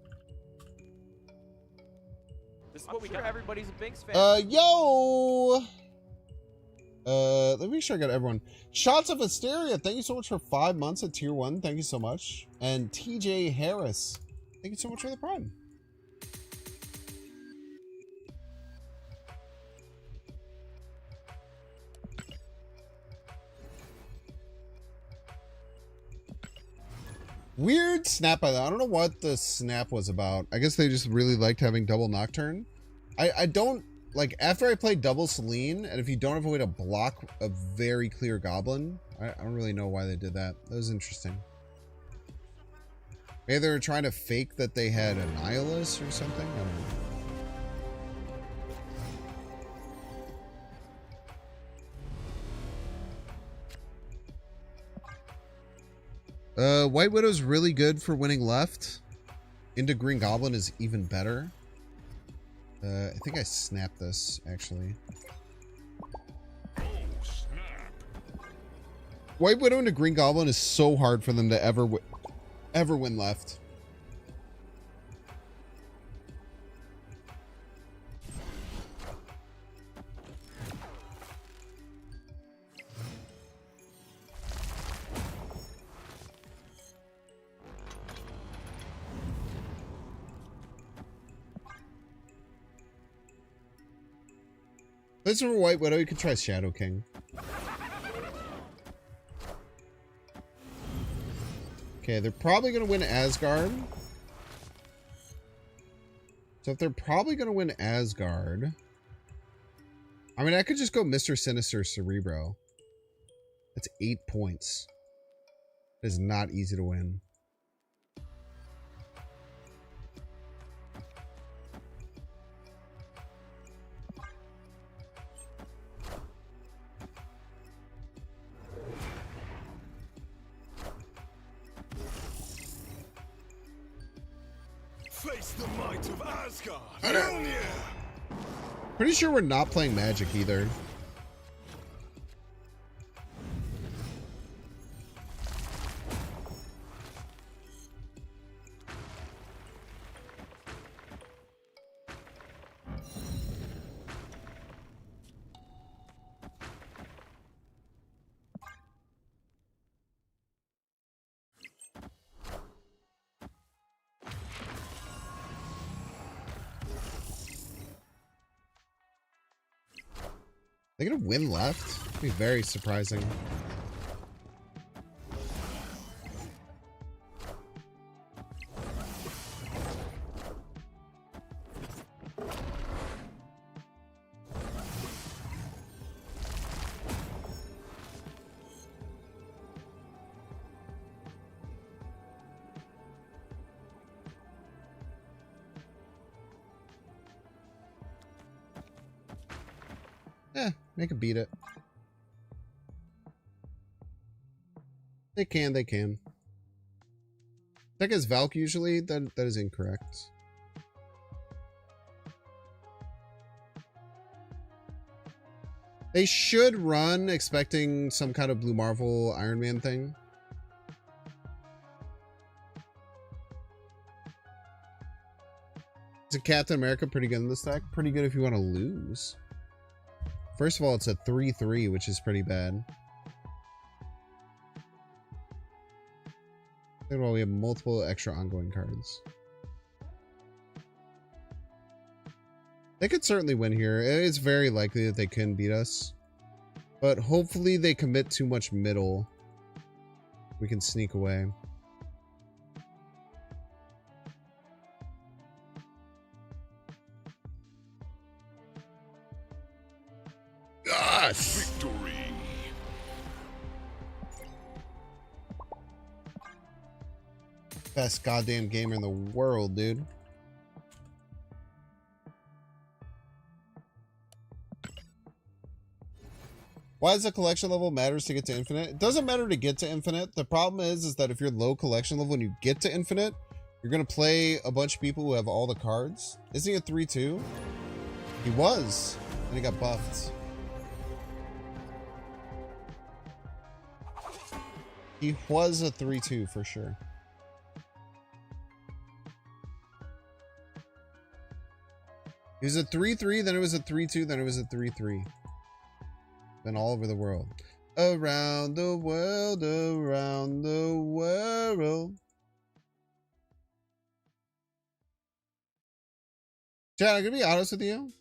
This is what we got. Everybody's a Binks fan. Yo! Let me make sure I got everyone. Shots of Hysteria, thank you so much for 5 months at tier 1. Thank you so much. And TJ Harris, thank you so much for the prime. Weird snap by that. I don't know what the snap was about. I guess they just really liked having double Nocturne. I don't, like, after I played double Celine, and if you don't have a way to block a very clear Goblin, I don't really know why they did that. That was interesting. Maybe they were trying to fake that they had a Nihilus or something? I don't know. White Widow's really good for winning left. Into Green Goblin is even better. I think I snapped this, actually. Oh, snap. White Widow into Green Goblin is so hard for them to ever win left. This is for White Widow, you could try Shadow King. Okay, they're probably going to win Asgard. So if they're probably going to win Asgard... I mean, I could just go Mr. Sinister Cerebro. That's 8 points. It is not easy to win. Face the might of Asgard. Mjolnir. Pretty sure we're not playing Magic either. They're gonna win left? That'd be very surprising. Yeah, they can beat it. They can, they can. That is Valk usually. That is incorrect. They should run expecting some kind of Blue Marvel Iron Man thing. Is a Captain America pretty good in this deck? Pretty good if you want to lose. First of all, it's a 3/3, which is pretty bad. Second of all, we have multiple extra ongoing cards. They could certainly win here. It's very likely that they can beat us. But hopefully they commit too much middle. We can sneak away. Yes! Victory. Best goddamn gamer in the world, dude. Why does the collection level matters to get to infinite? It doesn't matter to get to infinite. The problem is that if you're low collection level and you get to infinite, you're going to play a bunch of people who have all the cards. Isn't he a 3/2? He was. And he got buffed. He was a 3/2 for sure. He was a 3/3, then it was a 3/2, then it was a 3/3. Been all over the world. Around the world, around the world. Chad, I'm gonna be honest with you.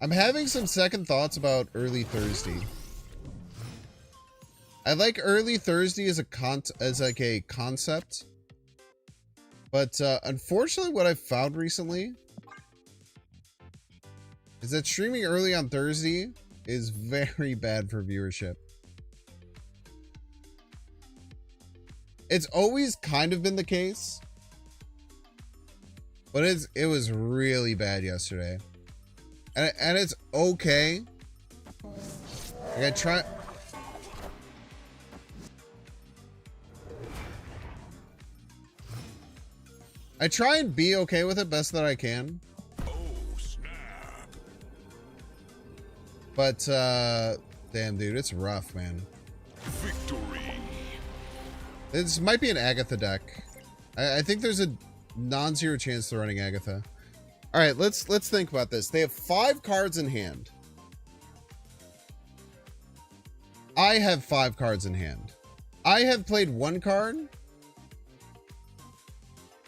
I'm having some second thoughts about early Thursday. I like early Thursday as a concept, but unfortunately, what I've found recently is that streaming early on Thursday is very bad for viewership. It's always kind of been the case, but it was really bad yesterday, and it's okay. Like I try and be okay with it best that I can. Oh, snap. But damn dude, it's rough, man. Victory. This might be an Agatha deck. I think there's a non-zero chance they're running Agatha. All right, let's think about this. They have 5 cards in hand. I have 5 cards in hand. I have played 1 card.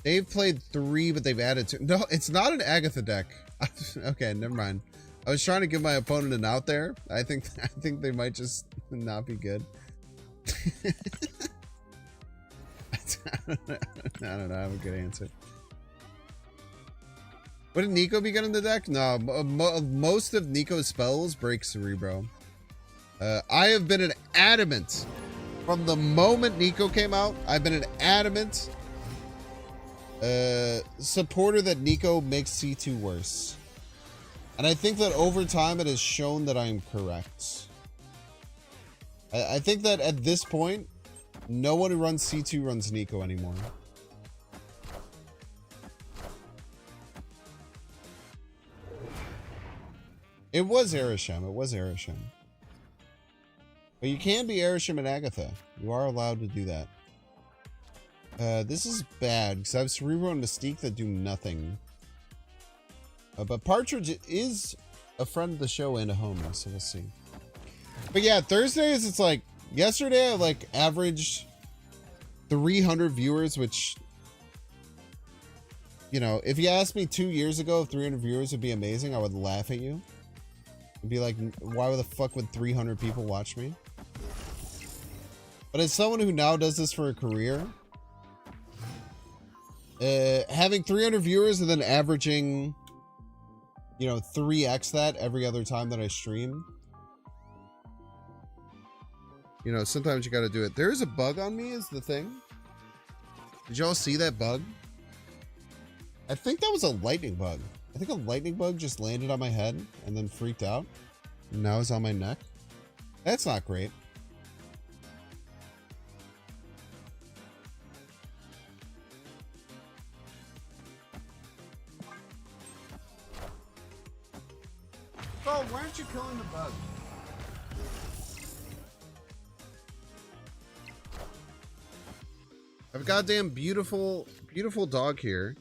They've played 3, but they've added 2. No, it's not an Agatha deck. Okay, never mind. I was trying to give my opponent an out there. I think they might just not be good. I don't know. I have a good answer. What did Nico be getting in the deck? No, most of Nico's spells break Cerebro. I have been an adamant from the moment Nico came out. I've been an adamant supporter that Nico makes C2 worse. And I think that over time it has shown that I am correct. I think that at this point, no one who runs C2 runs Nico anymore. It was Arishem. It was Arishem. But you can be Arishem and Agatha. You are allowed to do that. This is bad because I have Cerebro and Mystique that do nothing. But Partridge is a friend of the show and a homer, so we'll see. But yeah, Thursdays, it's like, yesterday I like averaged 300 viewers, which, you know, if you asked me 2 years ago if 300 viewers would be amazing, I would laugh at you. I'd be like, why the fuck would 300 people watch me? But as someone who now does this for a career, having 300 viewers and then averaging, you know, 3x that every other time that I stream, you know, sometimes you got to do it. There is a bug on me is the thing. Did y'all see that bug? I think that was a lightning bug. I think a lightning bug just landed on my head and then freaked out. And now it's on my neck. That's not great. Oh, why aren't you killing the bug? I have a goddamn beautiful, beautiful dog here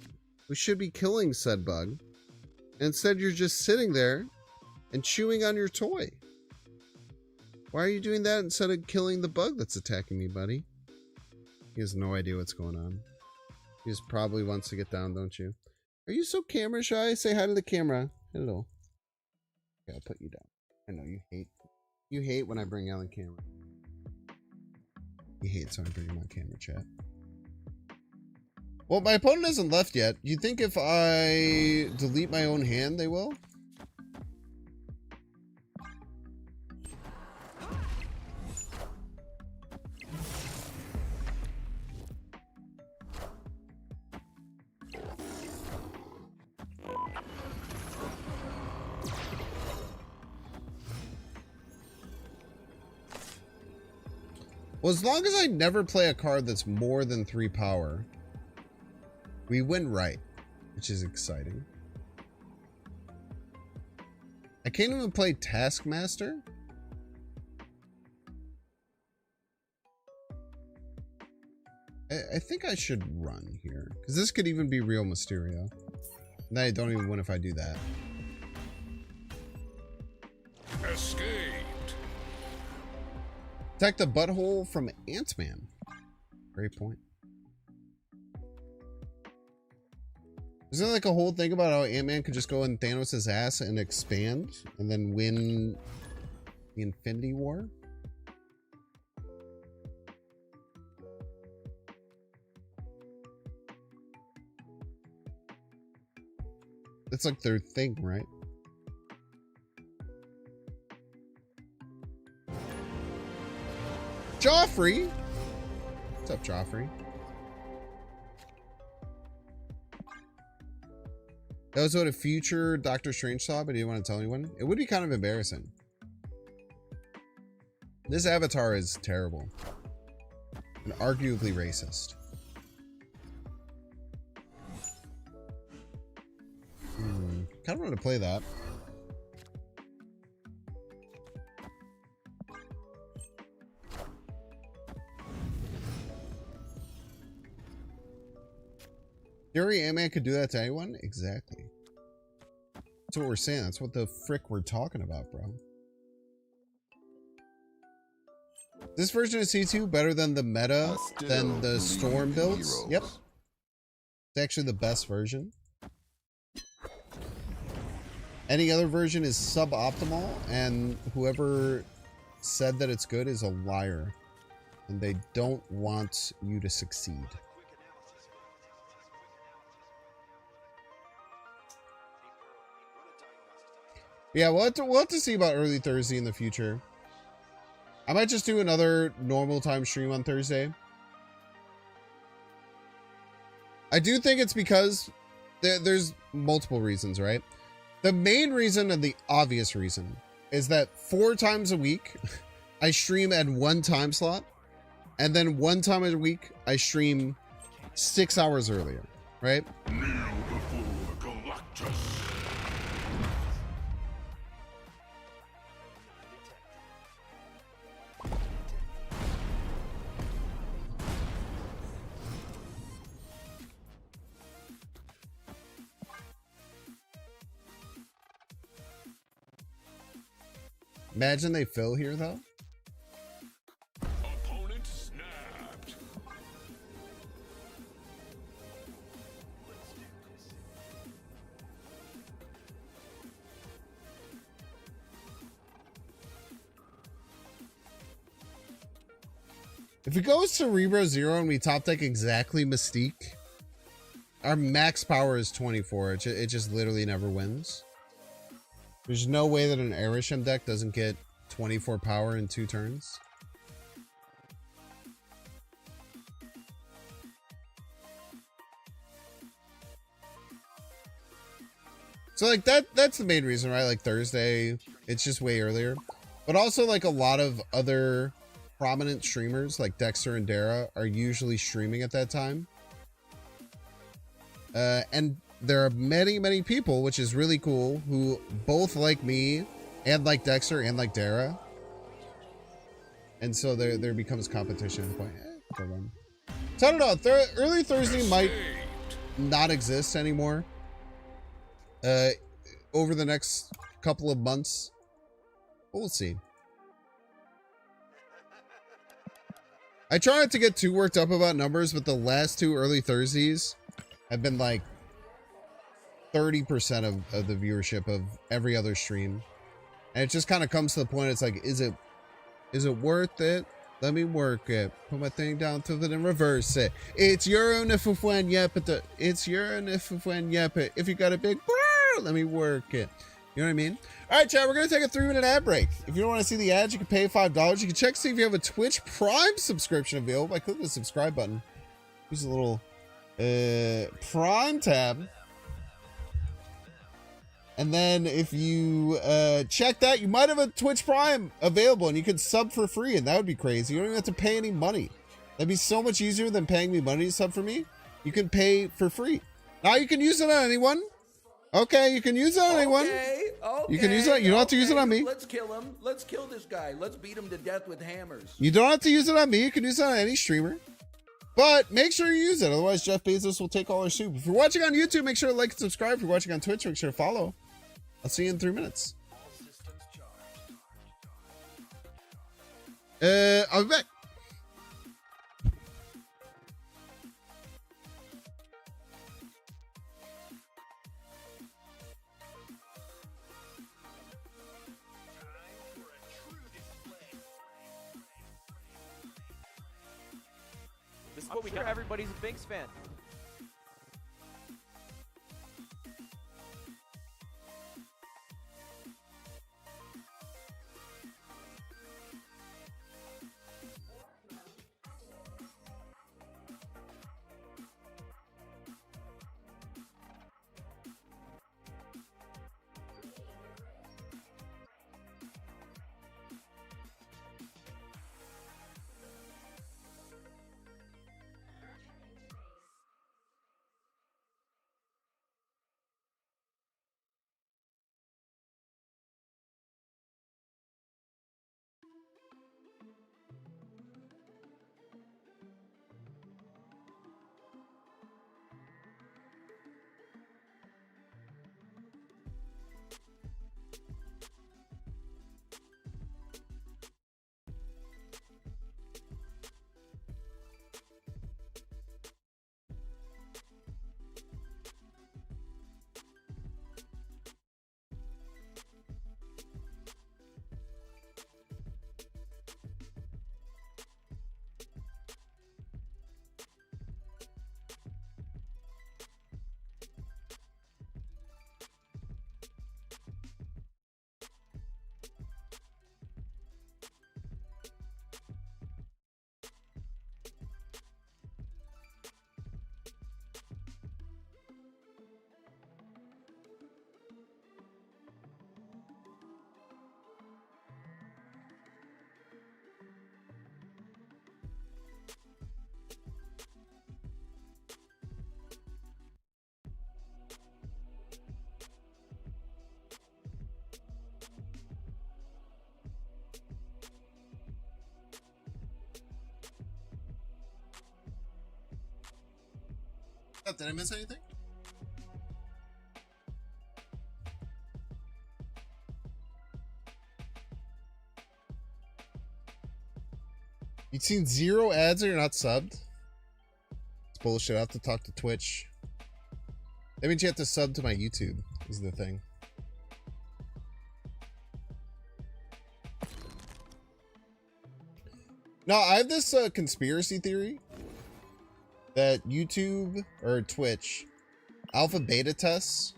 who should be killing said bug. And instead you're just sitting there and chewing on your toy. Why are you doing that instead of killing the bug that's attacking me, buddy? He has no idea what's going on. He just probably wants to get down, don't you? Are you so camera shy? Say hi to the camera. Hello. Okay, I'll put you down. I know you hate when I bring Alan camera. You hate when I bring him on camera, chat. Well, my opponent hasn't left yet. You think if I delete my own hand, they will? Well, as long as I never play a card that's more than 3 power, we win right, which is exciting. I can't even play Taskmaster. I think I should run here, because this could even be real Mysterio. And I don't even win if I do that. Escaped. Protect the butthole from Ant-Man. Great point. Isn't there like a whole thing about how Ant-Man could just go in Thanos' ass and expand and then win the Infinity War? That's like their thing, right? Joffrey! What's up, Joffrey? That was what a future Doctor Strange saw, but he didn't want to tell anyone. It would be kind of embarrassing. This avatar is terrible. And arguably racist. Kind of want to play that. Fury Ant-Man could do that to anyone? Exactly. That's what we're saying. That's what the frick we're talking about, bro. This version of C2 better than the meta, than the Storm builds? Heroes. Yep. It's actually the best version. Any other version is suboptimal, and whoever said that it's good is a liar. And they don't want you to succeed. Yeah, we'll have to see about early Thursday in the future. I might just do another normal time stream on Thursday. I do think it's because there's multiple reasons, right? The main reason and the obvious reason is that 4 times a week I stream at one time slot, and then 1 time a week I stream 6 hours earlier, right? Imagine they fill here, though. Opponent snapped. If it goes Cerebro 0 and we top deck exactly Mystique, our max power is 24. It just literally never wins. There's no way that an Erisham deck doesn't get 24 power in 2 turns. So like that's the main reason, right? Like Thursday, it's just way earlier. But also like a lot of other prominent streamers like Dexter and Dara are usually streaming at that time. And there are many people, which is really cool, who both like me and like Dexter and like Dara. And so there becomes competition. So I don't know. Early Thursday might not exist anymore. Over the next couple of months. We'll see. I try not to get too worked up about numbers, but the last 2 early Thursdays have been like 30% of the viewership of every other stream. And it just kind of comes to the point, it's like, is it worth it? Let me work it. Put my thing down, tilt it, and reverse it. It's your own if when yep, it's your own if when yep. If you got a big, let me work it. You know what I mean? All right, chat, we're going to take a 3-minute ad break. If you don't want to see the ads, you can pay $5. You can check to see if you have a Twitch Prime subscription available by clicking the subscribe button. Use a little Prime tab. And then if you check that, you might have a Twitch Prime available and you could sub for free, and that would be crazy. You don't even have to pay any money. That'd be so much easier than paying me money to sub for me. You can pay for free. Now you can use it on anyone. Okay, you can use it on anyone. Okay. You can use it. You don't have to use it on me. Let's kill him. Let's kill this guy. Let's beat him to death with hammers. You don't have to use it on me. You can use it on any streamer. But make sure you use it. Otherwise, Jeff Bezos will take all our soup. If you're watching on YouTube, make sure to like and subscribe. If you're watching on Twitch, make sure to follow. I'll see you in 3 minutes. I'll be back. This is what we do. Everybody's a Binks fan. Oh, did I miss anything? You've seen 0 ads or you're not subbed? It's bullshit. I have to talk to Twitch. That means you have to sub to my YouTube, is the thing. No, I have this conspiracy theory that YouTube or Twitch alpha beta tests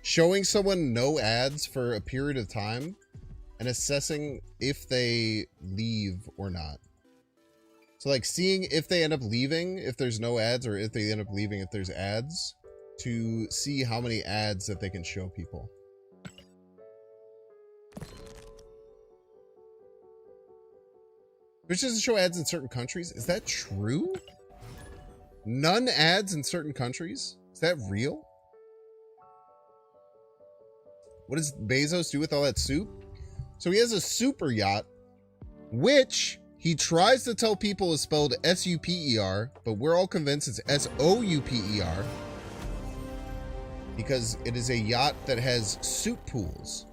showing someone no ads for a period of time and assessing if they leave or not. So like seeing if they end up leaving if there's no ads, or if they end up leaving if there's ads, to see how many ads that they can show people. Which doesn't show ads in certain countries. Is that true? None ads in certain countries? Is that real? What does Bezos do with all that soup? So he has a super yacht, which he tries to tell people is spelled S-U-P-E-R, but we're all convinced it's S-O-U-P-E-R, because it is a yacht that has soup pools.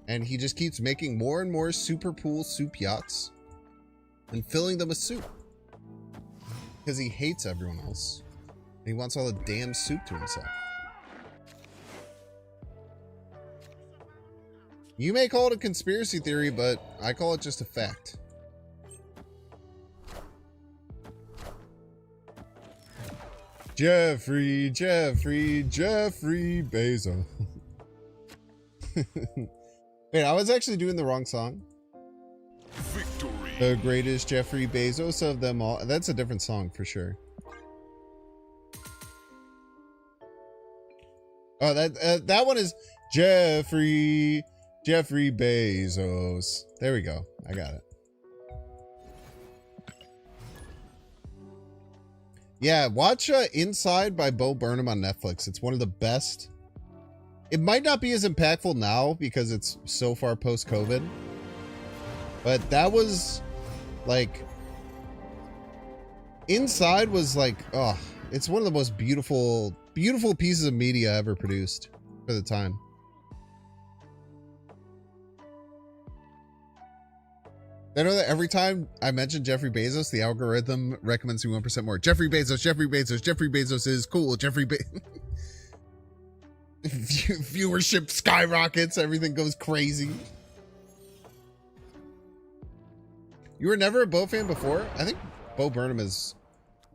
And he just keeps making more and more super pool soup yachts and filling them with soup. Because he hates everyone else. And he wants all the damn soup to himself. You may call it a conspiracy theory, but I call it just a fact. Jeffrey Bezos. Wait, I was actually doing the wrong song. Victory. The greatest Jeffrey Bezos of them all. That's a different song for sure. Oh, that one is Jeffrey Bezos. There we go. I got it. Yeah, watch Inside by Bo Burnham on Netflix. It's one of the best. It might not be as impactful now because it's so far post-COVID. But that was like... Inside was like, oh, it's one of the most beautiful pieces of media ever produced for the time. I know that every time I mention Jeffrey Bezos, the algorithm recommends me 1% more. Jeffrey Bezos is cool. Viewership skyrockets. Everything goes crazy. You were never a Bo fan before? I think Bo Burnham has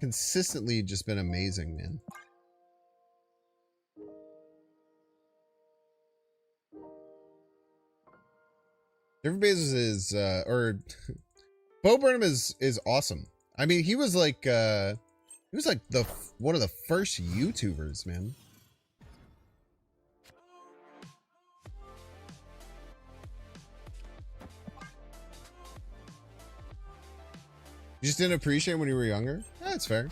consistently just been amazing, man. Jeffrey Bezos is, Bo Burnham is awesome. I mean, he was like one of the first YouTubers, man. You just didn't appreciate when you were younger? That's fair.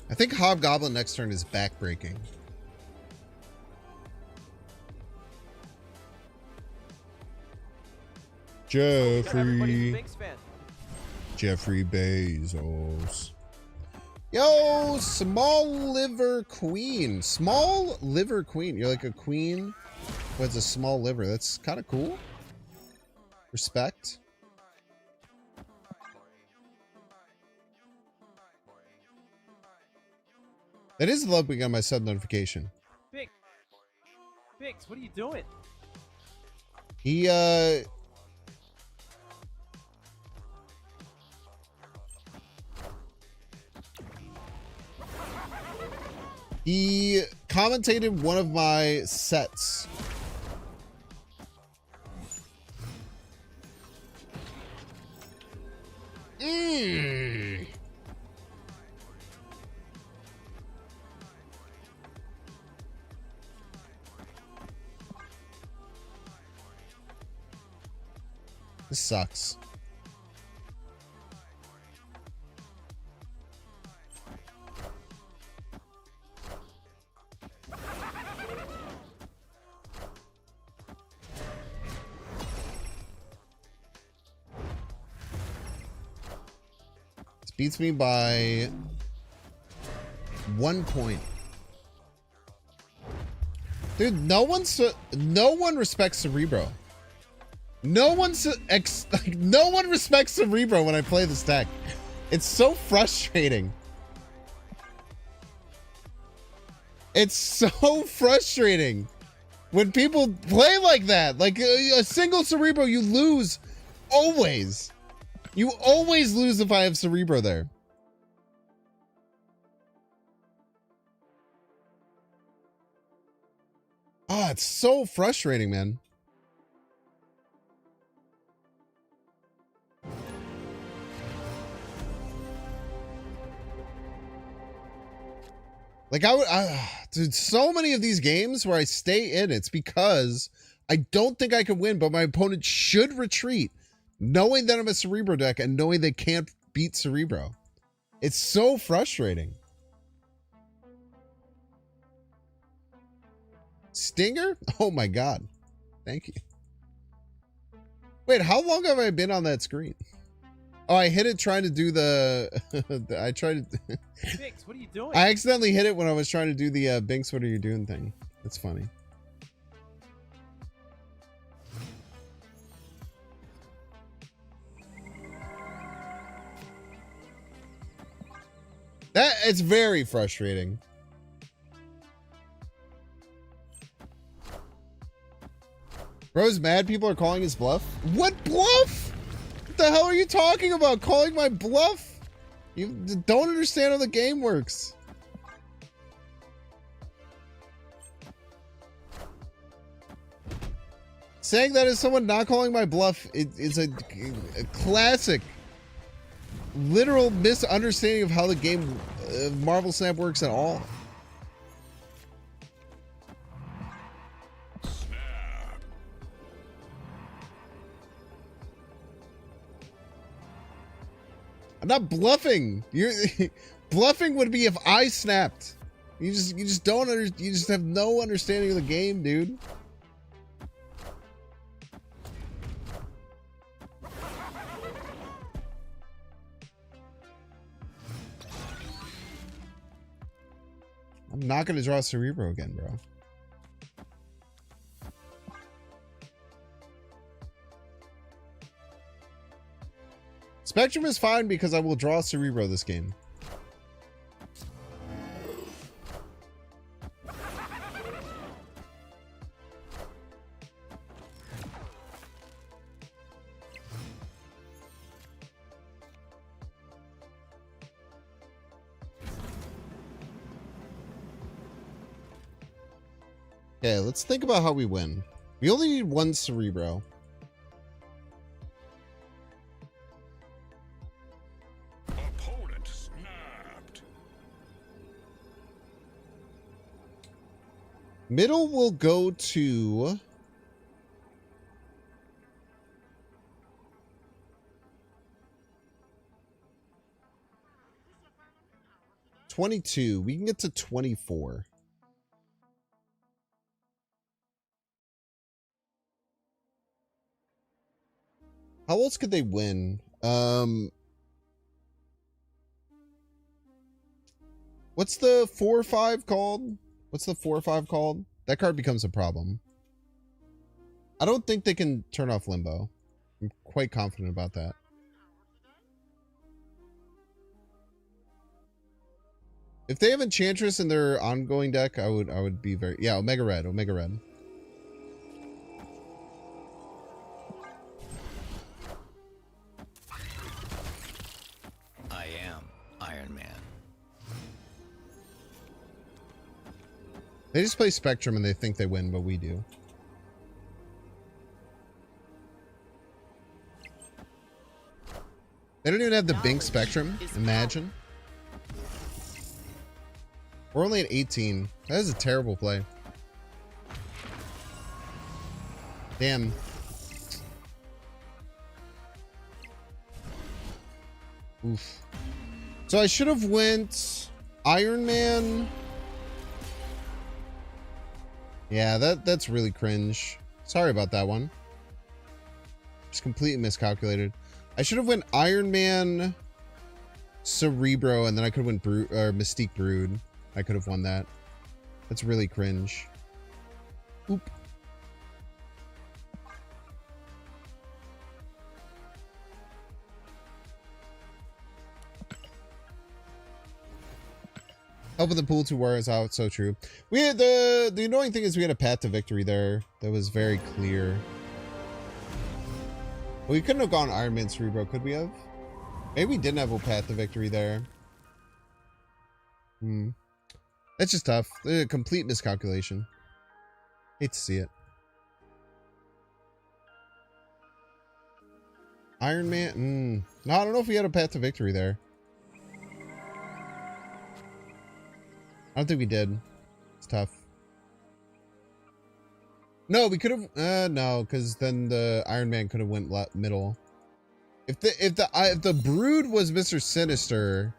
I think Hobgoblin next turn is backbreaking. Jeffrey Bezos. Yo, small liver queen. Small liver queen. You're like a queen who has a small liver. That's kind of cool. Respect. That is the love we got my sub notification. Biggs, what are you doing? He commentated one of my sets. This sucks. Beats me by 1 point. Dude, no one respects Cerebro. No one respects Cerebro when I play this deck. It's so frustrating. It's so frustrating when people play like that. Like a single Cerebro, you lose always. You always lose if I have Cerebro there. Ah, it's so frustrating, man. Like dude, so many of these games where I stay in, it's because I don't think I can win, but my opponent should retreat, knowing that I'm a Cerebro deck and knowing they can't beat Cerebro. It's so frustrating. Stinger? Oh my god. Thank you. Wait, how long have I been on that screen? Oh, I hit it trying to do the... I tried to... Bix, what are you doing? I accidentally hit it when I was trying to do the Binks, what are you doing thing. That's funny. It's very frustrating. Bro's mad people are calling his bluff. What bluff? What the hell are you talking about? Calling my bluff? You don't understand how the game works. Saying that as someone not calling my bluff is a classic, literal misunderstanding of how the game Marvel Snap works at all. I'm not bluffing. Bluffing would be if I snapped. You just don't you just have no understanding of the game, dude. I'm not going to draw Cerebro again, bro. Spectrum is fine because I will draw Cerebro this game. Okay, let's think about how we win. We only need one Cerebro. Opponent snapped. Middle will go to... $22. We can get to 24. How else could they win? What's the 4/5 called? What's the 4/5 called? That card becomes a problem. I don't think they can turn off Limbo. I'm quite confident about that. If they have Enchantress in their ongoing deck, I would be very... Yeah, Omega Red. Omega Red. I am Iron Man. They just play Spectrum and they think they win, but we do. They don't even have the Bink Spectrum. Imagine. We're only at 18. That is a terrible play. Damn. Oof. So I should have went Iron Man. Yeah, that's really cringe. Sorry about that one. Just completely miscalculated. I should have went Iron Man, Cerebro, and then I could win Mystique Brood. I could have won that. That's really cringe. Oop. Helping the pool 2 warriors out, so true. We had the annoying thing is we had a path to victory there that was very clear. We couldn't have gone Iron Man Cerebro, could we have? Maybe we didn't have a path to victory there. That's just tough. A complete miscalculation. Hate to see it. Iron Man. No, I don't know if we had a path to victory there. I don't think we did. It's tough. No, we could have. No, because then the Iron Man could have went middle. If the Brood was Mr. Sinister,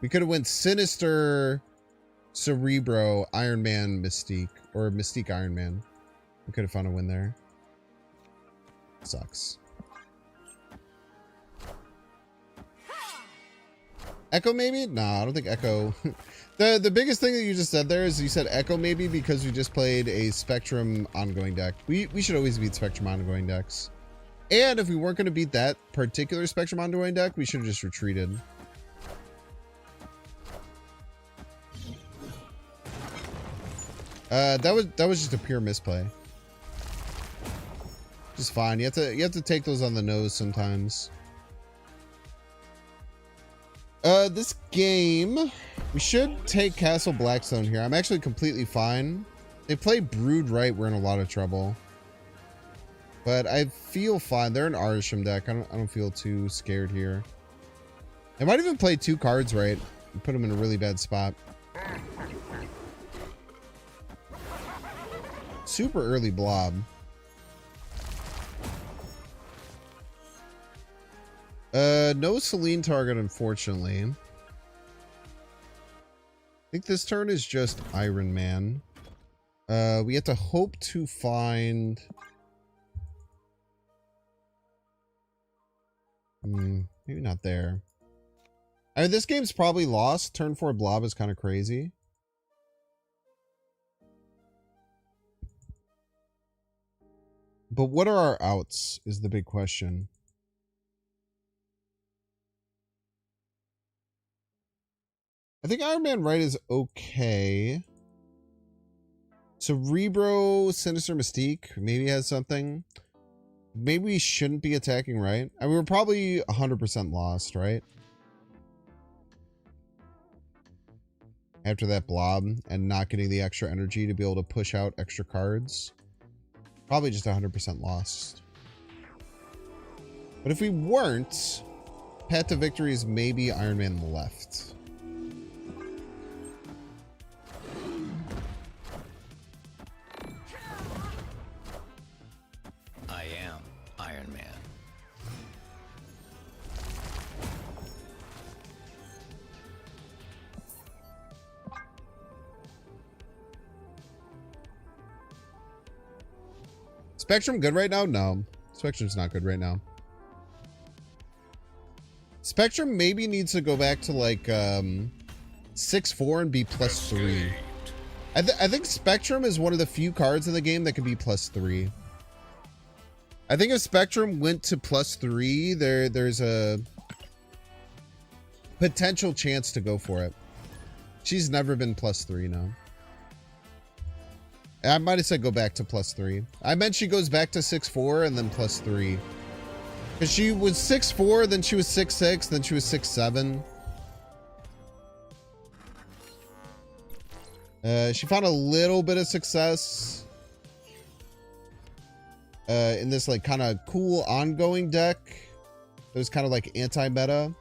we could have went Sinister, Cerebro, Iron Man, Mystique, or Mystique Iron Man. We could have found a win there. Sucks. Echo maybe? Nah, I don't think Echo. The biggest thing that you just said there is you said Echo maybe because we just played a Spectrum ongoing deck. We should always beat Spectrum ongoing decks. And if we weren't going to beat that particular Spectrum ongoing deck, we should have just retreated. That was just a pure misplay. Just fine. You have to take those on the nose sometimes. This game, we should take Castle Blackstone here. I'm actually completely fine. They play Brood right, we're in a lot of trouble. But I feel fine. They're an Arisham deck. I don't feel too scared here. They might even play 2 cards right and put them in a really bad spot. Super early blob. No Celine target, unfortunately. I think this turn is just Iron Man. We have to hope to find... maybe not there. I mean, this game's probably lost. Turn 4 blob is kind of crazy. But what are our outs is the big question. I think Iron Man right is okay. Cerebro, Sinister Mystique maybe has something. Maybe we shouldn't be attacking right. I mean, we're probably 100% lost, right? After that blob and not getting the extra energy to be able to push out extra cards. Probably just 100% lost. But if we weren't, path to victory is maybe Iron Man left. I am Iron Man. Spectrum good right now? No. Spectrum's not good right now. Spectrum maybe needs to go back to like 6-4 and be +3. I think Spectrum is one of the few cards in the game that can be +3. I think if Spectrum went to +3, there's a potential chance to go for it. She's never been +3 now. I might have said go back to +3. I meant she goes back to 6-4 and then +3. Because she was 6-4, then she was 6-6, then she was 6-7. She found a little bit of success in this like kind of cool ongoing deck. It was kind of like anti-meta.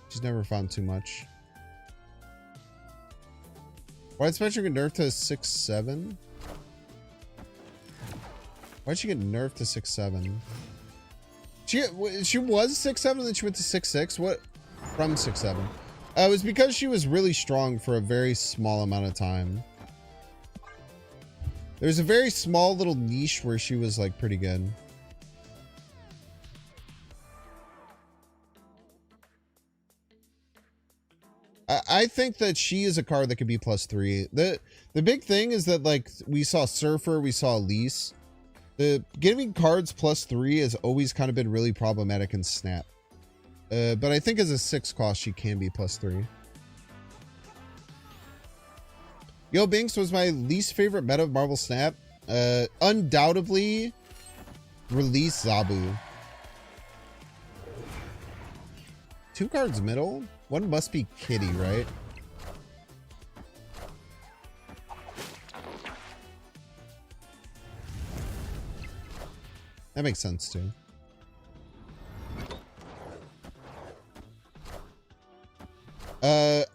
She's never found too much. Why did Spectrum get nerfed to 6-7? Why'd she get nerfed to 6-7? She was 6-7, then she went to 6-6. What? From 6-7. It was because she was really strong for a very small amount of time. There's a very small little niche where she was like pretty good. I think that she is a card that could be +3. The big thing is that, like, we saw Surfer, we saw Elise. Giving cards +3 has always kind of been really problematic in Snap. But I think as a 6 cost, she can be +3. Yo, Binks was my least favorite meta of Marvel Snap. Undoubtedly, release Zabu. 2 cards middle? One must be Kitty, right? That makes sense too.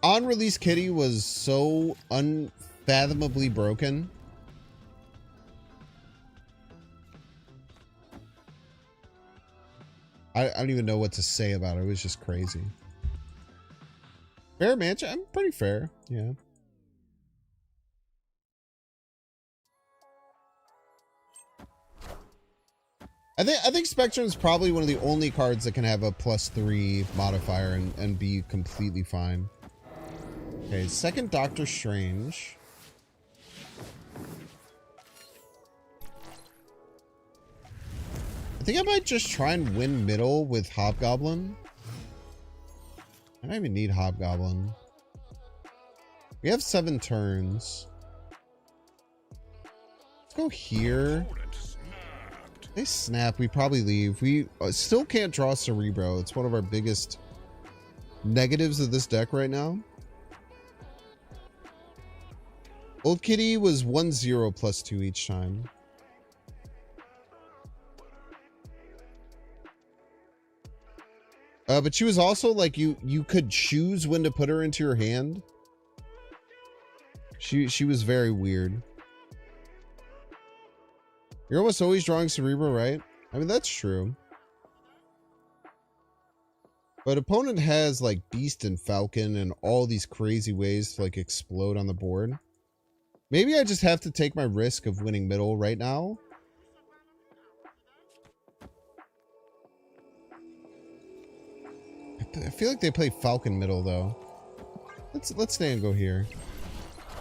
On release Kitty was so unfathomably broken. I don't even know what to say about it. It was just crazy. Fair match. I'm pretty fair. Yeah. I think Spectrum is probably one of the only cards that can have a +3 modifier and be completely fine. Okay, second Doctor Strange. I think I might just try and win middle with Hobgoblin. I don't even need Hobgoblin. We have 7 turns. Let's go here. They snap. We probably leave. We still can't draw Cerebro. It's one of our biggest negatives of this deck right now. Old Kitty was 1-0 +2 each time. But she was also like you could choose when to put her into your hand. She was very weird. You're almost always drawing Cerebro, right? I mean, that's true. But opponent has like Beast and Falcon and all these crazy ways to like explode on the board. Maybe I just have to take my risk of winning middle right now. I feel like they play Falcon middle though. Let's stay and go here.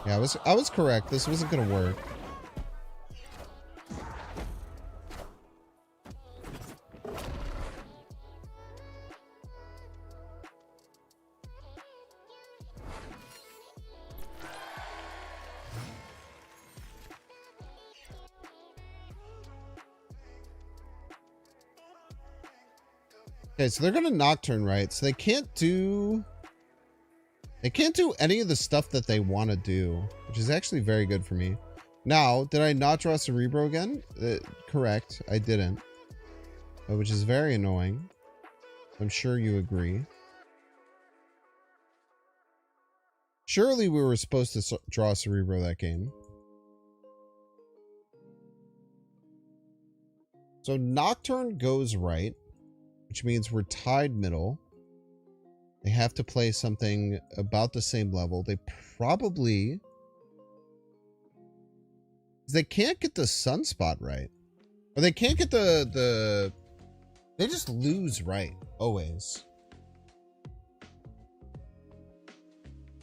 Yeah, I was correct. This wasn't gonna work. Okay, so they're gonna Nocturne, right? So they can't do any of the stuff that they want to do, which is actually very good for me. Now, did I not draw Cerebro again? Correct, I didn't, which is very annoying. I'm sure you agree. Surely we were supposed to draw Cerebro that game. So Nocturne goes right, which means we're tied middle. They have to play something about the same level. They probably... They can't get the Sunspot right. Or they can't get the... They just lose right, always.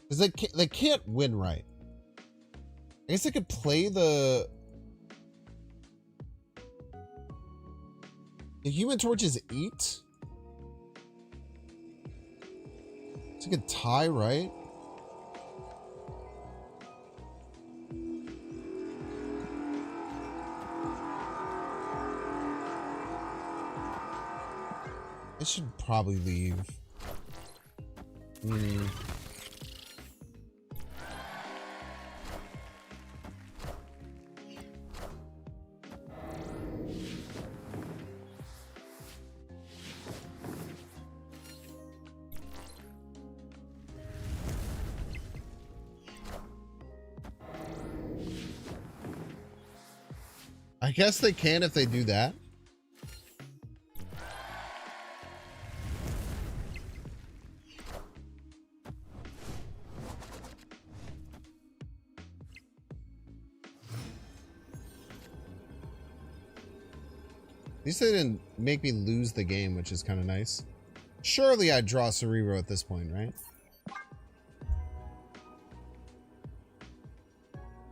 Because they can't win right. I guess they could play the Human Torch's 8? It's like a tie, right? I should probably leave. I guess they can if they do that. At least they didn't make me lose the game, which is kind of nice. Surely I'd draw Cerebro at this point, right?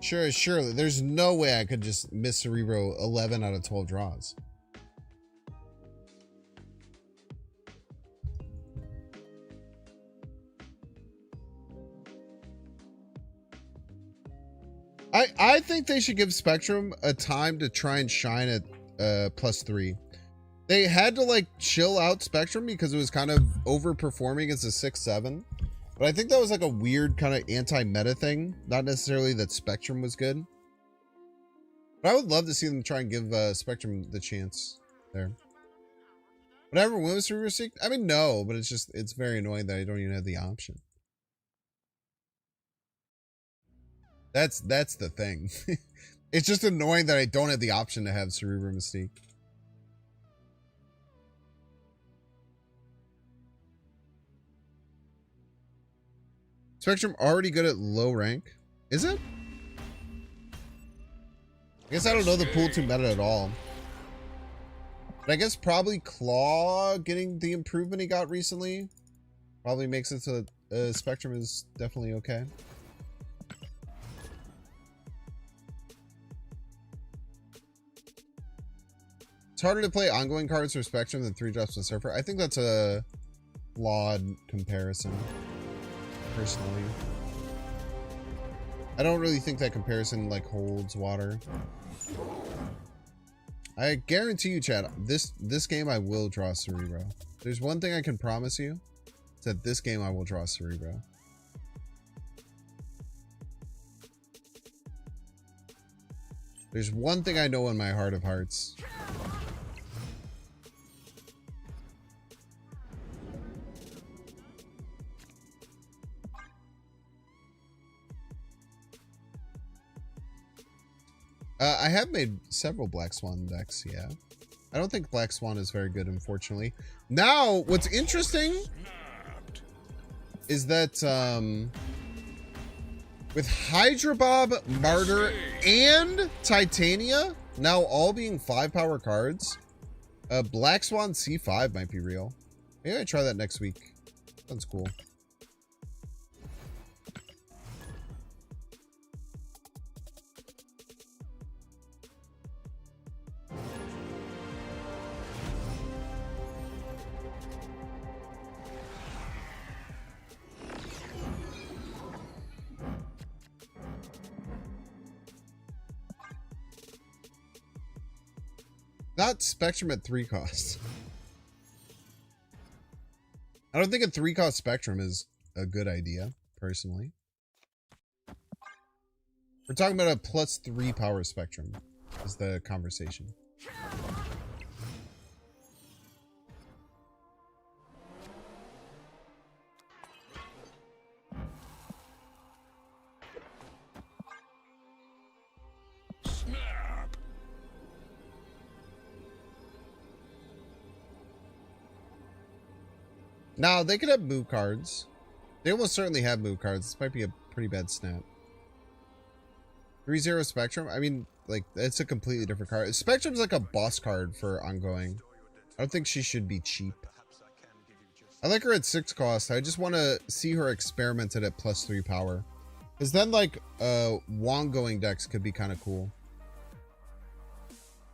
Surely. There's no way I could just miss Cerebro 11 out of 12 draws. I think they should give Spectrum a time to try and shine at +3. They had to like chill out Spectrum because it was kind of overperforming as a 6-7. But I think that was like a weird kind of anti-meta thing. Not necessarily that Spectrum was good. But I would love to see them try and give Spectrum the chance there. Would I ever win with Cerebro Seek? I mean, no, but it's very annoying that I don't even have the option. That's the thing. It's just annoying that I don't have the option to have Cerebro Mystique. Spectrum already good at low rank? Is it? I guess I don't know the pool too meta at all. But I guess probably Claw getting the improvement he got recently probably makes it so that Spectrum is definitely okay. It's harder to play ongoing cards for Spectrum than 3 drops on Surfer. I think that's a flawed comparison, personally. I don't really think that comparison like holds water. I guarantee you, Chad, this game I will draw Cerebro. There's one thing I can promise you. It's that this game I will draw Cerebro. There's one thing I know in my heart of hearts. I have made several Black Swan decks, yeah. I don't think Black Swan is very good, unfortunately. Now, what's interesting is that with Hydra Bob, Martyr, and Titania now all being 5-power cards, Black Swan C5 might be real. Maybe I try that next week. Sounds cool. Not Spectrum at 3 cost. I don't think a 3-cost Spectrum is a good idea, personally. We're talking about a +3 power Spectrum is the conversation. Now, they could have move cards. They almost certainly have move cards. This might be a pretty bad snap. 3-0 Spectrum? I mean, like, it's a completely different card. Spectrum's like a boss card for ongoing. I don't think she should be cheap. I like her at 6 cost. I just want to see her experimented at +3 power. Because then, like, Wong going decks could be kind of cool.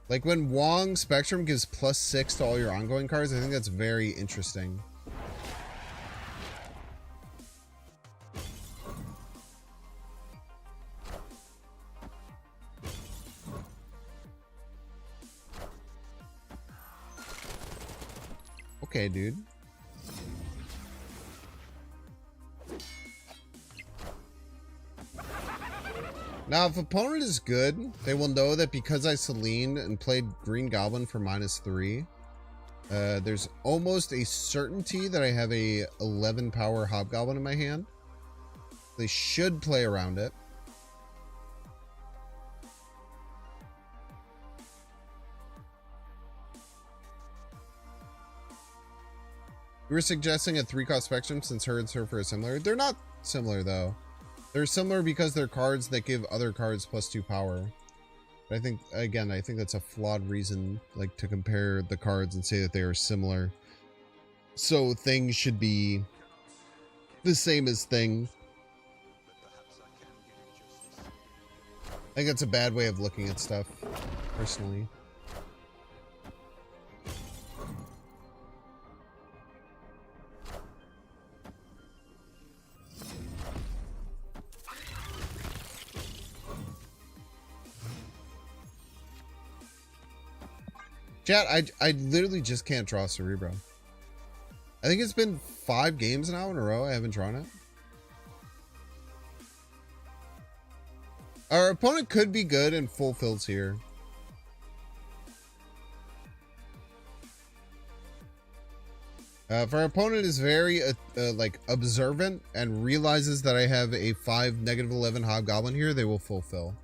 Like, when Wong Spectrum gives +6 to all your ongoing cards, I think that's very interesting. Okay, dude. Now, if opponent is good, they will know that because I Celine and played Green Goblin for -3, there's almost a certainty that I have a 11 power Hobgoblin in my hand. They should play around it. You were suggesting a 3-cost Spectrum since her and Surfer are similar. They're not similar, though. They're similar because they're cards that give other cards +2 power. But I think, again, I think that's a flawed reason, like, to compare the cards and say that they are similar. So things should be the same as thing. I think that's a bad way of looking at stuff, personally. Chat, I literally just can't draw Cerebro. I think it's been 5 games now in a row I haven't drawn it. Our opponent could be good and fulfills here. If our opponent is very like observant and realizes that I have a 5 -11 hobgoblin here, they will fulfill.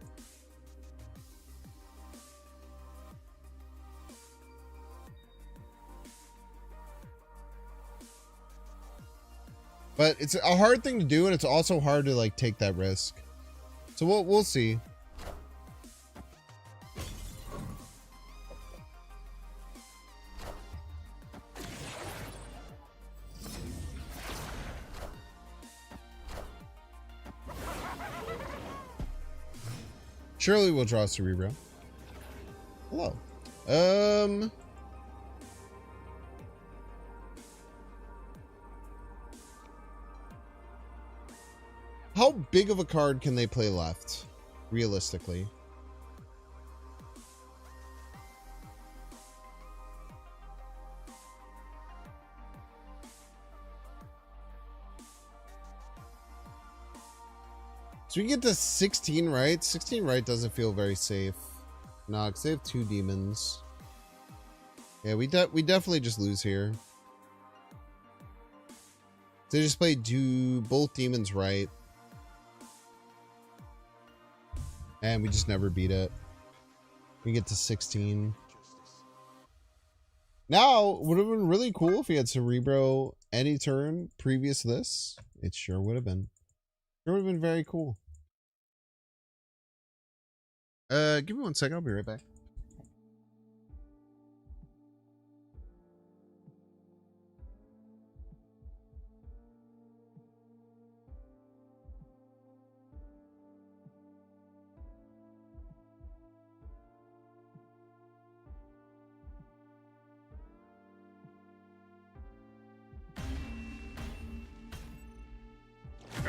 But it's a hard thing to do, and it's also hard to like take that risk. So we'll see. Surely we'll draw Cerebro. Hello. How big of a card can they play left, realistically? So we get to 16 right. 16 right doesn't feel very safe. Nah, because they have 2 demons. Yeah, we definitely just lose here. They just play both demons right. And we just never beat it. We get to 16. Now, would have been really cool if we had Cerebro any turn previous to this. It sure would have been. It would have been very cool. Give me 1 second. I'll be right back.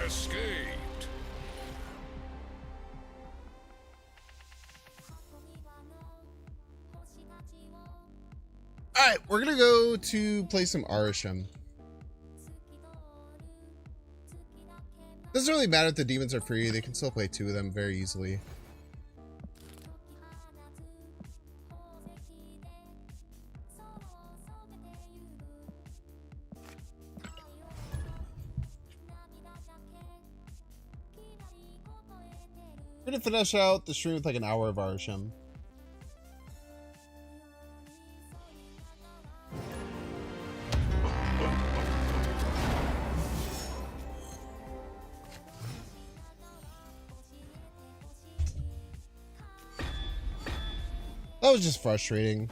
Escaped. Alright, we're gonna go to play some Arisham. Doesn't really matter if the demons are free, they can still play 2 of them very easily. We're gonna finish out the stream with like an hour of Arisham. That was just frustrating.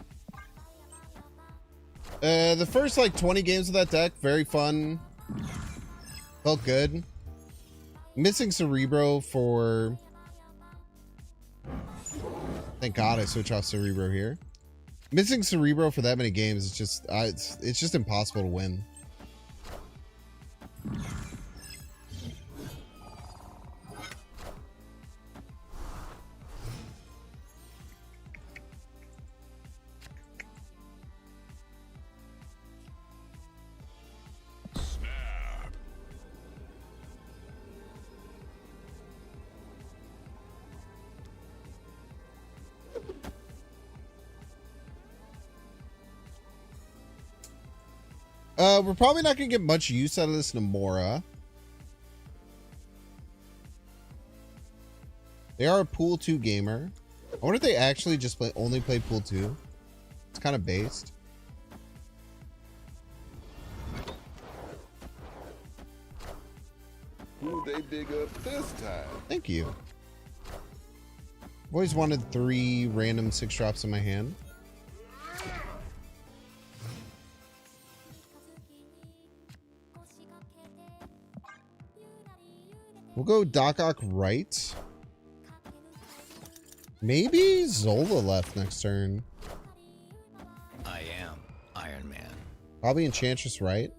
The first like 20 games of that deck, very fun. Felt good. Missing Cerebro for... Thank God I switched off Cerebro here. Missing Cerebro for that many games is just... it's just impossible to win. We're probably not going to get much use out of this Namora. They are a Pool 2 gamer. I wonder if they actually just only play Pool 2. It's kind of based. Who they dig up this time? Thank you. I've always wanted 3 random 6 drops in my hand. We'll go Doc Ock right. Maybe Zola left next turn. I am Iron Man. Probably Enchantress, right?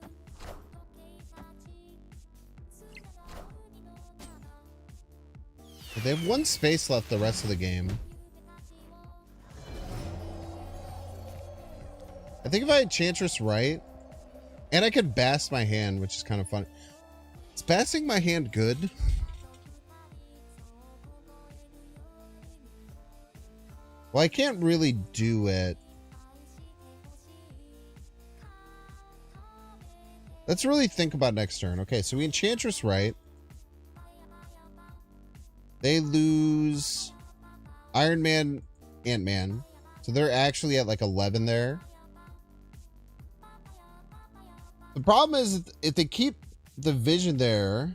But they have one space left the rest of the game. I think if I had Enchantress right, and I could Bass my hand, which is kind of fun. Is Bassing my hand good? Well, I can't really do it. Let's really think about next turn. Okay, so we Enchantress right. They lose Iron Man, Ant-Man. So they're actually at like 11 there. The problem is if they keep the Vision there,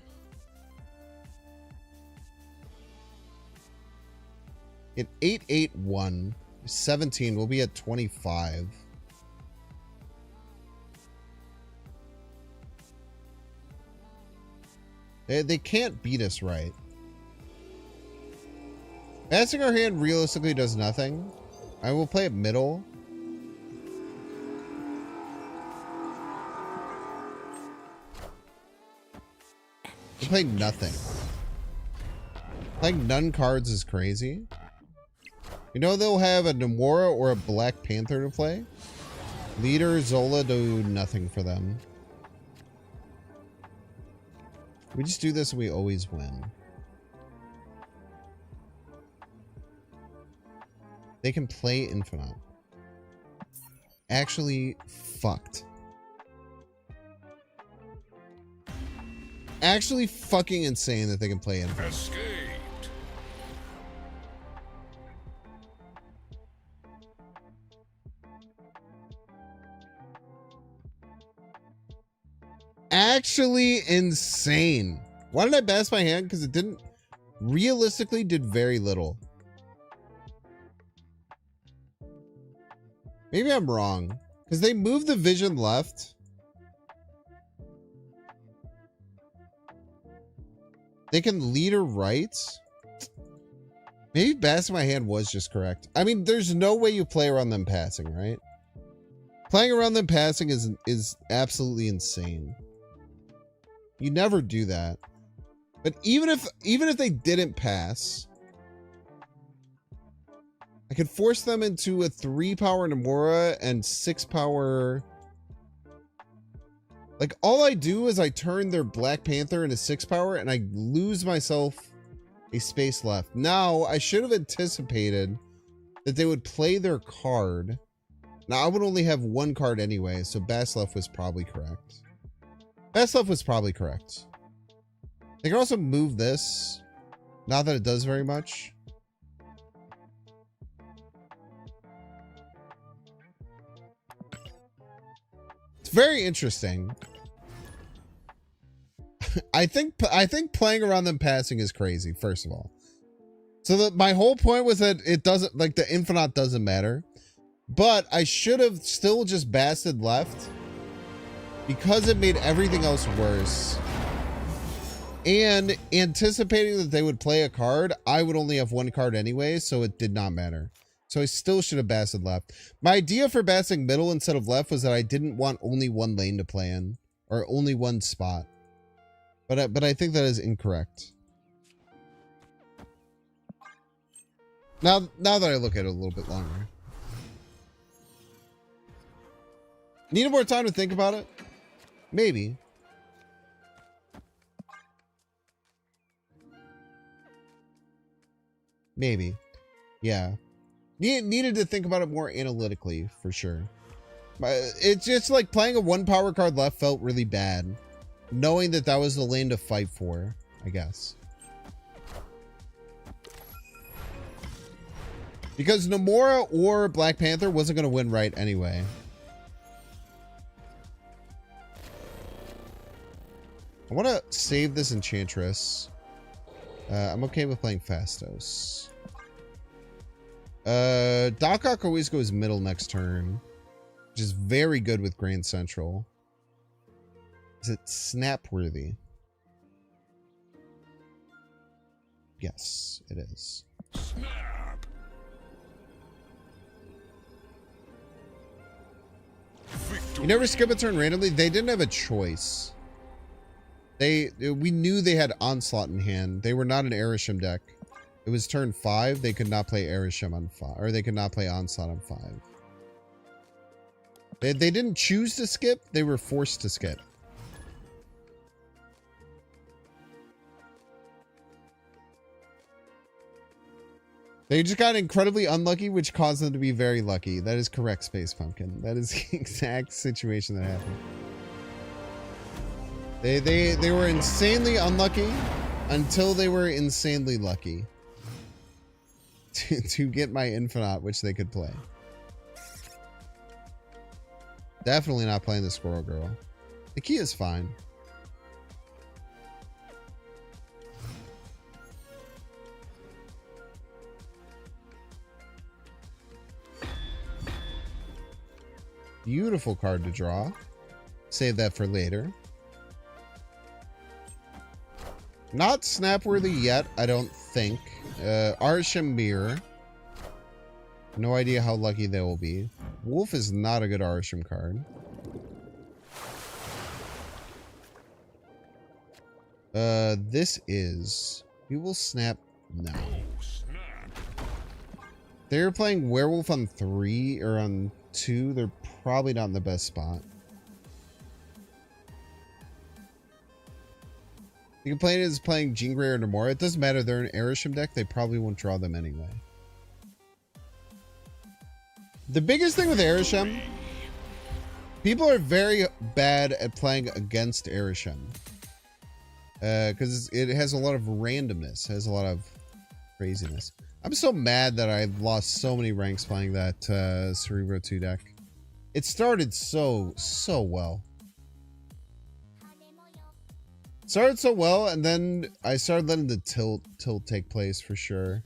at 8-8-1, 17, we'll be at 25. They can't beat us, right? Passing our hand realistically does nothing. I will play it middle. We'll play nothing. Playing none cards is crazy. You know they'll have a Namora or a Black Panther to play? Leader, Zola do nothing for them. We just do this and we always win. They can play Infinite. Actually fucked. Actually fucking insane that they can play Infinite. Escaped. Actually insane. Why did I bash my hand? Because it didn't realistically did very little. Maybe I'm wrong. Because they moved the Vision left. They can leader right. Maybe bashing my hand was just correct. I mean, there's no way you play around them passing, right? Playing around them passing is absolutely insane. You never do that. But even if they didn't pass, I could force them into a 3-power Namora and 6-power. Like, all I do is I turn their Black Panther into 6-power and I lose myself a space left. Now, I should have anticipated that they would play their card. Now, I would only have one card anyway, so Baslev was probably correct. Baslev was probably correct. They can also move this. Not that it does very much. It's very interesting. I think playing around them passing is crazy, first of all. So my whole point was that it doesn't, like, the Infinite doesn't matter. But I should have still just basted left. Because it made everything else worse. And anticipating that they would play a card, I would only have one card anyway, so it did not matter. So I still should have basted left. My idea for basting middle instead of left was that I didn't want only one lane to play in. Or only one spot. But I think that is incorrect. Now that I look at it a little bit longer. Needed more time to think about it? Maybe. Maybe. Yeah. Needed to think about it more analytically, for sure. It's just like playing a 1-power card left felt really bad. Knowing that that was the lane to fight for, I guess. Because Namora or Black Panther wasn't going to win right anyway. I want to save this Enchantress. I'm okay with playing Fastos. Doc Ock always goes middle next turn, which is very good with Grand Central. Is it Snapworthy? Yes, it is. Snap. You never skip a turn randomly. They didn't have a choice. We knew they had Onslaught in hand. They were not an Erisham deck. It was turn 5. They could not play Erisham on 5, or they could not play Onslaught on 5. They didn't choose to skip. They were forced to skip. They just got incredibly unlucky, which caused them to be very lucky. That is correct, Space Pumpkin. That is the exact situation that happened. They were insanely unlucky until they were insanely lucky to get my Infinite, which they could play. Definitely not playing the Squirrel Girl. The key is fine. Beautiful card to draw. Save that for later. Not snap-worthy yet, I don't think. Arsham Mirror. No idea how lucky they will be. Wolf is not a good Arsham card. This is... We will snap now. They're playing Werewolf on 3 or on 2. They're probably not in the best spot. The complaint is playing Jean Grey or Namora. It doesn't matter. They're an Erisham deck. They probably won't draw them anyway. The biggest thing with Erisham, people are very bad at playing against Erisham. Because it has a lot of randomness. It has a lot of craziness. I'm so mad that I lost so many ranks playing that Cerebro 2 deck. It started so well. Started so well, and then I started letting the tilt take place for sure.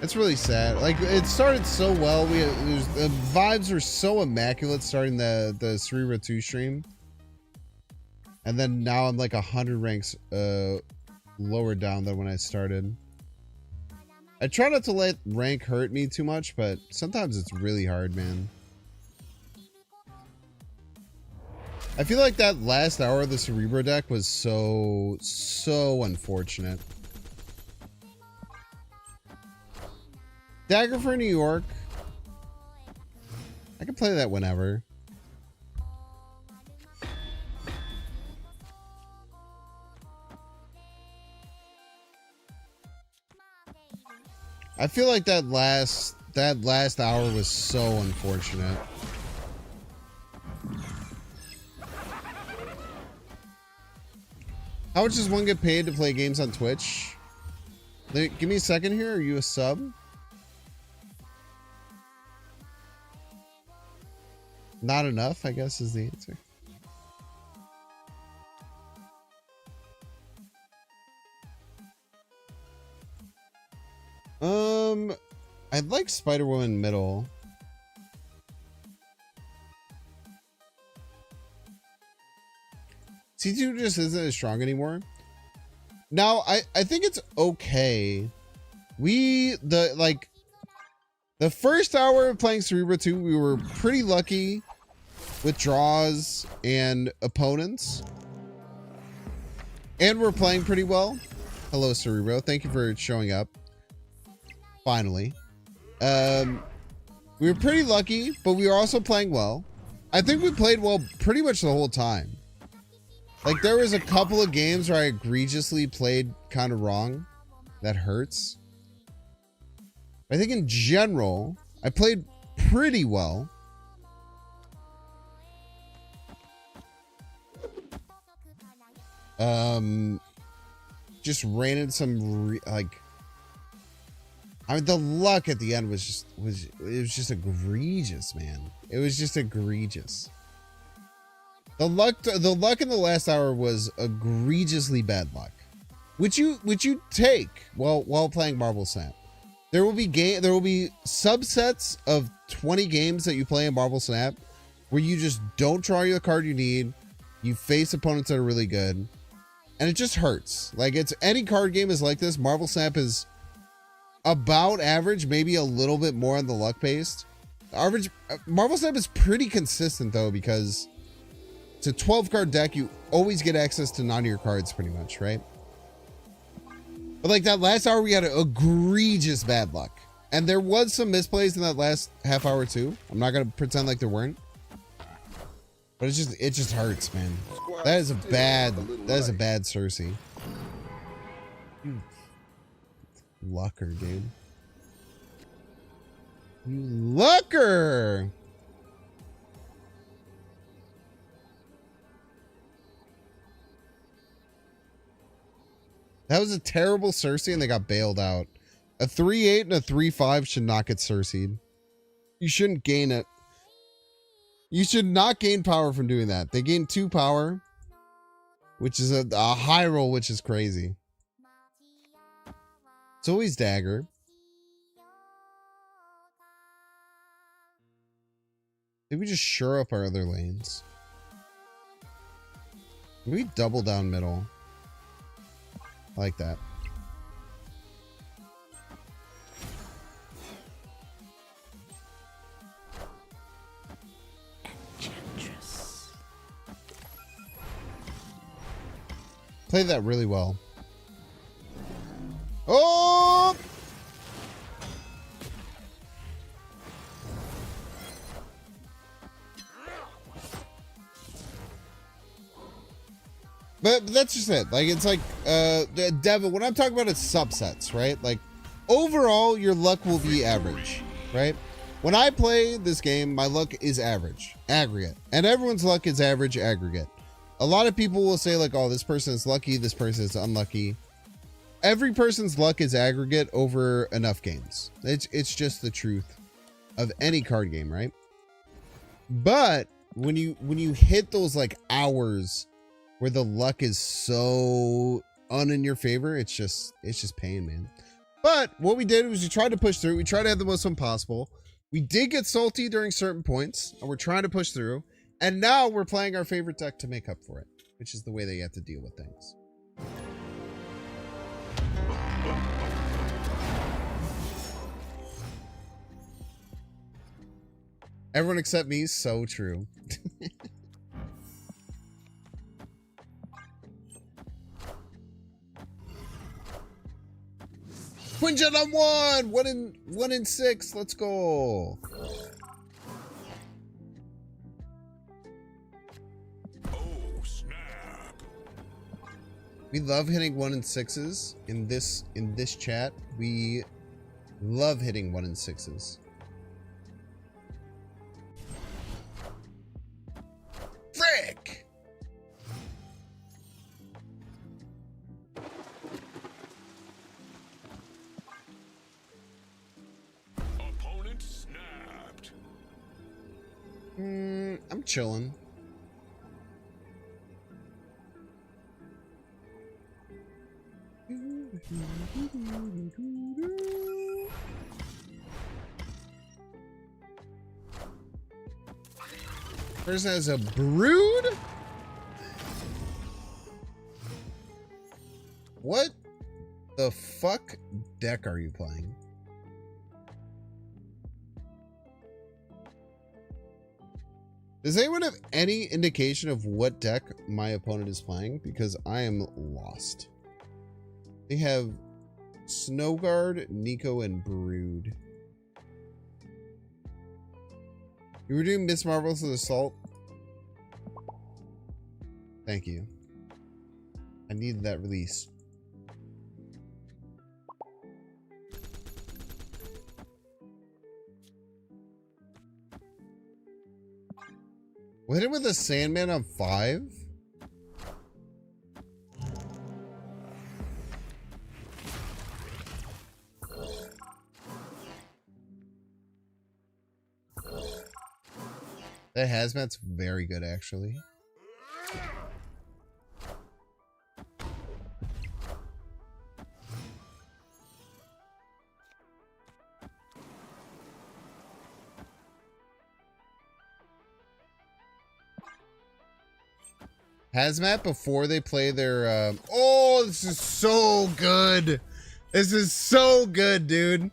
It's really sad. Like, it started so well. The vibes were so immaculate starting the Cerebro 2 stream. And then now I'm like 100 ranks lower down than when I started. I try not to let rank hurt me too much, but sometimes it's really hard, man. I feel like that last hour of the Cerebro deck was so unfortunate. Dagger for New York. I can play that whenever. I feel like that last hour was so unfortunate. How much does one get paid to play games on Twitch? Give me a second here. Are you a sub? Not enough, I guess, is the answer. I'd like Spider-Woman middle. C2 just isn't as strong anymore. Now, I think it's okay. The first hour of playing Cerebro 2, we were pretty lucky with draws and opponents. And we're playing pretty well. Hello, Cerebro. Thank you for showing up. Finally. We were pretty lucky, but we were also playing well. I think we played well pretty much the whole time. Like, there was a couple of games where I egregiously played kind of wrong. That hurts. I think in general, I played pretty well. Just ran into some I mean, the luck at the end was just egregious, man. It was just egregious. The luck in the last hour was egregiously bad luck, which you take while playing Marble Snap. There will be subsets of 20 games that you play in Marble Snap where you just don't draw your card you need. You face opponents that are really good, and it just hurts. Like, it's any card game is like this. Marble Snap is about average, maybe a little bit more on the luck based, Average Marvel Snap is pretty consistent though, because it's a 12 card deck. You always get access to none of your cards pretty much, right? But like that last hour, we had egregious bad luck. And there was some misplays in that last half hour too. I'm not going to pretend like there weren't. But it just hurts, man. That is a bad Cersei. You lucker, dude. You lucker! That was a terrible Cersei and they got bailed out. A 3-8 and a 3-5 should not get Cersei'd. You shouldn't gain it. You should not gain power from doing that. They gain 2 power, which is a high roll, which is crazy. It's always dagger. Maybe we just shore up our other lanes. Maybe double down middle. I like that. Played that really well. Oh! But that's just it. Like, it's like, Devil, when I'm talking about it's subsets, right? Like, overall, your luck will be average, right? When I play this game, my luck is average, aggregate. And everyone's luck is average, aggregate. A lot of people will say like, oh, this person is lucky, this person is unlucky. Every person's luck is aggregate over enough games. It's just the truth of any card game, right? But when you hit those like hours where the luck is so in your favor, it's just pain, man. But what we did was we tried to push through. We tried to have the most fun possible. We did get salty during certain points, and we're trying to push through. And now we're playing our favorite deck to make up for it, which is the way that you have to deal with things. Everyone except me, so true. Quinjet on 1 in 6. Let's go. We love hitting 1 in 6s in this chat. We love hitting 1 in 6s. Frick! Opponent snapped. I'm chilling. Person has a brood? What the fuck deck are you playing? Does anyone have any indication of what deck my opponent is playing? Because I am lost. They have Snowguard, Nico, and Brood. You were doing Miss Marvel's Assault? Thank you. I needed that release. We hit him with a Sandman on 5? That hazmat's very good, actually. Hazmat before they play their, oh, this is so good. This is so good, dude.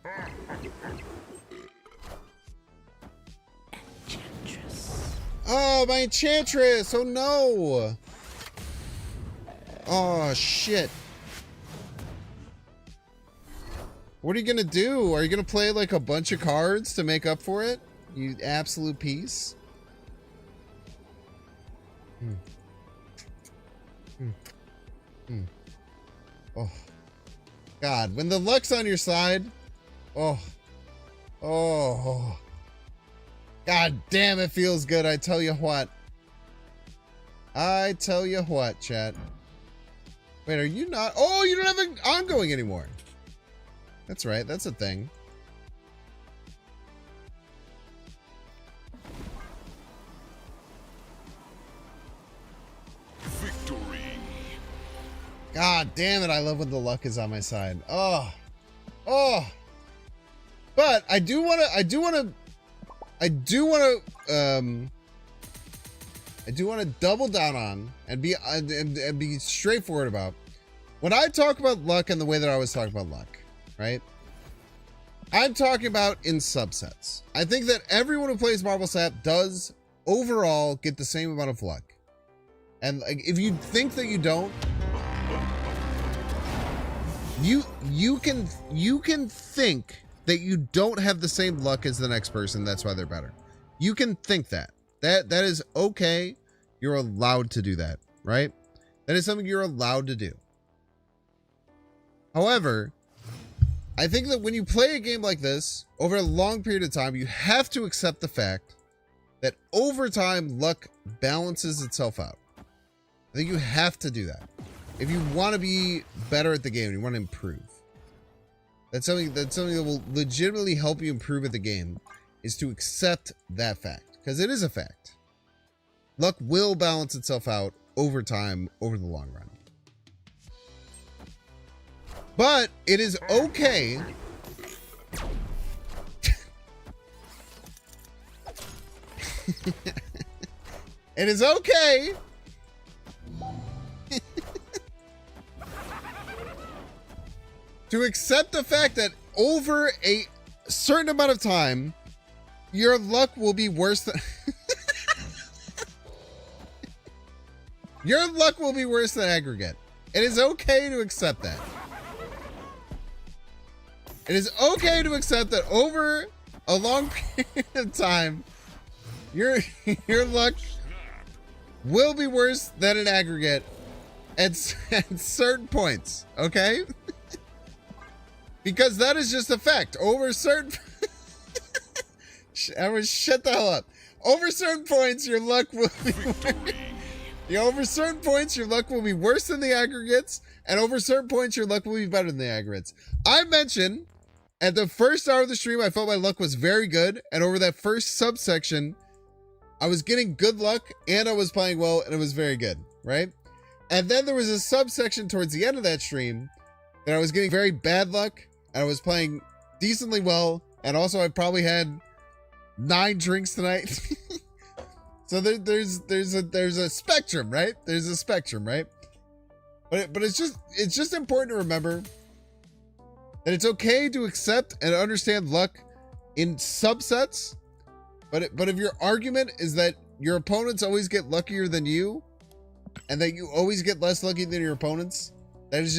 Oh, my enchantress. Oh, no. Oh, shit. What are you going to do? Are you going to play like a bunch of cards to make up for it? You absolute piece. Oh. God, when the luck's on your side. Oh. Oh. God damn, it feels good. I tell you what. I tell you what, chat. Wait, are you not? Oh, you don't have an ongoing anymore. That's right. That's a thing. Victory. God damn it. I love when the luck is on my side. Oh. Oh. But I do want to double down on and be straightforward about when I talk about luck and the way that I always talk about luck, right? I'm talking about in subsets. I think that everyone who plays Marble Sap does overall get the same amount of luck. And like, if you think that you don't, you can think that you don't have the same luck as the next person. That's why they're better. You can think that. That is okay. You're allowed to do that, right? That is something you're allowed to do. However, I think that when you play a game like this over a long period of time, you have to accept the fact that over time, luck balances itself out. I think you have to do that. If you want to be better at the game, you want to improve. That's something that will legitimately help you improve at the game, is to accept that fact. Because it is a fact. Luck will balance itself out over time, over the long run. But it is okay. It is okay to accept the fact that over a certain amount of time, your luck will be worse than your luck will be worse than aggregate. It is okay to accept that. It is okay to accept that over a long period of time, your luck will be worse than an aggregate at certain points, okay? Because that is just a fact. Over certain everyone shut the hell up. Over certain points, your luck will be over certain points, your luck will be worse than the aggregates, and over certain points, your luck will be better than the aggregates. I mentioned at the first hour of the stream, I felt my luck was very good, and over that first subsection, I was getting good luck, and I was playing well, and it was very good, right? And then there was a subsection towards the end of that stream that I was getting very bad luck, and I was playing decently well, and also I probably had 9 drinks tonight. So there's a spectrum, right? There's a spectrum, right? But it's just important to remember that it's okay to accept and understand luck in subsets. But if your argument is that your opponents always get luckier than you, and that you always get less lucky than your opponents, that is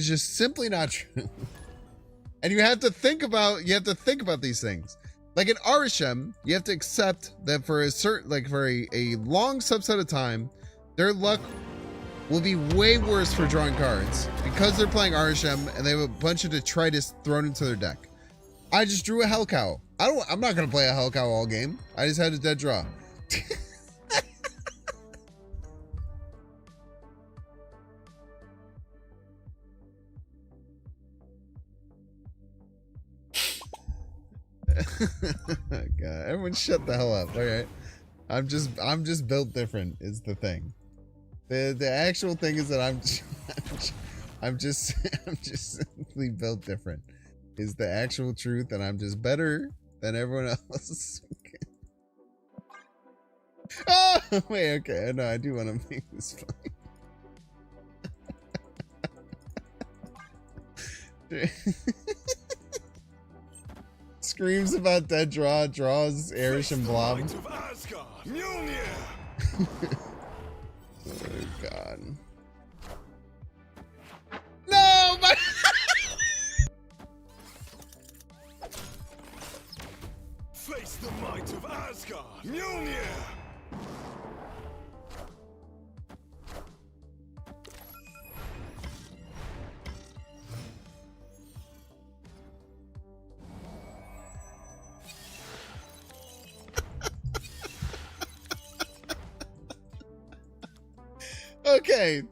just simply not true. And you have to think about these things. Like in RSM, you have to accept that for a certain, like for a long subset of time, their luck will be way worse for drawing cards because they're playing RSM and they have a bunch of detritus thrown into their deck. I just drew a Hell Cow. I'm not gonna play a Hell Cow all game. I just had a dead draw. God, everyone shut the hell up. All right. I'm just built different is the thing. The actual thing is that I'm just simply built different is the actual truth, and I'm just better than everyone else. Oh wait, okay. No, I do want to make this funny. Screams about dead draws Arish and Blob. Asgard. Mjolnir. Oh god. No, my Face the might of Asgard. Mjolnir. Okay.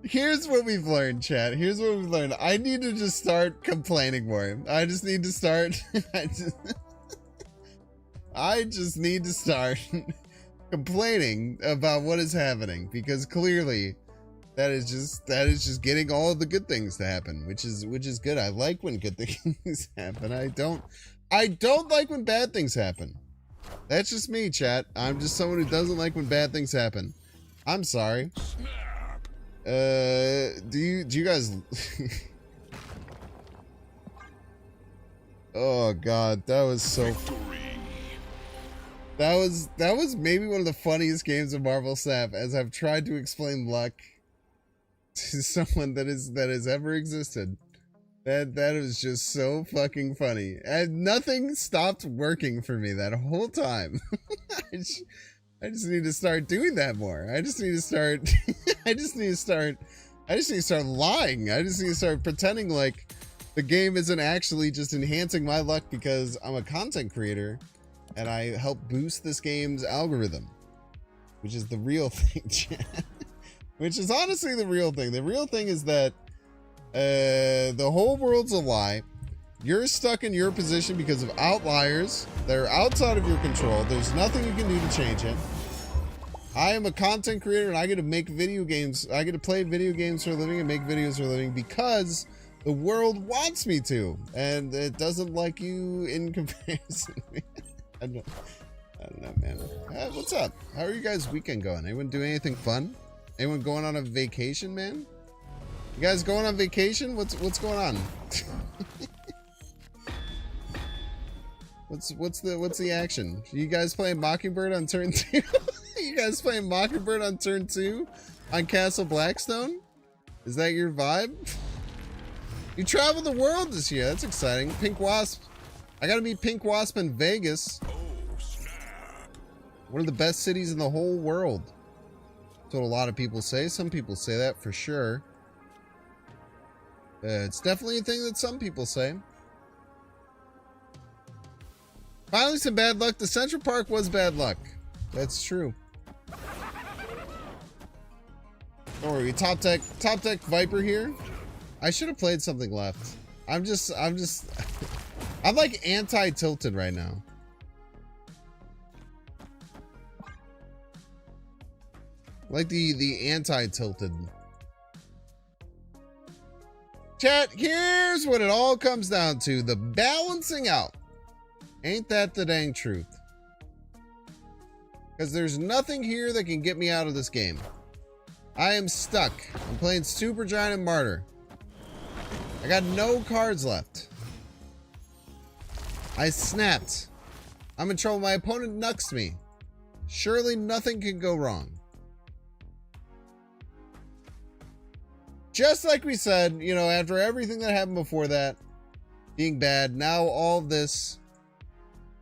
Here's what we've learned, chat. Here's what we've learned. I need to just start complaining more. I just need to start I just need to start complaining about what is happening, because clearly that is just getting all the good things to happen, which is good. I like when good things happen. I don't like when bad things happen. That's just me, chat. I'm just someone who doesn't like when bad things happen. I'm sorry. Snap. Do you guys Oh god, that was so Victory. that was maybe one of the funniest games of Marvel Snap, as I've tried to explain luck to someone that has ever existed. That was just so fucking funny. And nothing stopped working for me that whole time. I just need to start doing that more. I just need to start I just need to start lying. I just need to start pretending like the game isn't actually just enhancing my luck because I'm a content creator and I help boost this game's algorithm, which is the real thing, chat. Which is honestly the real thing. The real thing is that the whole world's a lie. You're stuck in your position because of outliers that are outside of your control. There's nothing you can do to change it. I am a content creator and I get to make video games. I get to play video games for a living and make videos for a living because the world wants me to. And it doesn't like you in comparison. I don't know, man. What's up? How are you guys' weekend going? Anyone doing anything fun? Anyone going on a vacation, man? You guys going on vacation? What's going on? What's the action? You guys playing Mockingbird on turn 2? You guys playing Mockingbird on turn 2 on Castle Blackstone? Is that your vibe? You traveled the world this year. That's exciting. Pink Wasp. I gotta meet Pink Wasp in Vegas. Oh, snap. One of the best cities in the whole world. That's what a lot of people say. Some people say that for sure. It's definitely a thing that some people say. Finally, some bad luck. The Central Park was bad luck. That's true. Don't worry, top deck Viper here. I should have played something left. I'm like anti-tilted right now. Like the anti-tilted. Chat, here's what it all comes down to. The balancing out. Ain't that the dang truth? Because there's nothing here that can get me out of this game. I am stuck. I'm playing Supergiant and Martyr. I got no cards left. I snapped. I'm in trouble. My opponent knucks me. Surely nothing can go wrong. Just like we said, you know, after everything that happened before that being bad, now all this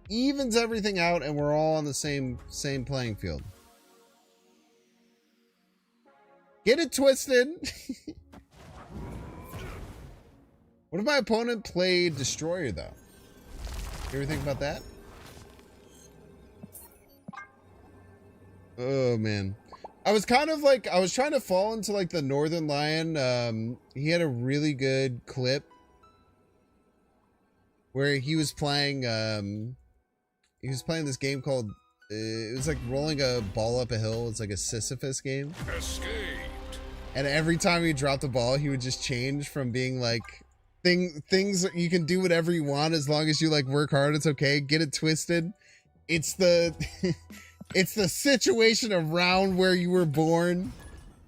evens everything out and we're all on the same playing field. Get it twisted. What if my opponent played Destroyer though? You ever think about that? Oh man. I was kind of like, I was trying to fall into like the Northern Lion. He had a really good clip where he was playing this game called, it was like rolling a ball up a hill. It's like a Sisyphus game. Escaped. And every time he dropped the ball, he would just change from being like, things you can do whatever you want as long as you like work hard. It's okay. Get it twisted. It's the it's the situation around where you were born,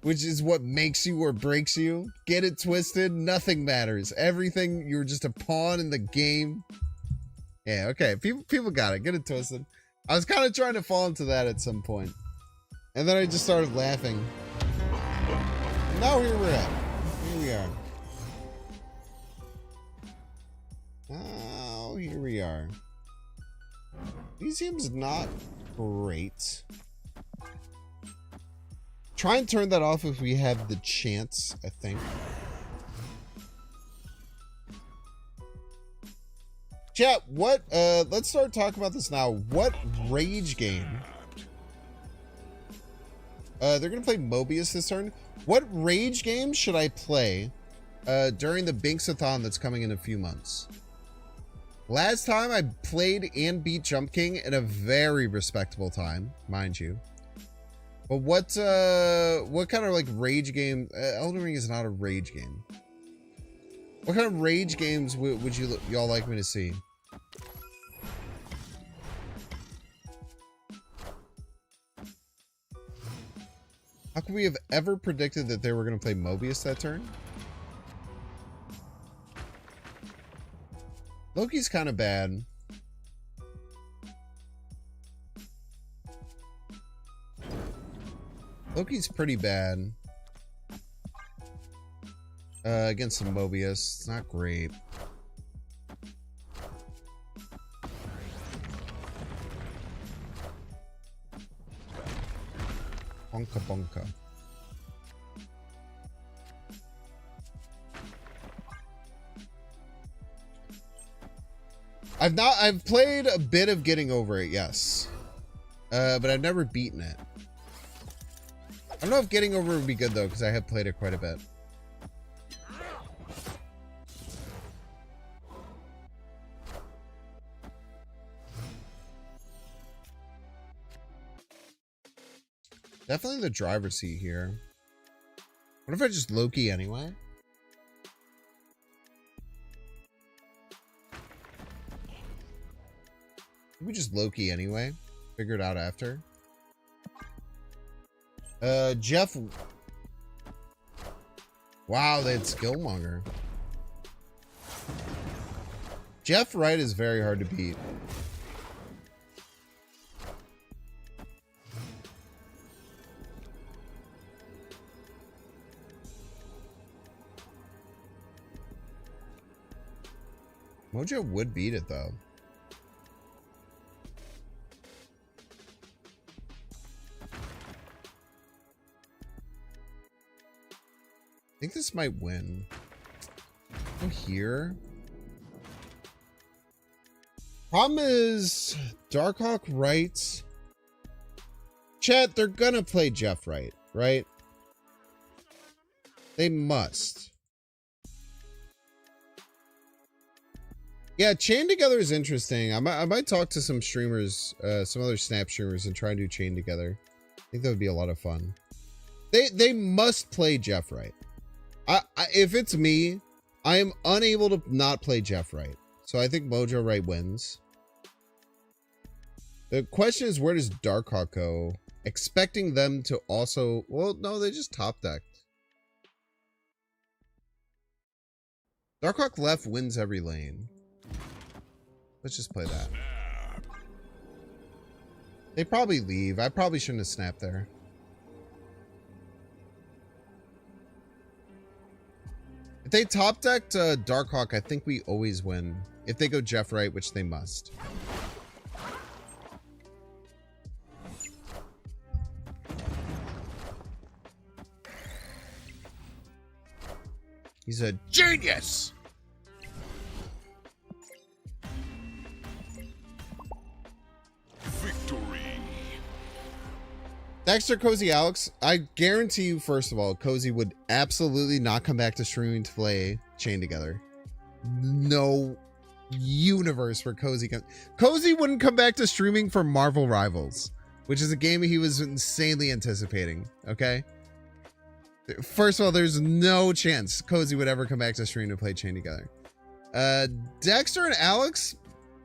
which is what makes you or breaks you. Get it twisted. Nothing matters. Everything, you're just a pawn in the game. Yeah, okay. People got it. Get it twisted. I was kind of trying to fall into that at some point. And then I just started laughing. And now here we're at. Here we are. Oh, here we are. Museum's not great. Try and turn that off if we have the chance, I think. Chat, what, let's start talking about this now. What rage game? They're gonna play Mobius this turn. What rage game should I play, during the Binksathon that's coming in a few months? Last time I played and beat Jump King in a very respectable time, mind you. But what kind of like rage game? Elden Ring is not a rage game. What kind of rage games would y'all like me to see? How could we have ever predicted that they were going to play Mobius that turn? Loki's kind of bad. Loki's pretty bad. Against some Mobius. It's not great. Bonka bonka. I've played a bit of Getting Over It, yes. But I've never beaten it. I don't know if Getting Over It would be good though, because I have played it quite a bit. Definitely the driver's seat here. What if I just Loki anyway? We just Loki anyway. Figure it out after. Jeff. Wow, they had Skillmonger. Jeff Wright is very hard to beat. Mojo would beat it though. I think this might win. Go here. Problem is Darkhawk Wright. Chat, they're gonna play Jeff Wright, right? They must. Yeah, Chain Together is interesting. I might talk to some streamers, some other Snap streamers, and try and do Chain Together. I think that would be a lot of fun. They must play Jeff Wright. If it's me, I am unable to not play Jeff Wright. So I think Mojo Wright wins. The question is, where does Darkhawk go? Expecting them to also... Well, no, they just top decked. Darkhawk left wins every lane. Let's just play that. They probably leave. I probably shouldn't have snapped there. If they top decked Darkhawk, I think we always win. If they go Jeff Wright, which they must. He's a genius! Victory. Dexter, Cozy, Alex, I guarantee you, first of all, Cozy would absolutely not come back to streaming to play Chain Together. No universe where Cozy can... Cozy wouldn't come back to streaming for Marvel Rivals, which is a game he was insanely anticipating, okay? First of all, there's no chance Cozy would ever come back to stream to play Chain Together. Dexter and Alex?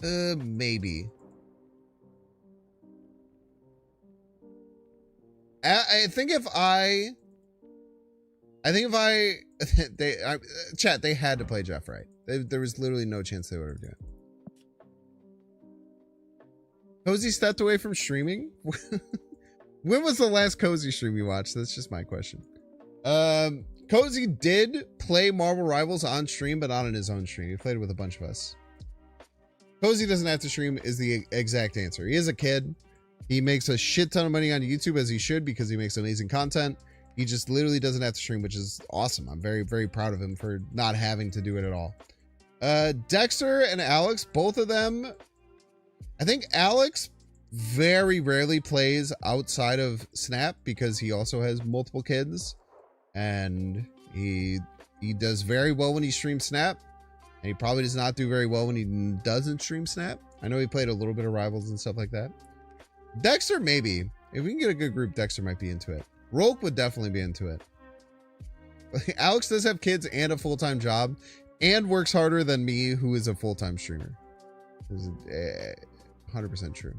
Maybe. I think if chat, they had to play Jeff Wright. There was literally no chance they would have done it. Cozy stepped away from streaming. When was the last Cozy stream you watched? That's just my question. Cozy did play Marvel Rivals on stream, but not on his own stream. He played it with a bunch of us. Cozy doesn't have to stream is the exact answer. He is a kid. He makes a shit ton of money on YouTube, as he should, because he makes amazing content. He just literally doesn't have to stream, which is awesome. I'm very, very proud of him for not having to do it at all. Dexter and Alex, both of them. I think Alex very rarely plays outside of Snap because he also has multiple kids, and he does very well when he streams Snap, and he probably does not do very well when he doesn't stream Snap. I know he played a little bit of Rivals and stuff like that. Dexter, maybe. If we can get a good group, Dexter might be into it. Rolk would definitely be into it. Alex does have kids and a full-time job and works harder than me, who is a full-time streamer. This is 100% true.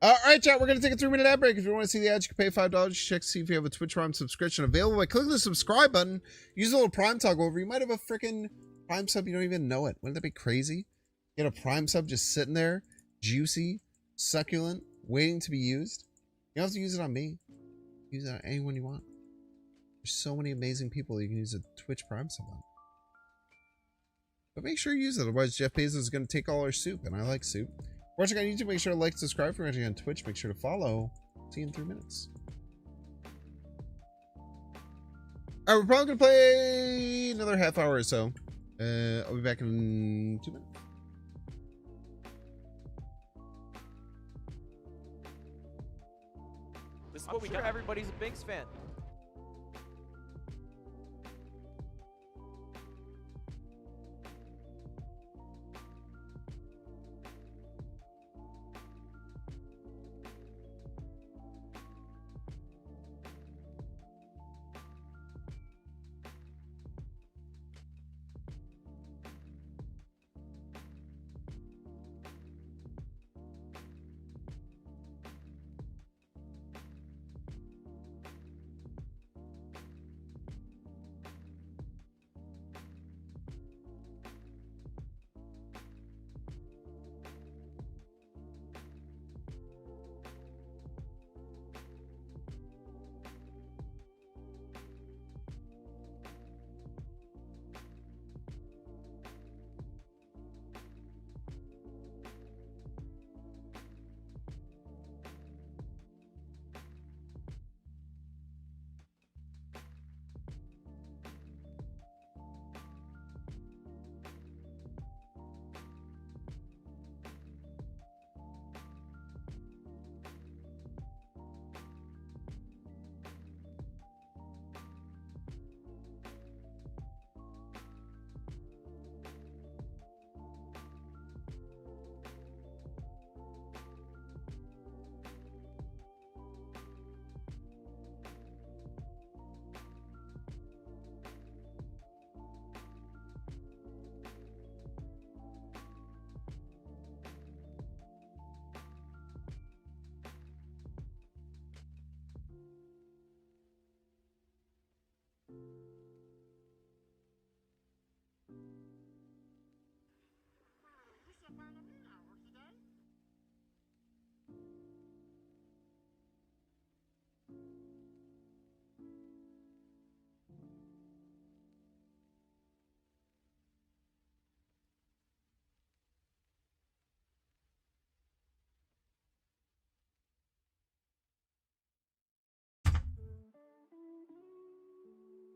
All right, chat, we're going to take a 3-minute ad break. If you want to see the ads, you can pay $5. Check to see if you have a Twitch Prime subscription available by clicking the subscribe button. Use a little Prime toggle over. You might have a freaking Prime sub. You don't even know it. Wouldn't that be crazy? Get a Prime sub just sitting there, juicy, succulent, waiting to be used. You don't have to use it on me. Use it on anyone you want. There's so many amazing people you can use a Twitch Prime sub on. But make sure you use it. Otherwise, Jeff Bezos is going to take all our soup. And I like soup. Watching on YouTube, make sure to like, subscribe. If you're watching on Twitch, make sure to follow. See you in 3 minutes. All right, we're probably going to play another half hour or so. I'll be back in 2 minutes. This is what we do. Everybody's a Binks fan.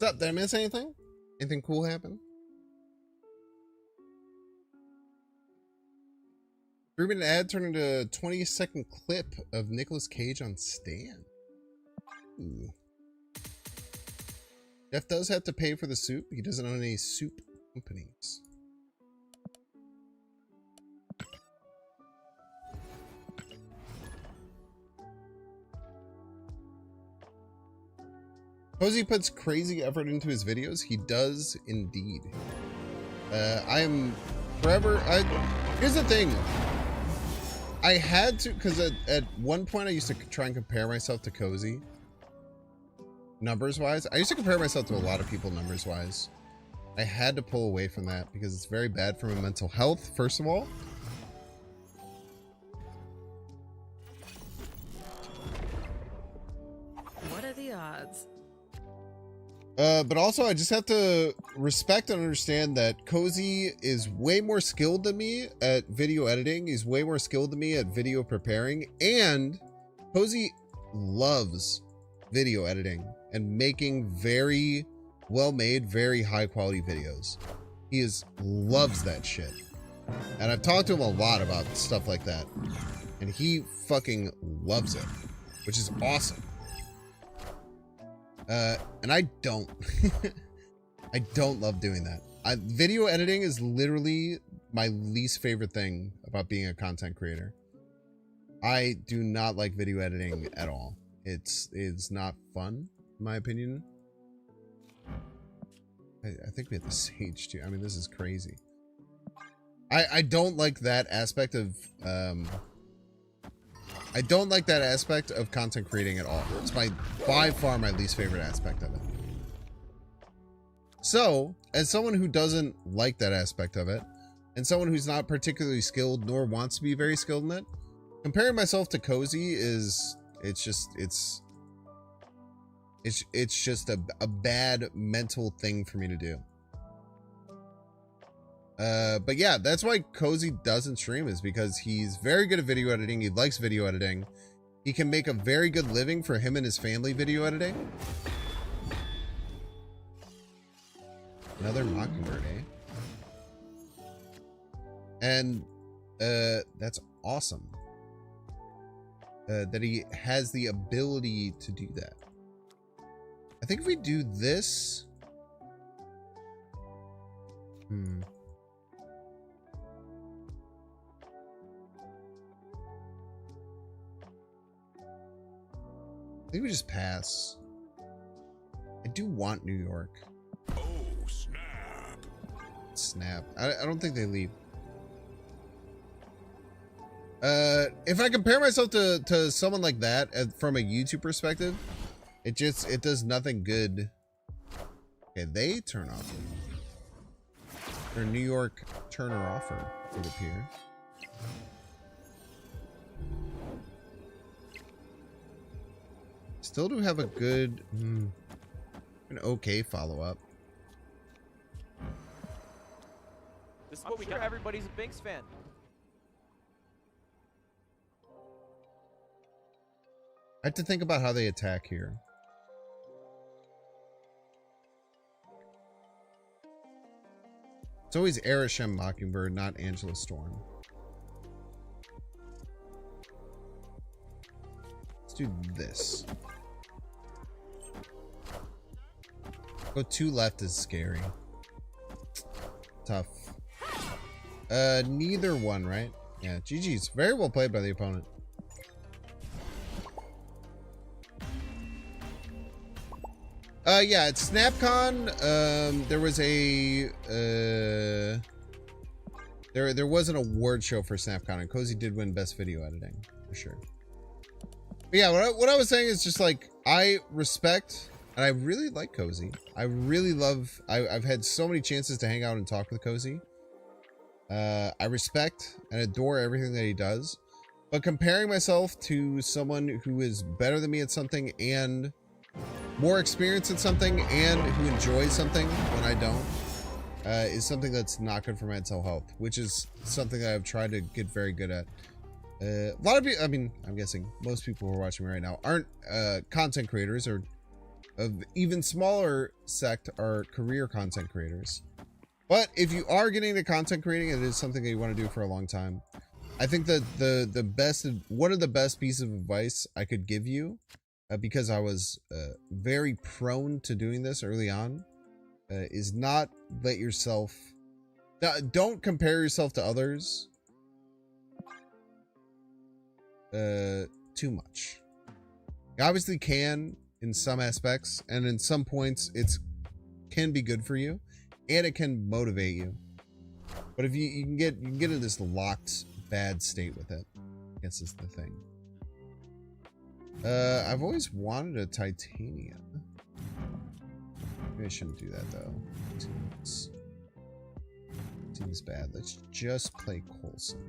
What's up? Did I miss anything? Anything cool happen? 3-minute ad turned into a 20-second clip of Nicolas Cage on Stan. Ooh. Jeff does have to pay for the soup. He doesn't own any soup companies. Cozy puts crazy effort into his videos. He does indeed. I am forever. Here's the thing. I had to, because at one point I used to try and compare myself to Cozy. Numbers wise. I used to compare myself to a lot of people numbers wise. I had to pull away from that because it's very bad for my mental health, first of all. But also, I just have to respect and understand that Cozy is way more skilled than me at video editing. He's way more skilled than me at video preparing. And Cozy loves video editing and making very well-made, very high-quality videos. He loves that shit. And I've talked to him a lot about stuff like that. And he fucking loves it, which is awesome. And I don't. I don't love doing that. Video editing is literally my least favorite thing about being a content creator. I do not like video editing at all. It's not fun, in my opinion. I think we have the sage too. I mean, this is crazy. I don't like that aspect of I don't like that aspect of content creating at all. It's by far my least favorite aspect of it. So, as someone who doesn't like that aspect of it, and someone who's not particularly skilled nor wants to be very skilled in it, comparing myself to Cozy is it's just a bad mental thing for me to do. But yeah, that's why Cozy doesn't stream, is because he's very good at video editing. He likes video editing. He can make a very good living for him and his family video editing. Another Mockingbird, eh? And that's awesome. That he has the ability to do that. I think if we do this... I think we just pass. I do want New York. Oh, snap. Snap. I don't think they leave. If I compare myself to someone like that from a YouTube perspective, it does nothing good. Okay, they turn off. Their New York Turner offer would appear. Still do have a good, an okay follow-up. This is what we got. Everybody's a Binks fan. I have to think about how they attack here. It's always Arishem Mockingbird, not Angela Storm. Let's do this. Go 2 left is scary. Tough. Neither one, right? Yeah, GG's. Very well played by the opponent. Yeah, it's SnapCon. There was a there was an award show for SnapCon, and Cozy did win Best Video Editing for sure. But yeah, what I was saying is just like, I respect and I really like Cozy. I really love. I've had so many chances to hang out and talk with Cozy. I respect and adore everything that he does, but comparing myself to someone who is better than me at something and more experience in something and who enjoys something when I don't, is something that's not good for mental health, which is something that I've tried to get very good at. A lot of people, I mean, I'm guessing most people who are watching me right now aren't content creators, or of even smaller sect are career content creators. But if you are getting into content creating, it is something that you want to do for a long time. I think that one of the best pieces of advice I could give you, because I was very prone to doing this early on, is not let yourself, don't compare yourself to others too much. You obviously can in some aspects, and in some points can be good for you, and it can motivate you. But if you can get in this locked bad state with it, I guess is the thing. I've always wanted a titanium. Maybe I shouldn't do that though. Seems bad. Let's just play Coulson.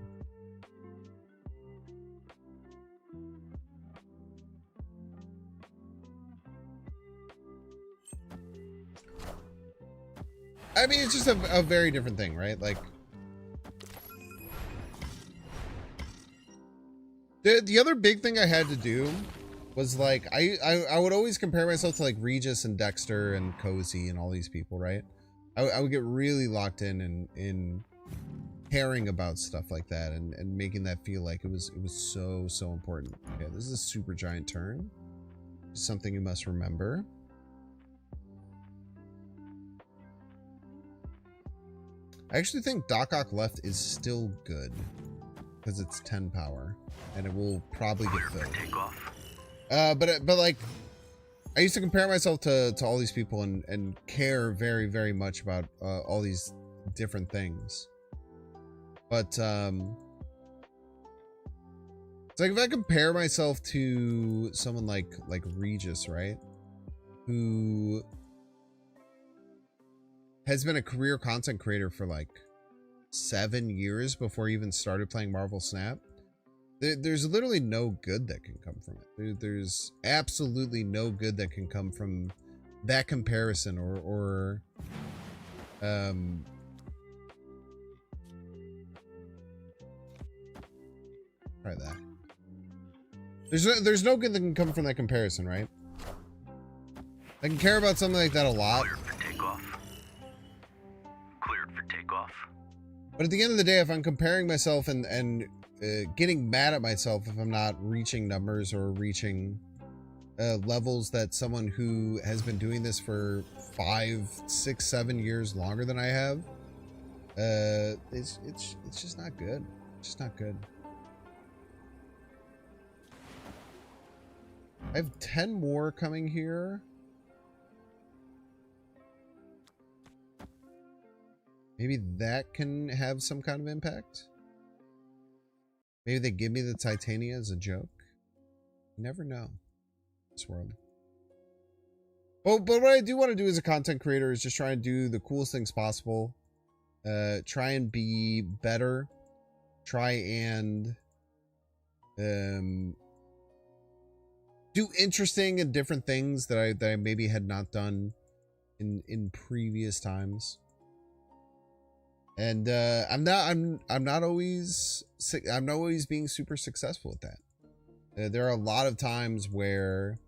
I mean, it's just a very different thing, right? Like, the other big thing I had to do was like, I would always compare myself to like Regis and Dexter and Cozy and all these people, right? I would get really locked in caring about stuff like that and making that feel like it was so important. Okay, this is a super giant turn. Something you must remember. I actually think Doc Ock left is still good because it's 10 power and it will probably get filled. But like, I used to compare myself to all these people and care very, very much about all these different things. But it's like if I compare myself to someone like Regis, right, who has been a career content creator for like 7 years before he even started playing Marvel Snap. There's literally no good that can come from it. There's absolutely no good that can come from that comparison or try that. There's no good that can come from that comparison, right? I can care about something like that a lot. Cleared for takeoff. Cleared for takeoff. But at the end of the day, if I'm comparing myself and getting mad at myself if I'm not reaching numbers or reaching levels that someone who has been doing this for 5, 6, 7 years longer than I have, it's just not good. It's just not good. I have 10 more coming here. Maybe that can have some kind of impact. Maybe they give me the Titania as a joke. You never know. This world. But what I do want to do as a content creator is just try and do the coolest things possible. Try and be better. Try and do interesting and different things that I maybe had not done in previous times. And I'm not always being super successful at that. There are a lot of times where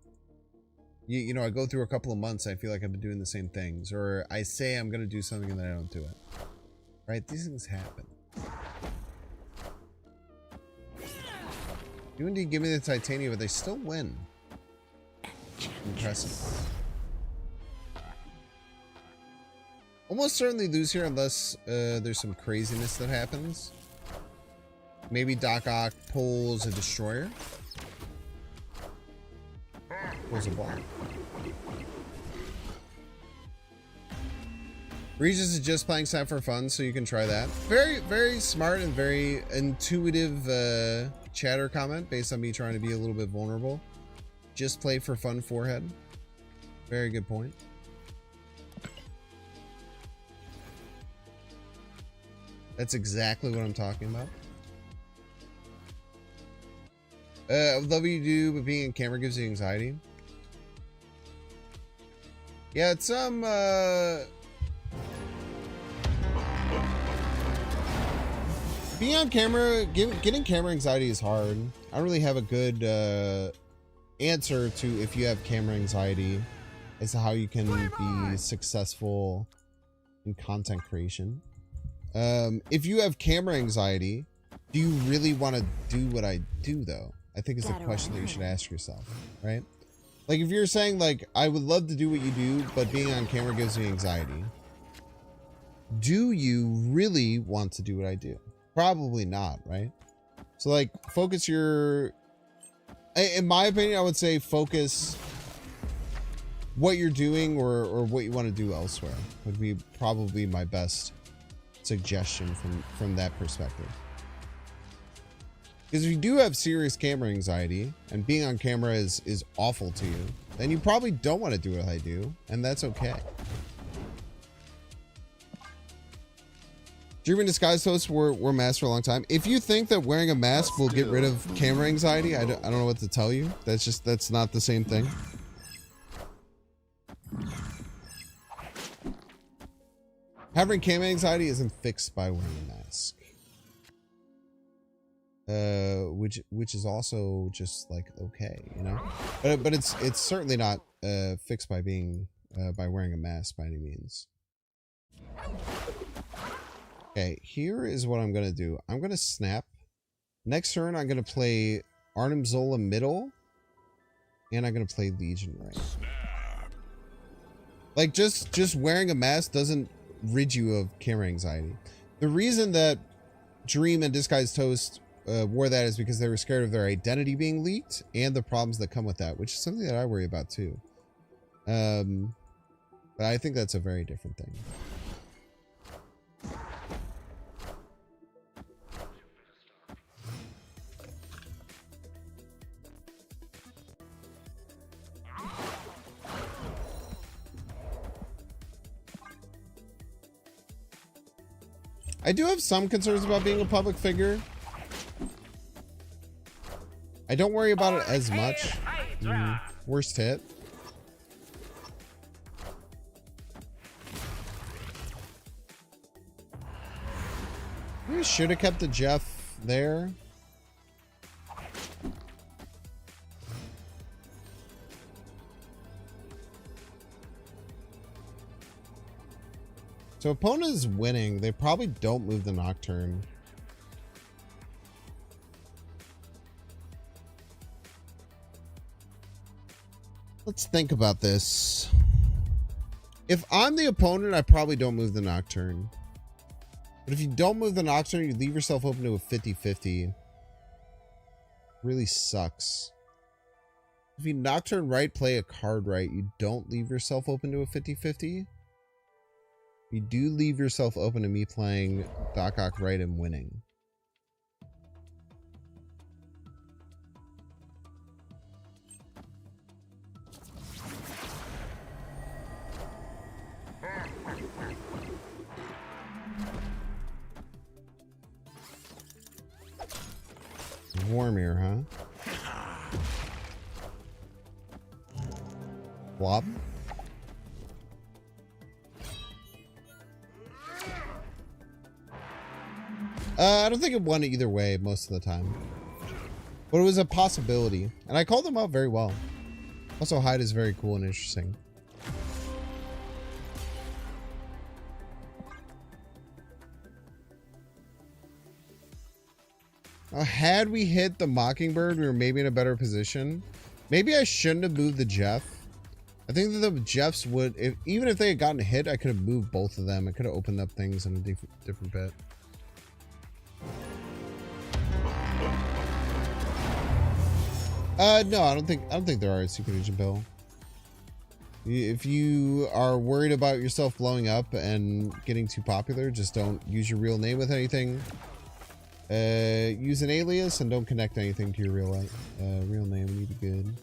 you know, I go through a couple of months, I feel like I've been doing the same things, or I say I'm gonna do something and then I don't do it. Right? These things happen. You indeed give me the Titania, but they still win. Impressive. Almost certainly lose here unless there's some craziness that happens. Maybe Doc Ock pulls a destroyer. Pulls a block. Regis is just playing Snap for fun, so you can try that. Very, very smart and very intuitive chatter comment based on me trying to be a little bit vulnerable. Just play for fun, forehead. Very good point. That's exactly what I'm talking about. I love what you do, but being in camera gives you anxiety. Yeah, it's being on camera, getting camera anxiety is hard. I don't really have a good answer to if you have camera anxiety as to how you can be successful in content creation. If you have camera anxiety, do you really want to do what I do though? I think is the question that you should ask yourself, right? Like if you're saying like, I would love to do what you do, but being on camera gives me anxiety. Do you really want to do what I do? Probably not, right? So like focus your, in my opinion, I would say focus what you're doing or what you want to do elsewhere would be probably my best suggestion from that perspective. Because if you do have serious camera anxiety and being on camera is awful to you, then you probably don't want to do what I do, and that's okay. Dreaming disguise hosts were masks for a long time. If you think that wearing a mask will get rid of camera anxiety, I don't know what to tell you. That's not the same thing. Having cam anxiety isn't fixed by wearing a mask. Which is also just like okay, you know, but it's certainly not fixed by being by wearing a mask by any means. Okay, here is what I'm gonna do. I'm gonna snap. Next turn, I'm gonna play Arnim Zola middle, and I'm gonna play Legion right. Like just wearing a mask doesn't rid you of camera anxiety. The reason that Dream and Disguised Toast wore that is because they were scared of their identity being leaked and the problems that come with that, which is something that I worry about too. But I think that's a very different thing. I do have some concerns about being a public figure. I don't worry about it as much. Worst hit. We should have kept the Jeff there. So opponent is winning. They probably don't move the Nocturne. Let's think about this. If I'm the opponent, I probably don't move the Nocturne. But if you don't move the Nocturne, you leave yourself open to a 50-50. Really sucks. If you Nocturne right, play a card right, you don't leave yourself open to a 50-50. You do leave yourself open to me playing Doc Ock right and winning. Warmier, huh? Flop. I don't think it won either way most of the time. But it was a possibility. And I called them out very well. Also, Hyde is very cool and interesting. Had we hit the Mockingbird, we were maybe in a better position. Maybe I shouldn't have moved the Jeff. I think that the Jeffs would, even if they had gotten a hit, I could have moved both of them. I could have opened up things in a different bit. No, I don't think there are a Secret Agent Bill. If you are worried about yourself blowing up and getting too popular, just don't use your real name with anything. Use an alias and don't connect anything to your real name when you be good.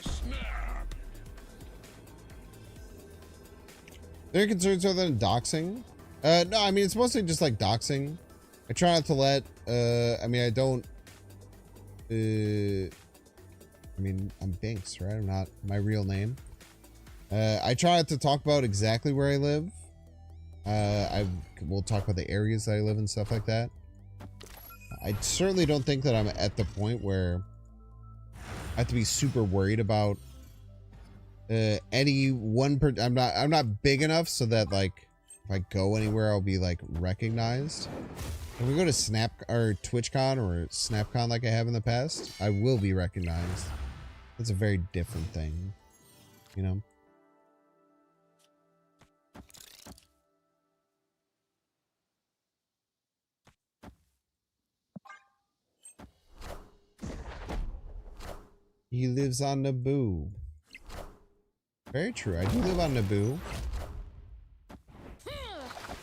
Snap. There are concerns other than doxing. No, I mean, it's mostly just like doxing. I try not to let, I mean, I don't, I mean, I'm Binks, right? I'm not my real name. I try not to talk about exactly where I live. We'll talk about the areas that I live and stuff like that. I certainly don't think that I'm at the point where I have to be super worried about any one I'm not big enough so that like if I go anywhere I'll be like recognized. If we go to Snap or TwitchCon or SnapCon like I have in the past, I will be recognized. That's a very different thing, you know. He lives on Naboo. Very true. I do live on Naboo.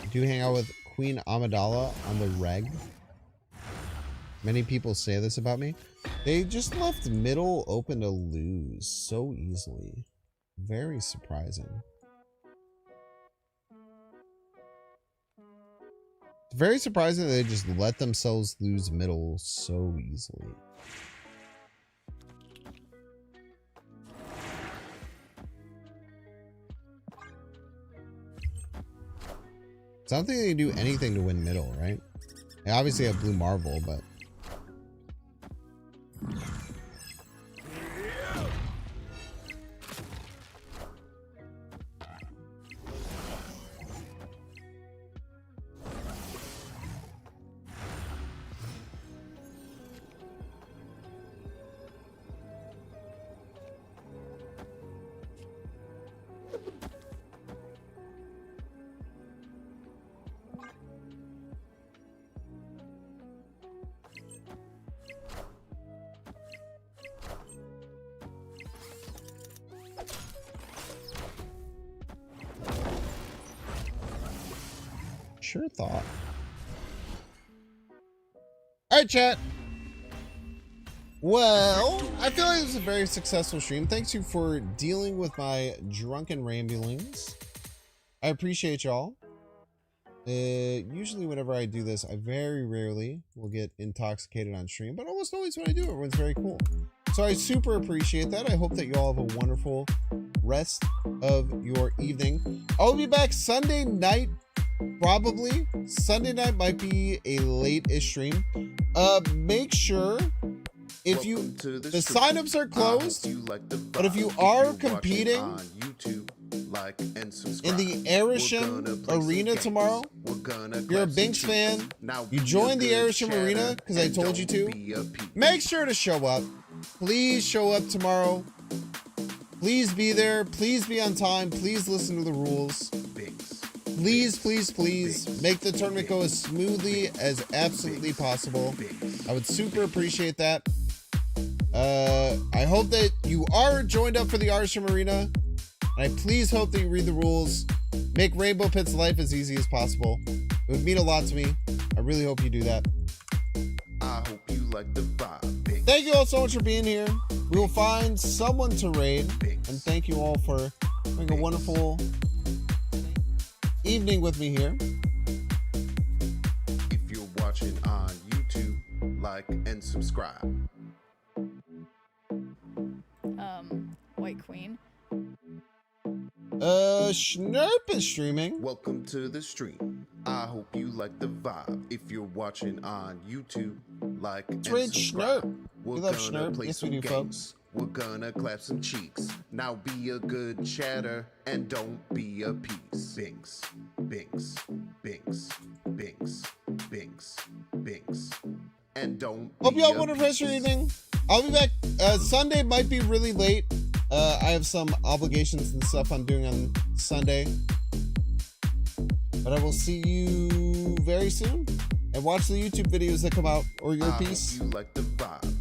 I do hang out with Queen Amidala on the reg. Many people say this about me. They just left middle open to lose so easily. Very surprising. It's very surprising that they just let themselves lose middle so easily. So I don't think they can do anything to win middle, right? They obviously have blue Marvel, but sure thought. All right, chat. Well, I feel like it was a very successful stream. Thanks you for dealing with my drunken ramblings. I appreciate y'all. Usually whenever I do this, I very rarely will get intoxicated on stream, but almost always when I do, everyone's very cool. So I super appreciate that. I hope that you all have a wonderful rest of your evening. I'll be back Sunday night. Probably Sunday night might be a late-ish stream. Make sure if you the signups are closed, but if you are competing in the Airsham Arena tomorrow, if you're a Binks fan, you join the Airsham Arena because I told you to. Make sure to show up. Please show up tomorrow. Please be there. Please be on time. Please listen to the rules. Please, please, please make the tournament go as smoothly as absolutely possible. I would super appreciate that. I hope that you are joined up for the Arsham Arena. And I please hope that you read the rules. Make Rainbow Pit's life as easy as possible. It would mean a lot to me. I really hope you do that. I hope you like the vibe. Thank you all so much for being here. We will find someone to raid. And thank you all for having a wonderful evening with me here. If you're watching on YouTube, like and subscribe. White Queen. Schnurp is streaming. Welcome to the stream. I hope you like the vibe. If you're watching on YouTube, like and Raid subscribe. Schnurp. We're We love gonna Schnurp. play Yes, we some do, games. folks. We're gonna clap some cheeks. Now be a good chatter and don't be a piece. Binks, binks, binks, binks, binks, binks, and don't. Hope be you all a want to rest your piece. evening. I'll be back. Sunday might be really late. I have some obligations and stuff I'm doing on Sunday. But I will see you very soon. And watch the YouTube videos that come out or your I hope piece. you like the vibe.